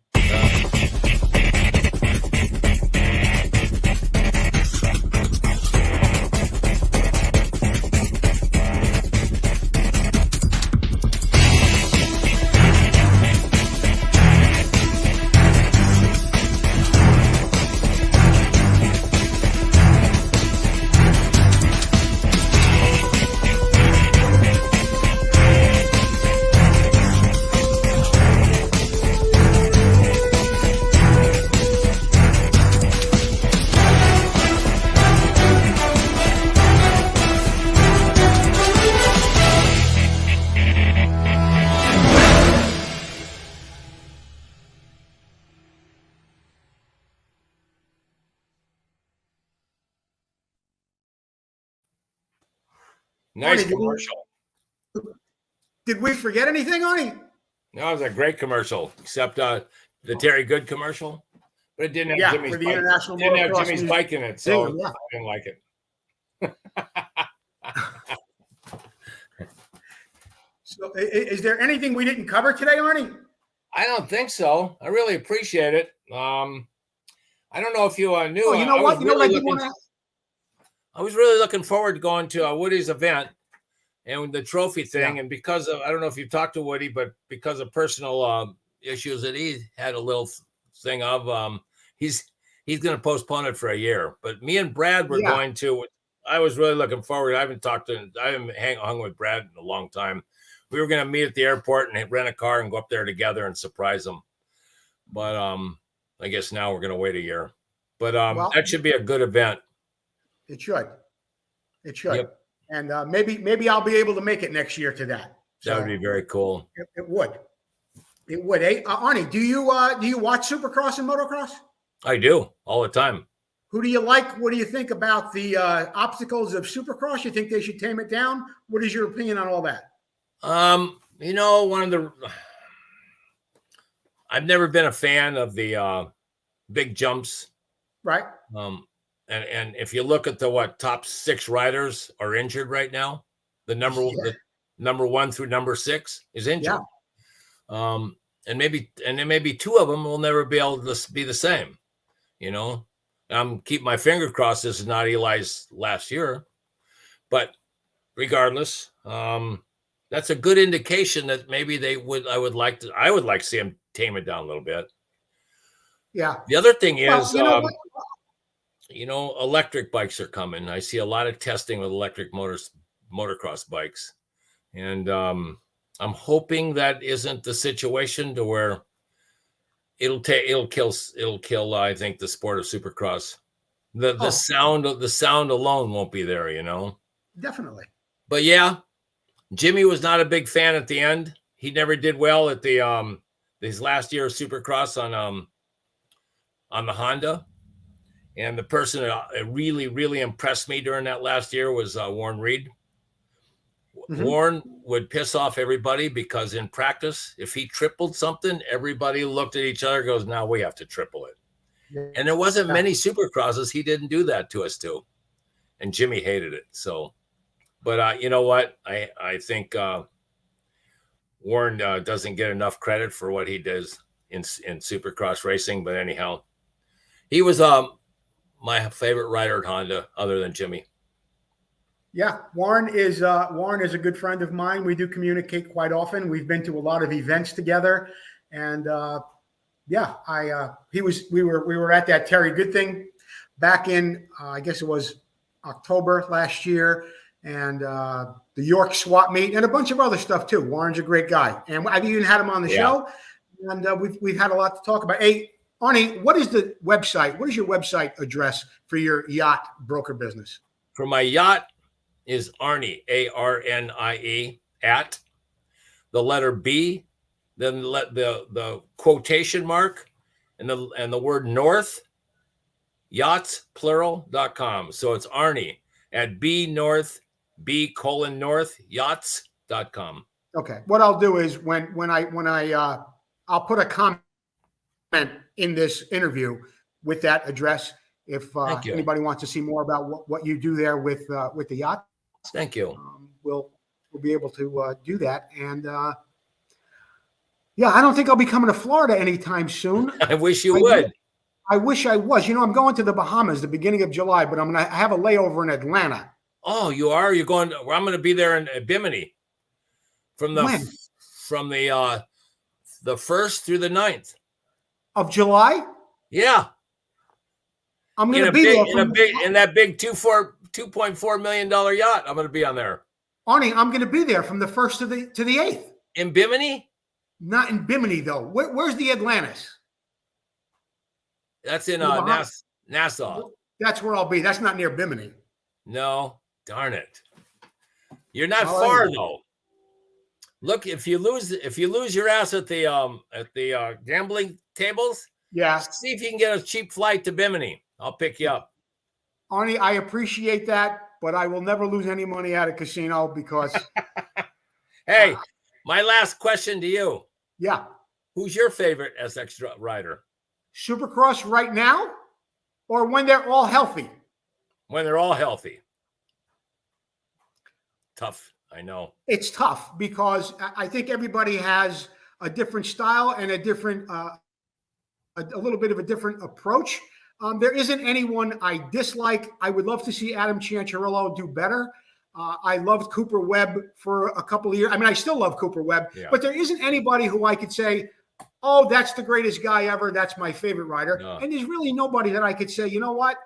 Nice Arnie, commercial. Did we forget anything, Arnie? No, it was a great commercial, except the Terry Good commercial. But it didn't have Jimmy's for the bike. International It didn't have Motocross Jimmy's Music. bike in it, so Yeah. I didn't like it. So is there anything we didn't cover today, Arnie? I don't think so. I really appreciate it. I don't know if you knew. Oh, you know what? I was really looking forward to going to Woody's event and the trophy thing. Yeah. And because of, I don't know if you've talked to Woody, but because of personal issues that he had a little thing of, he's going to postpone it for a year. But me and Brad were going to. I was really looking forward. I haven't hung with Brad in a long time. We were going to meet at the airport and rent a car and go up there together and surprise him. But I guess now we're going to wait a year. But that should be a good event. It should. It should. Yep. And maybe I'll be able to make it next year to that. So That would be very cool. It would. It would. Hey, Arnie, do you watch Supercross and motocross? I do all the time. Who do you like? What do you think about the obstacles of Supercross? You think they should tame it down? What is your opinion on all that? I've never been a fan of the big jumps. Right. And if you look at the top 6 riders are injured right now, the number 1 through number 6 is injured. Yeah. And there may be 2 of them will never be able to be the same. I'm keep my finger crossed this is not Eli's last year, but regardless, that's a good indication that maybe I would like to see him tame it down a little bit. Yeah. The other thing is, electric bikes are coming. I see a lot of testing with electric motocross bikes. And I'm hoping that isn't the situation to where, it'll kill. I think the sport of Supercross. The sound alone won't be there, you know. Definitely. But yeah, Jimmy was not a big fan at the end. He never did well at the his last year of Supercross on the Honda. And the person that really, really impressed me during that last year was Warren Reed. Mm-hmm. Warren would piss off everybody because in practice, if he tripled something, everybody looked at each other and goes, now we have to triple it. Yeah. And there wasn't many Supercrosses he didn't do that to us too. And Jimmy hated it. So, but you know what? I think Warren doesn't get enough credit for what he does in Supercross racing. But anyhow, he was my favorite rider at Honda other than Jimmy. Yeah, Warren is a good friend of mine. We do communicate quite often. We've been to a lot of events together, and we were at that Terry Good thing back in I guess it was October last year, and the York swap meet and a bunch of other stuff too. Warren's a great guy, and I've even had him on the show, and we've had a lot to talk about. Hey, Arnie, what is the website? What is your website address for your yacht broker business? For my yacht is Arnie, ARNIE, at the letter B, then let the quotation mark and the word north, yachts, plural.com. So it's Arnie at B-North, B:north, yachts.com. Okay. What I'll do is when I'll put a comment in this interview with that address if anybody wants to see more about what you do there with the yacht. Thank you. We'll be able to do that. And I don't think I'll be coming to Florida anytime soon. I wish you would. I wish I was. You know, I'm going to the Bahamas the beginning of July, but I have a layover in Atlanta. Oh, you are? You're going? I'm going to be there in Bimini from the 1st through the 9th of July. Yeah, I'm going to be there in that big $2.4 million yacht. I'm going to be on there. Arnie, I'm going to be there from the 1st to the 8th. In Bimini? Not in Bimini though. Where's the Atlantis? That's in Nassau. That's where I'll be. That's not near Bimini. No, darn it. You're not far though. Look, if you lose your ass at the gambling tables, see if you can get a cheap flight to Bimini. I'll pick you up. Arnie, I appreciate that, but I will never lose any money at a casino because. Hey, my last question to you. Yeah. Who's your favorite SX rider? Supercross right now, or when they're all healthy? When they're all healthy. Tough, I know. It's tough because I think everybody has a different style and a different, a little bit of a different approach. There isn't anyone I dislike. I would love to see Adam Cianciarulo do better. I loved Cooper Webb for a couple of years. I mean, I still love Cooper Webb, but there isn't anybody who I could say, oh, that's the greatest guy ever. That's my favorite rider. No. And there's really nobody that I could say, you know what?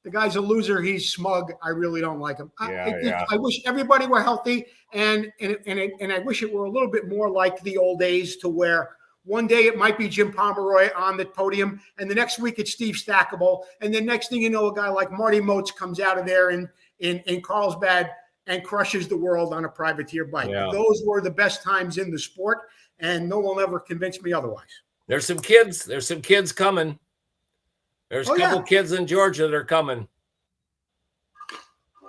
The guy's a loser. He's smug. I really don't like him. I wish everybody were healthy, and I wish it were a little bit more like the old days to where one day it might be Jim Pomeroy on the podium, and the next week it's Steve Stackable, and then next thing you know, a guy like Marty Moats comes out of there in Carlsbad and crushes the world on a privateer bike. Yeah. Those were the best times in the sport, and no one will ever convince me otherwise. There's some kids coming. There's a couple kids in Georgia that are coming.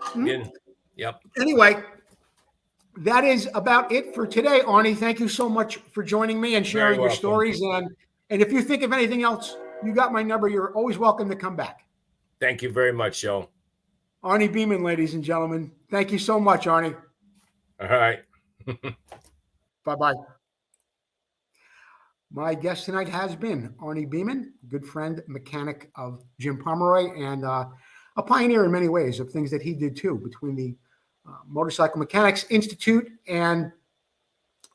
Mm-hmm. Yep. Anyway, that is about it for today, Arnie. Thank you so much for joining me and sharing your stories. And if you think of anything else, you got my number. You're always welcome to come back. Thank you very much, Joe. Arnie Beaman, ladies and gentlemen. Thank you so much, Arnie. All right. Bye-bye. My guest tonight has been Arnie Beaman, good friend, mechanic of Jim Pomeroy, and a pioneer in many ways of things that he did too, between the Motorcycle Mechanics Institute and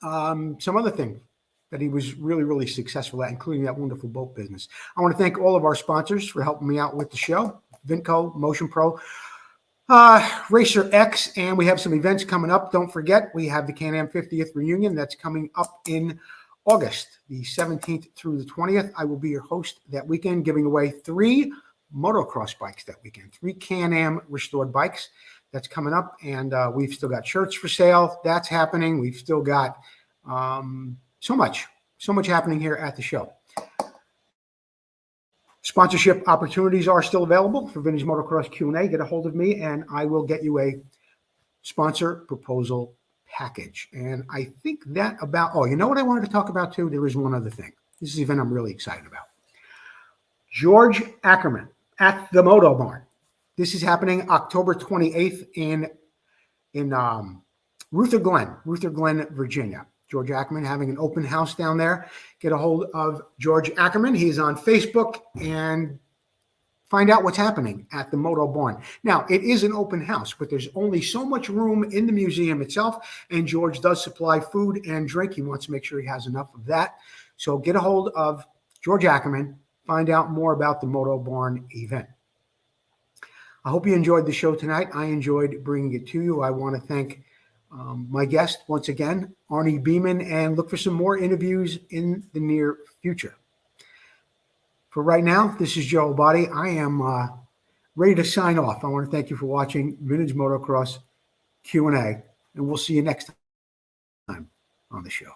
some other things that he was really, really successful at, including that wonderful boat business. I want to thank all of our sponsors for helping me out with the show, Vinco, Motion Pro, Racer X, and we have some events coming up. Don't forget, we have the Can-Am 50th reunion that's coming up in August, the 17th through the 20th. I will be your host that weekend, giving away 3 motocross bikes that weekend, 3 Can-Am restored bikes. That's coming up, and we've still got shirts for sale. That's happening. We've still got so much happening here at the show. Sponsorship opportunities are still available for Vintage Motocross Q&A. Get a hold of me, and I will get you a sponsor proposal package. And I think that about, you know what I wanted to talk about too? There is one other thing. This is the event I'm really excited about. George Ackerman at the Moto Barn. This is happening October 28th in Ruther Glen, Virginia. George Ackerman having an open house down there. Get a hold of George Ackerman. He's on Facebook, and find out what's happening at the Moto Barn. Now, it is an open house, but there's only so much room in the museum itself, and George does supply food and drink. He wants to make sure he has enough of that. So get a hold of George Ackerman. Find out more about the Moto Barn event. I hope you enjoyed the show tonight. I enjoyed bringing it to you. I want to thank my guest once again, Arnie Beaman, and look for some more interviews in the near future. For right now, this is Joe Abadi. I am ready to sign off. I want to thank you for watching Vintage Motocross Q&A, and we'll see you next time on the show.